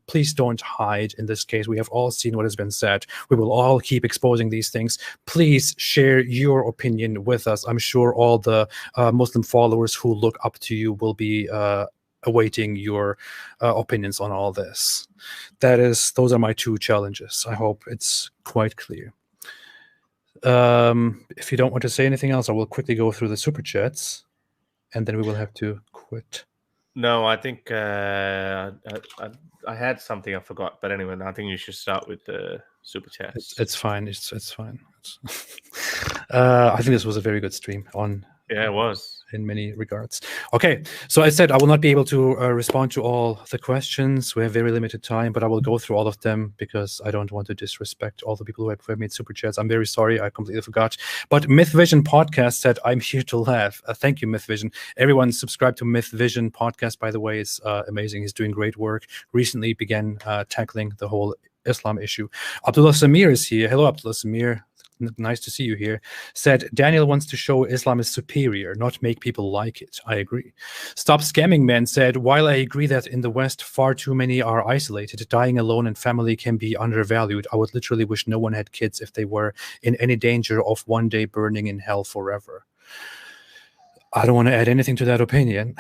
please don't hide in this case. We have all seen what has been said. We will all keep exposing these things. Please share your opinion with us. I'm sure all the Muslim followers who look up to you will be awaiting your opinions on all this. Those are my two challenges. I hope it's quite clear. If you don't want to say anything else, I will quickly go through the super chats, and then we will have to quit. No, I think I had something I forgot, but anyway, I think you should start with the super chats. It's fine. It's fine. I think this was a very good stream on. Yeah, it was. In many regards. Okay, so I said I will not be able to respond to all the questions. We have very limited time, but I will go through all of them because I don't want to disrespect all the people who have made super chats. I'm very sorry, I completely forgot. But Myth Vision Podcast said, I'm here to laugh. Thank you, Myth Vision. Everyone subscribe to Myth Vision Podcast, by the way. It's amazing. He's doing great work. Recently began tackling the whole Islam issue. Abdullah Samir is here. Hello, Abdullah Samir. Nice to see you here. Said, Daniel wants to show Islam is superior, not make people like it. I agree. Stop Scamming Man said, while I agree that in the West far too many are isolated, dying alone and family can be undervalued, I would literally wish no one had kids if they were in any danger of one day burning in hell forever. I don't want to add anything to that opinion.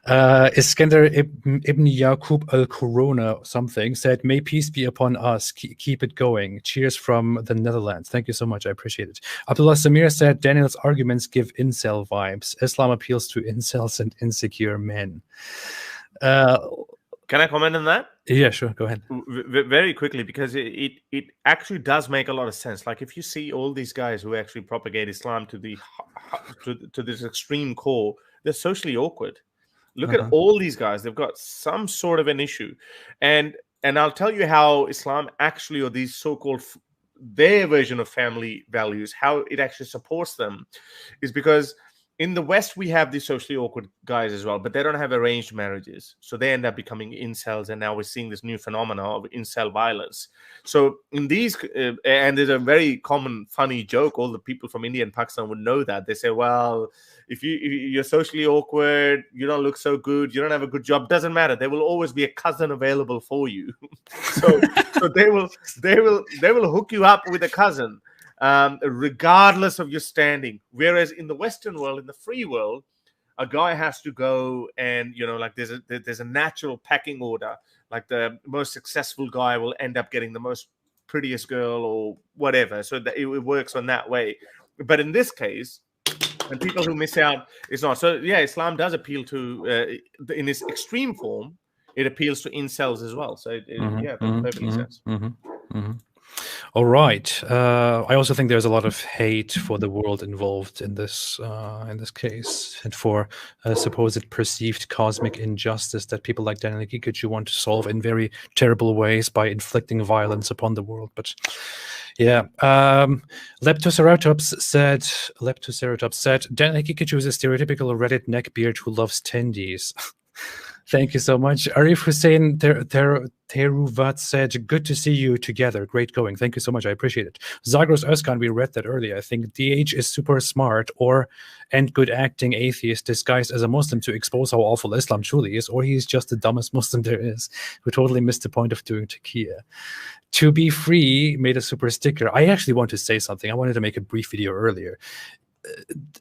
Iskender Ibn Yaqub al-Corona something said, "May peace be upon us. Keep it going. Cheers from the Netherlands." Thank you so much. I appreciate it. Abdullah Samir said, "Daniel's arguments give incel vibes. Islam appeals to incels and insecure men." Can I comment on that? Yeah, sure. Go ahead. Very quickly, because it actually does make a lot of sense. Like, if you see all these guys who actually propagate Islam to this extreme core, they're socially awkward. Look at all these guys; they've got some sort of an issue, and I'll tell you how Islam actually, or these so-called their version of family values, how it actually supports them, is because in the West, we have these socially awkward guys as well, but they don't have arranged marriages. So they end up becoming incels. And now we're seeing this new phenomena of incel violence. So in these, and there's a very common funny joke, all the people from India and Pakistan would know that. They say, well, if you're socially awkward, you don't look so good, you don't have a good job, doesn't matter. There will always be a cousin available for you. so they will hook you up with a cousin. Regardless of your standing. Whereas in the Western world, in the free world, a guy has to go and, like there's a natural pecking order. Like the most successful guy will end up getting the most prettiest girl or whatever. So that it works on that way. But in this case, and people who miss out, it's not. So yeah, Islam does appeal to, in its extreme form, it appeals to incels as well. So yeah, that perfectly sense. All right. I also think there's a lot of hate for the world involved in this case, and for supposed perceived cosmic injustice that people like Daniel Haqiqatjou want to solve in very terrible ways by inflicting violence upon the world. But yeah, Leptoceratops said, Daniel Haqiqatjou is a stereotypical Reddit neckbeard who loves tendies. Thank you so much. Arif Hussein Teruvat said, "Good to see you together. Great going." Thank you so much. I appreciate it. Zagros Özkan, we read that earlier. I think DH is super smart and good acting atheist disguised as a Muslim to expose how awful Islam truly is, or he's just the dumbest Muslim there is who totally missed the point of doing taqiyya. To Be Free made a super sticker. I actually want to say something. I wanted to make a brief video earlier.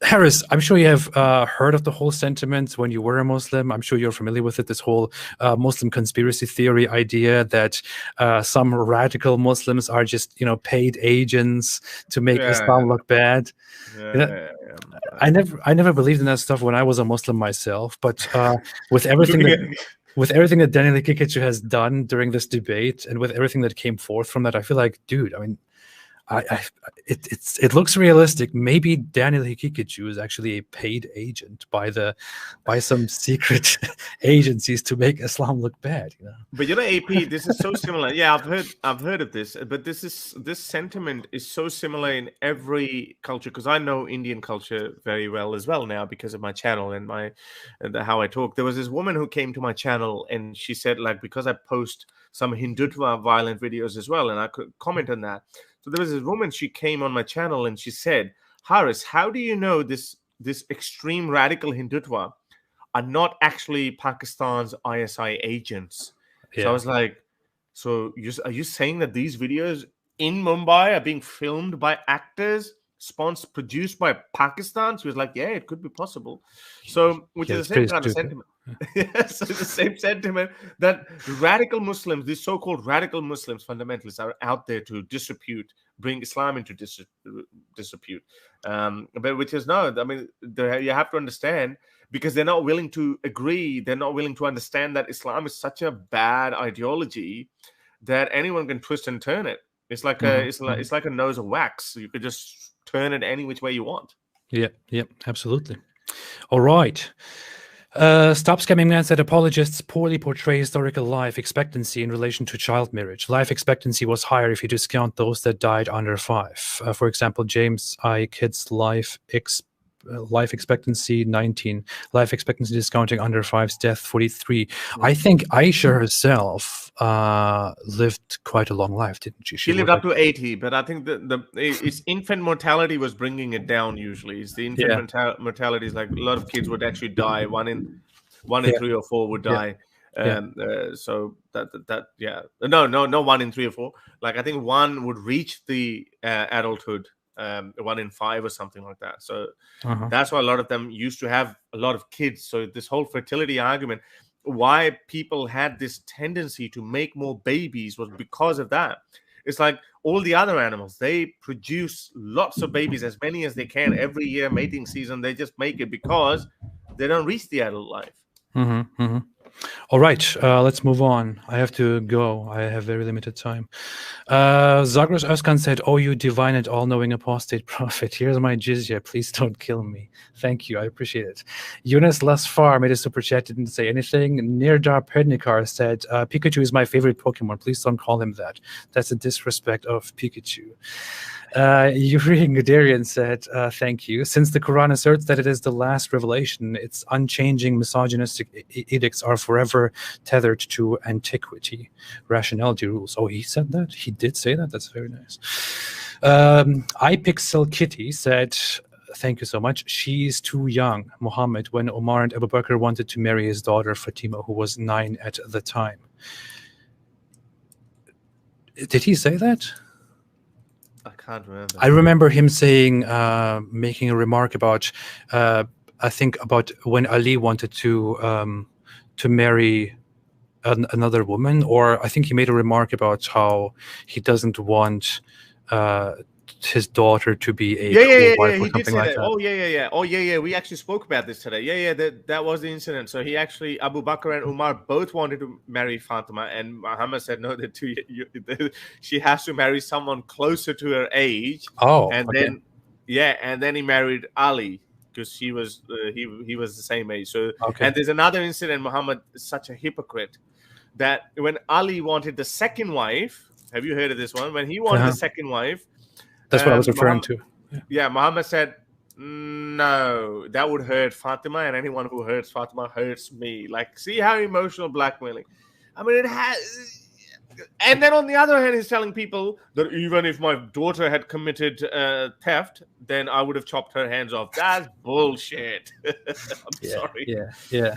Harris, I'm sure you have heard of the whole sentiment when you were a Muslim. I'm sure you're familiar with it, this whole Muslim conspiracy theory idea that some radical Muslims are just, paid agents to make Islam look bad. I never believed in that stuff when I was a Muslim myself, but with everything that Daniel Haqiqatjou has done during this debate and with everything that came forth from that, I feel like, dude, I mean, it looks realistic. Maybe Daniel Haqiqatjou is actually a paid agent by some secret agencies to make Islam look bad. But AP, this is so similar. Yeah, I've heard of this. But this sentiment is so similar in every culture, because I know Indian culture very well as well now because of my channel and how I talk. There was this woman who came to my channel and she said, like, because I post some Hindutva violent videos as well, and I could comment on that. So there was this woman, she came on my channel and she said, "Haris, how do you know this extreme radical Hindutva are not actually Pakistan's ISI agents?" Yeah. So I was like, so are you saying that these videos in Mumbai are being filmed by actors, produced by Pakistan? She was like, yeah, it could be possible. So, which is the same kind of sentiment. Yes, so the same sentiment that radical Muslims, these so-called radical Muslims, fundamentalists, are out there to bring Islam into disrepute. But which is no, I mean, you have to understand, because they're not willing to agree, they're not willing to understand that Islam is such a bad ideology that anyone can twist and turn it. It's like it's like a nose of wax. You could just turn it any which way you want. Yeah, absolutely. All right. Stop Scamming Man said, apologists poorly portray historical life expectancy in relation to child marriage. Life expectancy was higher if you discount those that died under 5. For example, James I. Kidd's life expectancy 19, life expectancy discounting under 5's death 43. I think Aisha herself lived quite a long life, didn't she? She lived up to 80, but I think its infant mortality was bringing it down. Usually, it's the infant mortality is like a lot of kids would actually die. One in 3 or 4 would die. So no 1 in 3 or 4. Like I think 1 would reach the adulthood 1 in 5 or something like that. So that's why a lot of them used to have a lot of kids. So this whole fertility argument, why people had this tendency to make more babies was because of that. It's like all the other animals, they produce lots of babies, as many as they can every year. Mating season, they just make it because they don't reach the adult life. All right, let's move on. I have to go. I have very limited time. Zagros Özkan said, "Oh, you divine and all-knowing apostate prophet, here's my jizya. Please don't kill me." Thank you. I appreciate it. Yunus Lasfar made a super chat, didn't say anything. Nirdar Pednikar said, "Pikachu is my favorite Pokemon. Please don't call him that. That's a disrespect of Pikachu." Yuri Guderian said, "Thank you. Since the Quran asserts that it is the last revelation, its unchanging misogynistic edicts are forever tethered to antiquity. Rationality rules." Oh, he said that? He did say that? That's very nice. iPixel Kitty said, "Thank you so much. She's too young, Muhammad, when Omar and Abu Bakr wanted to marry his daughter Fatima, who was 9 at the time." Did he say that? I can't remember. I remember him saying, making a remark about, I think about when Ali wanted to marry another woman, or I think he made a remark about how he doesn't want his daughter to be a co-wife or something like that. Oh yeah. We actually spoke about this today. That was the incident. So he actually, Abu Bakr and Umar both wanted to marry Fatima, and Muhammad said no. She has to marry someone closer to her age. Then he married Ali because he was the same age. So and there's another incident. Muhammad is such a hypocrite that when Ali wanted the second wife, have you heard of this one? When he wanted the second wife. That's what I was referring to. Yeah, Muhammad said, "No, that would hurt Fatima, and anyone who hurts Fatima hurts me." Like, see how emotional blackmailing. I mean, it has. And then on the other hand, he's telling people that even if my daughter had committed theft, then I would have chopped her hands off. That's bullshit. I'm sorry. Yeah.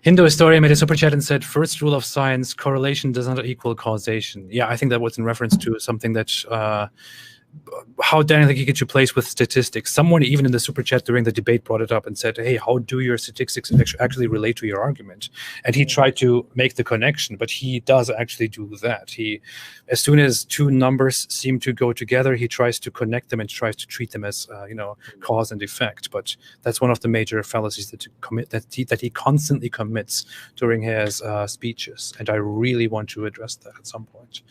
Hindu Historian made a super chat and said, "First rule of science, correlation does not equal causation." Yeah, I think that was in reference to something that how Daniel Haqiqatjou plays with statistics. Someone even in the super chat during the debate brought it up and said, "Hey, how do your statistics actually relate to your argument?" And he tried to make the connection, but he does actually do that. He, as soon as two numbers seem to go together, he tries to connect them and tries to treat them as cause and effect. But that's one of the major fallacies that he constantly commits during his speeches, and I really want to address that at some point.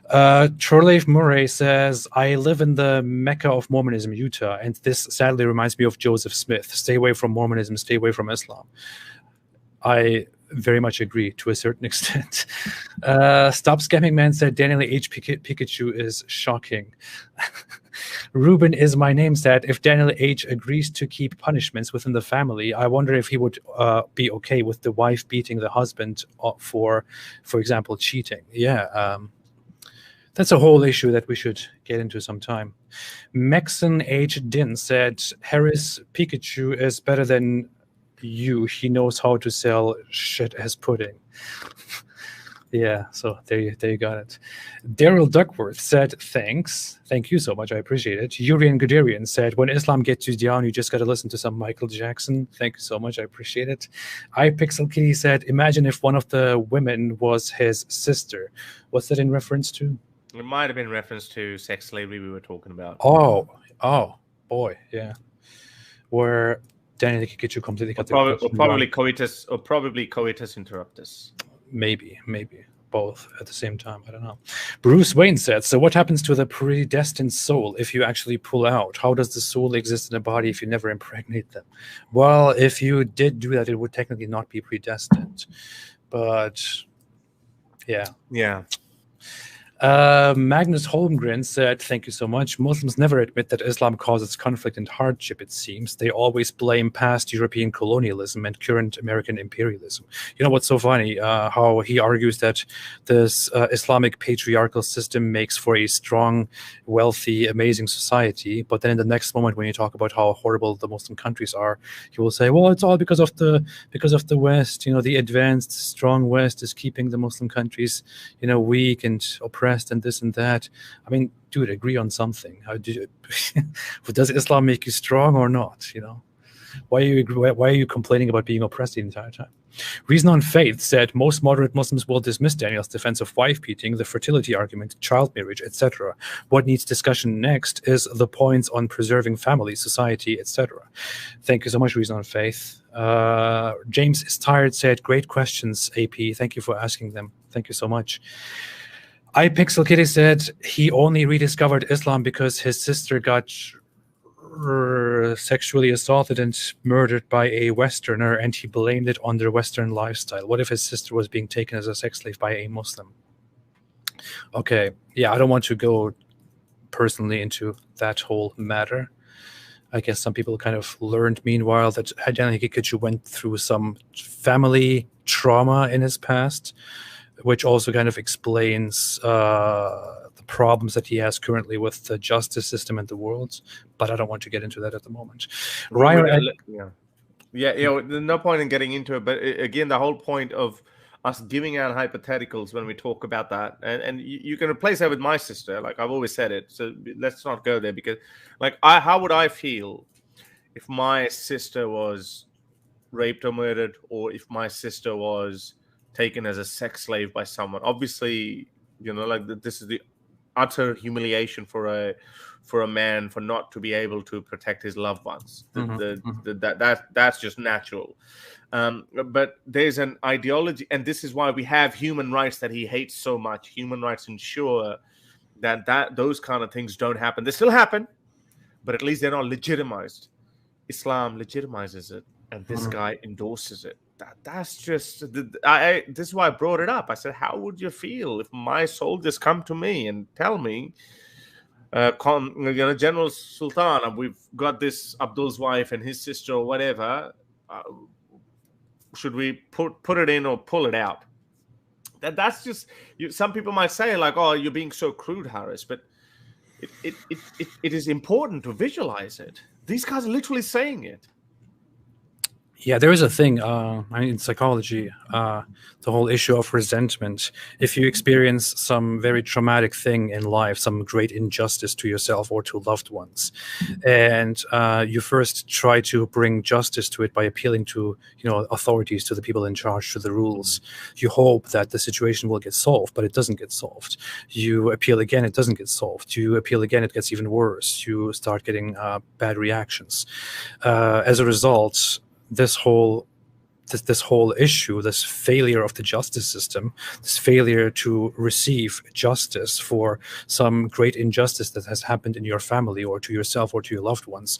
Chorleif Murray says, "I live in the Mecca of Mormonism, Utah, and this sadly reminds me of Joseph Smith. Stay away from Mormonism, stay away from Islam." I very much agree to a certain extent. Stop Scamming Man said, "Daniel H. Pikachu is shocking." Ruben is my name said, "If Daniel H. agrees to keep punishments within the family, I wonder if he would be okay with the wife beating the husband for example, cheating." Yeah, that's a whole issue that we should get into sometime. Maxon H. Din said, "Harris Pikachu is better than you. He knows how to sell shit as pudding." Yeah, so there you got it. Daryl Duckworth said, "Thank you so much. I appreciate it." Urian Guderian said, "When Islam gets you down, you just got to listen to some Michael Jackson." Thank you so much. I appreciate it. iPixel Kitty said, "Imagine if one of the women was his sister." What's that in reference to? It might have been reference to sex slavery we were talking about. Oh boy, yeah. Where Daniel Haqiqatjou completely got probably coitus interruptus. Maybe both at the same time. I don't know. Bruce Wayne said, "So what happens to the predestined soul if you actually pull out? How does the soul exist in a body if you never impregnate them?" Well, if you did do that, it would technically not be predestined. But yeah. Magnus Holmgren said, "Thank you so much. Muslims never admit that Islam causes conflict and hardship, it seems. They always blame past European colonialism and current American imperialism." You know what's so funny? How he argues that this Islamic patriarchal system makes for a strong, wealthy, amazing society. But then in the next moment, when you talk about how horrible the Muslim countries are, he will say, "Well, it's all because of the West. The advanced, strong West is keeping the Muslim countries, weak and oppressed." oppressed and this and that. I mean, dude, agree on something. How do you, does Islam make you strong or not? You know, why are you complaining about being oppressed the entire time? Reason on Faith said most moderate Muslims will dismiss Daniel's defense of wife beating, the fertility argument, child marriage, etc. What needs discussion next is the points on preserving family, society, etc. Thank you so much, Reason on Faith. James is tired said, great questions, AP. Thank you for asking them. Thank you so much. iPixel Kitty said he only rediscovered Islam because his sister got sexually assaulted and murdered by a Westerner, and he blamed it on their Western lifestyle. What if his sister was being taken as a sex slave by a Muslim? Okay, yeah, I don't want to go personally into that whole matter. I guess some people kind of learned meanwhile that Haqiqatjou went through some family trauma in his past, which also kind of explains the problems that he has currently with the justice system in the world. But I don't want to get into that at the moment. Yeah, you know, there's no point in getting into it. But again, the whole point of us giving out hypotheticals when we talk about that, and you can replace that with my sister. Like I've always said it. So let's not go there, because, like, how would I feel if my sister was raped or murdered, or if my sister was taken as a sex slave by someone? Obviously, you know, like this is the utter humiliation for a man for not to be able to protect his loved ones. That's just natural. But there's an ideology, and this is why we have human rights that he hates so much. Human rights ensure that those kind of things don't happen. They still happen, but at least they're not legitimized. Islam legitimizes it, and this guy endorses it. That's just this is why I brought it up. I said, how would you feel if my soldiers come to me and tell me, General Sultan, we've got this Abdul's wife and his sister or whatever, should we put it in or pull it out? That's just, some people might say, like, oh, you're being so crude, Harris, but it is important to visualize it. These guys are literally saying it. Yeah, there is a thing, I mean, in psychology, the whole issue of resentment. If you experience some very traumatic thing in life, some great injustice to yourself or to loved ones, and you first try to bring justice to it by appealing to, you know, authorities, to the people in charge, to the rules. You hope that the situation will get solved, but it doesn't get solved. You appeal again, it doesn't get solved. You appeal again, it gets even worse. You start getting bad reactions. As a result, this whole issue, this failure of the justice system, this failure to receive justice for some great injustice that has happened in your family or to yourself or to your loved ones,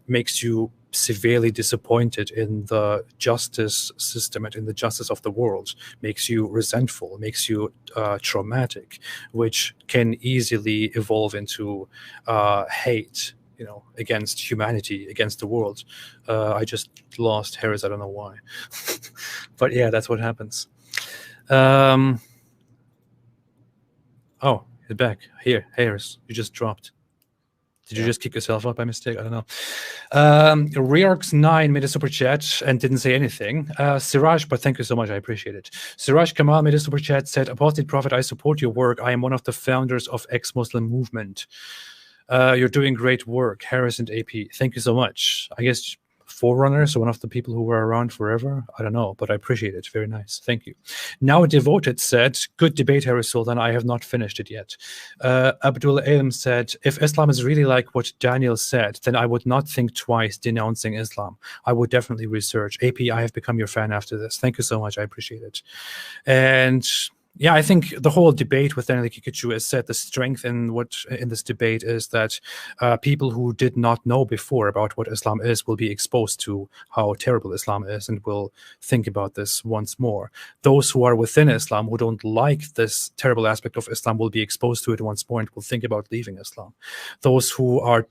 makes you severely disappointed in the justice system and in the justice of the world, makes you resentful, makes you traumatic, which can easily evolve into hate, you know, against humanity, against the world. I just lost Harris. I don't know why. But yeah, that's what happens. Oh, you're back. Here, Harris, you just dropped. Did you just kick yourself up by mistake? I don't know. Rearx9 made a super chat and didn't say anything. Siraj, but thank you so much. I appreciate it. Siraj Kamal made a super chat, said, Apostate Prophet, I support your work. I am one of the founders of ex-Muslim movement. You're doing great work, Harris and AP. Thank you so much. I guess Forerunner, so one of the people who were around forever. I don't know, but I appreciate it. Very nice. Thank you. Now Devoted said, good debate, Harris Sultan. I have not finished it yet. Abdul Alam said, if Islam is really like what Daniel said, then I would not think twice denouncing Islam. I would definitely research. AP, I have become your fan after this. Thank you so much. I appreciate it. And yeah, I think the whole debate with Daniel Haqiqatjou has said the strength in this debate is that people who did not know before about what Islam is will be exposed to how terrible Islam is and will think about this once more. Those who are within Islam who don't like this terrible aspect of Islam will be exposed to it once more and will think about leaving Islam. Those who are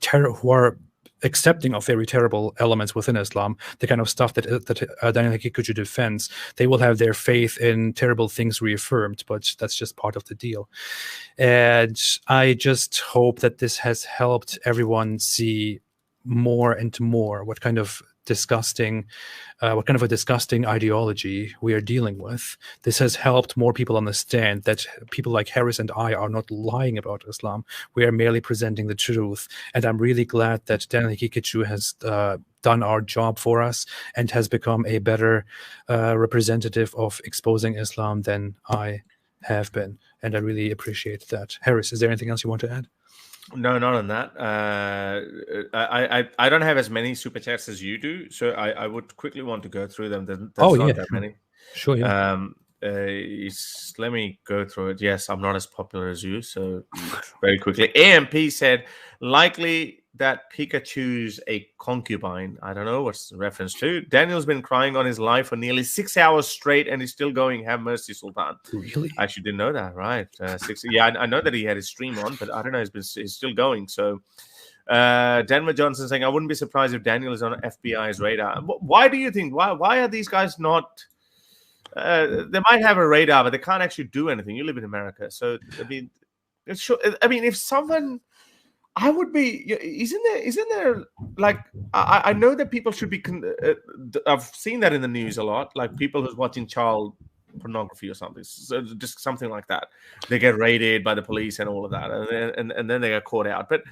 accepting of very terrible elements within Islam, the kind of stuff that Daniel Haqiqatjou defends, they will have their faith in terrible things reaffirmed, but that's just part of the deal. And I just hope that this has helped everyone see more and more what kind of disgusting ideology we are dealing with. This has helped more people understand that people like Harris and I are not lying about Islam. We are merely presenting the truth. And I'm really glad that Daniel Haqiqatjou has done our job for us and has become a better representative of exposing Islam than I have been. And I really appreciate that. Harris, is there anything else you want to add? No, not on that. I don't have as many super chats as you do, so I would quickly want to go through them. There's not that many. Sure, yeah. Let me go through it. Yes, I'm not as popular as you, so very quickly. AMP said, likely that Pikachu's a concubine. I don't know what's the reference to. Daniel's been crying on his life for nearly 6 hours straight, and he's still going. Have mercy, Sultan. Really? I actually didn't know that. Right? 6. Yeah, I know that he had his stream on, but I don't know. He's still going. So, Denver Johnson saying, I wouldn't be surprised if Daniel is on FBI's radar. Why do you think? Why are these guys not? They might have a radar, but they can't actually do anything. You live in America, so I mean, if someone. I would be. Isn't there like I know that people should be. I've seen that in the news a lot. Like people who's watching child pornography or something, so just something like that. They get raided by the police and all of that, and then they get caught out. But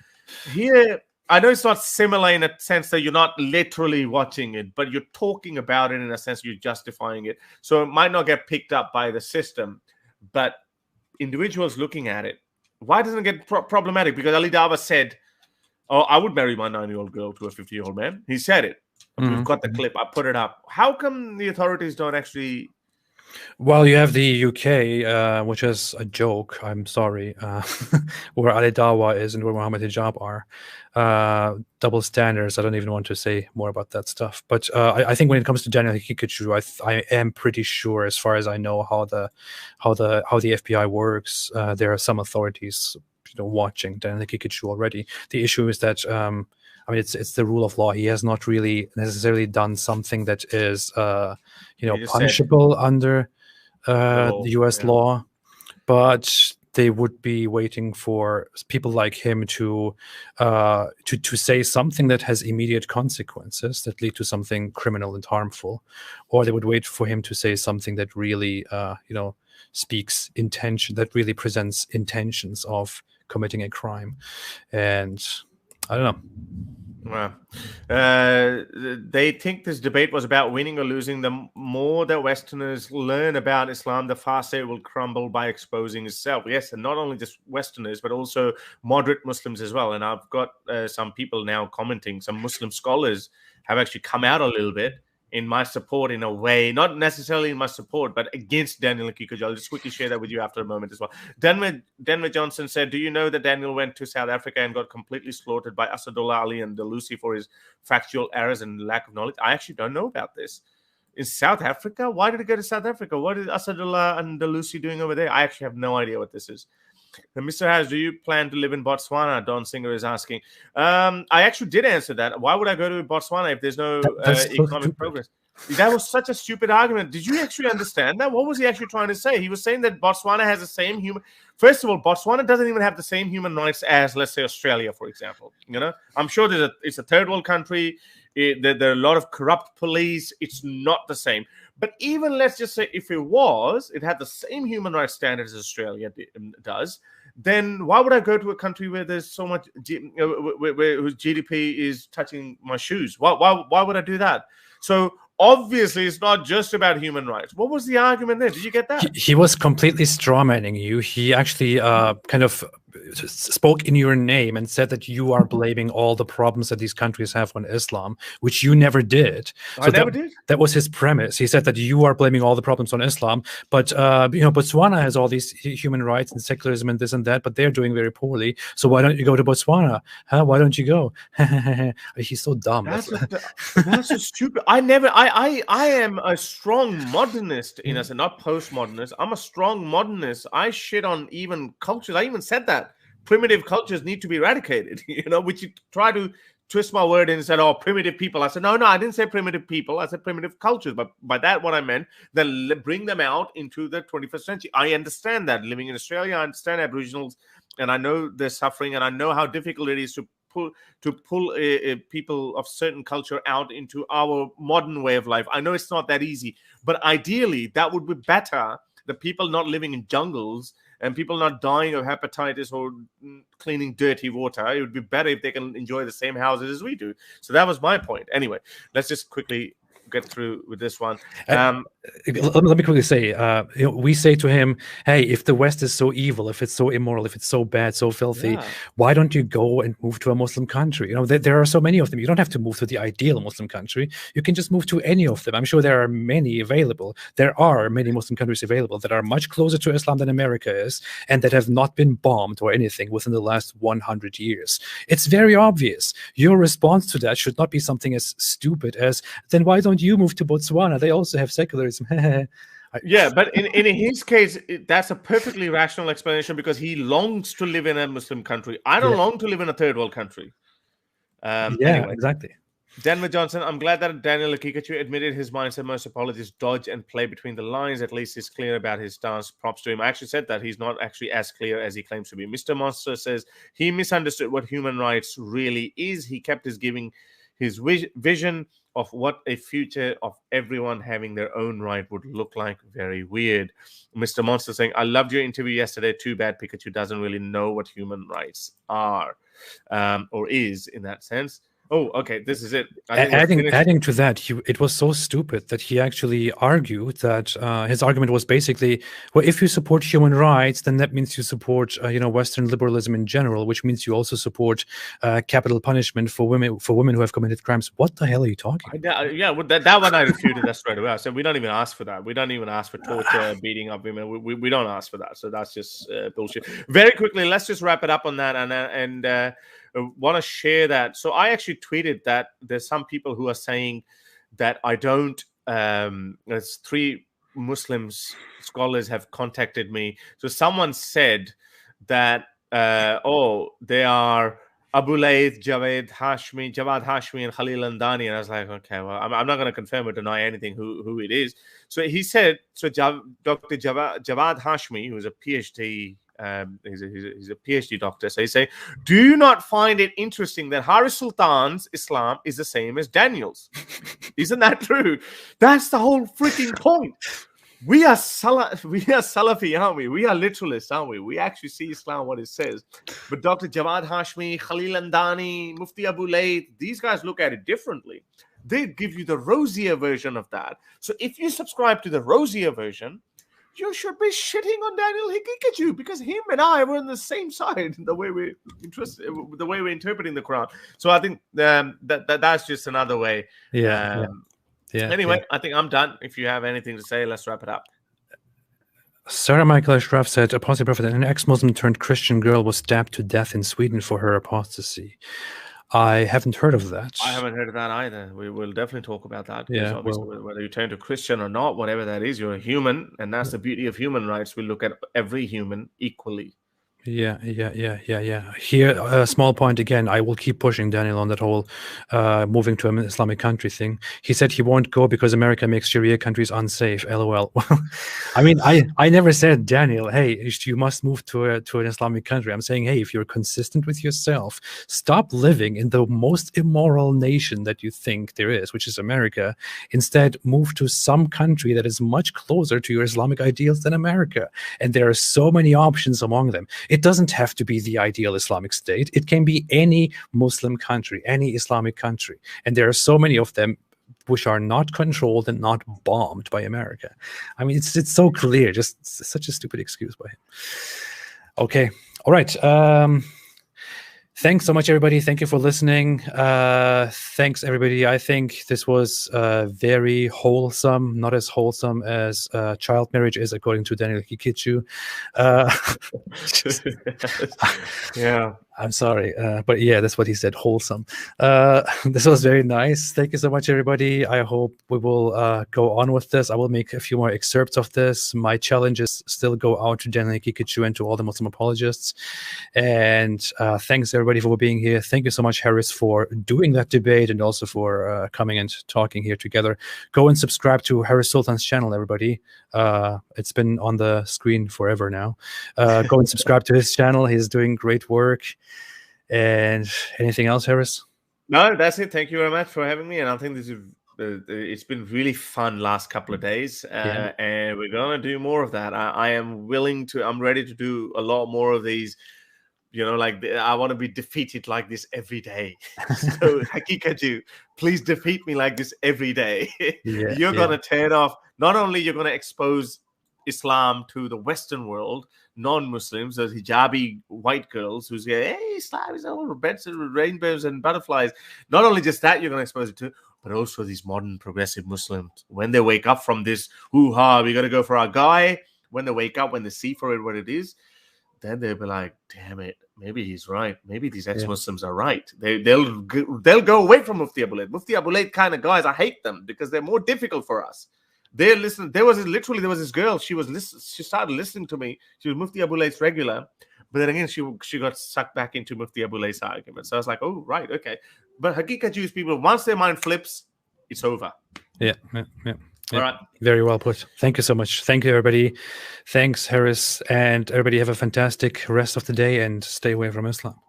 here, I know it's not similar in a sense that you're not literally watching it, but you're talking about it in a sense you're justifying it. So it might not get picked up by the system, but individuals looking at it. Why doesn't it get problematic? Because Ali Dava said, "Oh, I would marry my 9-year-old girl to a 50-year-old man." He said it. We've got the clip. I put it up. How come the authorities don't actually? Well, you have the UK, which is a joke. I'm sorry, where Ali Dawa is and where Mohammed Hijab are. Double standards. I don't even want to say more about that stuff. But I think when it comes to Daniel Haqiqatjou, I am pretty sure, as far as I know, how the FBI works. There are some authorities, watching Daniel Haqiqatjou already. The issue is that. I mean, it's the rule of law. He has not really necessarily done something that is, punishable under the U.S. law, but they would be waiting for people like him to say something that has immediate consequences that lead to something criminal and harmful, or they would wait for him to say something that really, speaks intention, that really presents intentions of committing a crime, and. I don't know. Well, they think this debate was about winning or losing. The more that Westerners learn about Islam, the faster it will crumble by exposing itself. Yes, and not only just Westerners, but also moderate Muslims as well. And I've got some people now commenting, some Muslim scholars have actually come out a little bit in my support in a way, not necessarily in my support, but against Daniel Haqiqatjou. I'll just quickly share that with you after a moment as well. Denver Johnson said, do you know that Daniel went to South Africa and got completely slaughtered by Asadullah Ali and Delusi for his factual errors and lack of knowledge? I actually don't know about this. In South Africa? Why did he go to South Africa? What is Asadullah and Delusi doing over there? I actually have no idea what this is. Mr. Harris, do you plan to live in Botswana? Don Singer is asking. I actually did answer that. Why would I go to Botswana if there's no economic progress? That was such a stupid argument. Did you actually understand that? What was he actually trying to say? He was saying that Botswana has the same human... First of all, Botswana doesn't even have the same human rights as, let's say, Australia, for example. I'm sure it's a third world country. There are a lot of corrupt police. It's not the same. But even let's just say if it had the same human rights standards as Australia does, then why would I go to a country where there's so much, whose GDP is touching my shoes? Why would I do that? So obviously, it's not just about human rights. What was the argument there? Did you get that? He was completely strawmanning you. He actually kind of spoke in your name and said that you are blaming all the problems that these countries have on Islam, which you never did. I never did. That was his premise. He said that you are blaming all the problems on Islam, but Botswana has all these human rights and secularism and this and that, but they're doing very poorly. So why don't you go to Botswana? Why don't you go? He's so dumb. That's so stupid. I am a strong modernist in a sense, not postmodernist. I'm a strong modernist. I shit on even cultures. I even said that primitive cultures need to be eradicated, which you try to twist my word and said, oh, primitive people. I said, no, I didn't say primitive people. I said primitive cultures. But by that, what I meant, then bring them out into the 21st century. I understand that. Living in Australia, I understand Aboriginals, and I know their suffering, and I know how difficult it is to pull people of certain culture out into our modern way of life. I know it's not that easy, but ideally that would be better. The people not living in jungles and people not dying of hepatitis or cleaning dirty water. It would be better if they can enjoy the same houses as we do. So that was my point. Anyway, let's just quickly get through with this one. Let me quickly say, we say to him, hey, if the West is so evil, if it's so immoral, if it's so bad, so filthy, why don't you go and move to a Muslim country? There are so many of them. You don't have to move to the ideal Muslim country. You can just move to any of them. I'm sure there are many available. There are many Muslim countries available that are much closer to Islam than America is, and that have not been bombed or anything within the last 100 years. It's very obvious. Your response to that should not be something as stupid as, then why don't you move to Botswana? They also have secularism. Yeah, but in his case, that's a perfectly rational explanation because he longs to live in a Muslim country. I don't long to live in a third world country. Anyway. Exactly. Denver Johnson, I'm glad that Daniel Haqiqatjou admitted his mindset. Most apologists dodge and play between the lines. At least he's clear about his stance. Props to him. I actually said that he's not actually as clear as he claims to be. Mr. Monster says he misunderstood what human rights really is. He kept giving his vision of what a future of everyone having their own right would look like. Very weird. Mr. Monster saying, I loved your interview yesterday. Too bad Pikachu doesn't really know what human rights are or is in that sense. Oh, okay. This is it. Adding to that, it was so stupid that he actually argued that his argument was basically, well, if you support human rights, then that means you support, Western liberalism in general, which means you also support capital punishment for women who have committed crimes. What the hell are you talking about? Yeah, well, that one I refuted that straight away. I said we don't even ask for that. We don't even ask for torture, beating up women. We don't ask for that. So that's just bullshit. Very quickly, let's just wrap it up on that and want to share that. So I actually tweeted that there's some people who are saying that I don't. There's 3 Muslims scholars have contacted me. So someone said that they are Abu Layth, Javad Hashmi, and Khalil Andani. And I was like, okay, well, I'm not going to confirm or deny anything who it is. So he said, Dr. Javad Hashmi, who's a PhD. He's a PhD doctor. So he say, do you not find it interesting that Haris Sultan's Islam is the same as Daniel's? Isn't that true? That's the whole freaking point. We are Salafi, aren't we? We are literalists, aren't we? We actually see Islam what it says. But Dr. Javad Hashmi, Khalil Andani, Mufti Abu Layth, these guys look at it differently. They give you the rosier version of that. So if you subscribe to the rosier version, you should be shitting on Daniel Haqiqatjou because him and I were on the same side the way we're interpreting the Quran. So I think that's just another way. Anyway, I think I'm done. If you have anything to say, let's wrap it up. Sarah Michael Ashraf said, Apostate Prophet, an ex-Muslim turned Christian girl was stabbed to death in Sweden for her apostasy. I haven't heard of that. I haven't heard of that either. We will definitely talk about that. Yeah, obviously, whether you turn to Christian or not, whatever that is, you're a human, and that's the beauty of human rights. We look at every human equally. Yeah. Here, a small point again. I will keep pushing Daniel on that whole moving to an Islamic country thing. He said he won't go because America makes Sharia countries unsafe. LOL. Well, I mean, I never said, Daniel, hey, you must move to an Islamic country. I'm saying, hey, if you're consistent with yourself, stop living in the most immoral nation that you think there is, which is America. Instead, move to some country that is much closer to your Islamic ideals than America. And there are so many options among them. It doesn't have to be the ideal Islamic state. It can be any Muslim country, any Islamic country. And there are so many of them which are not controlled and not bombed by America. I mean, it's so clear, just such a stupid excuse by him. Okay. All right. Thanks so much, everybody. Thank you for listening. Thanks, everybody. I think this was very wholesome, not as wholesome as child marriage is, according to Daniel Haqiqatjou. Yeah. I'm sorry, but yeah, that's what he said, wholesome. This was very nice. Thank you so much, everybody. I hope we will go on with this. I will make a few more excerpts of this. My challenges still go out to Daniel Haqiqatjou and to all the Muslim apologists. And thanks, everybody, for being here. Thank you so much, Haris, for doing that debate and also for coming and talking here together. Go and subscribe to Haris Sultan's channel, everybody. It's been on the screen forever now. Go and subscribe to his channel. He's doing great work. And anything else, Harris? No, that's it. Thank you very much for having me. And I think this is it's been really fun last couple of days, and we're gonna do more of that. I am willing to. I'm ready to do a lot more of these. You know, like I want to be defeated like this every day. So Haqiqatjou, please defeat me like this every day. You're gonna turn off. Not only you're gonna expose Islam to the Western world, non-Muslims, those hijabi white girls who say, "Hey, Islam is all beds and rainbows and butterflies." Not only just that, you're gonna expose it to, but also these modern progressive Muslims. When they wake up from this hoo-ha, we gotta go for our guy. When they wake up, when they see for it what it is, then they'll be like, damn it, maybe he's right. Maybe these ex-Muslims are right. They'll go away from Mufti Abulaid. Mufti Abulaid kind of guys, I hate them because they're more difficult for us. They listen. There was this girl. She started listening to me. She was Mufti Abulaid's regular, but then again, she got sucked back into Mufti Abulaid's argument. So I was like, oh, right, okay. But Haqiqatjou's people, once their mind flips, it's over. Yeah. All right. Very well put. Thank you so much. Thank you, everybody. Thanks, Harris. And everybody have a fantastic rest of the day and stay away from Islam.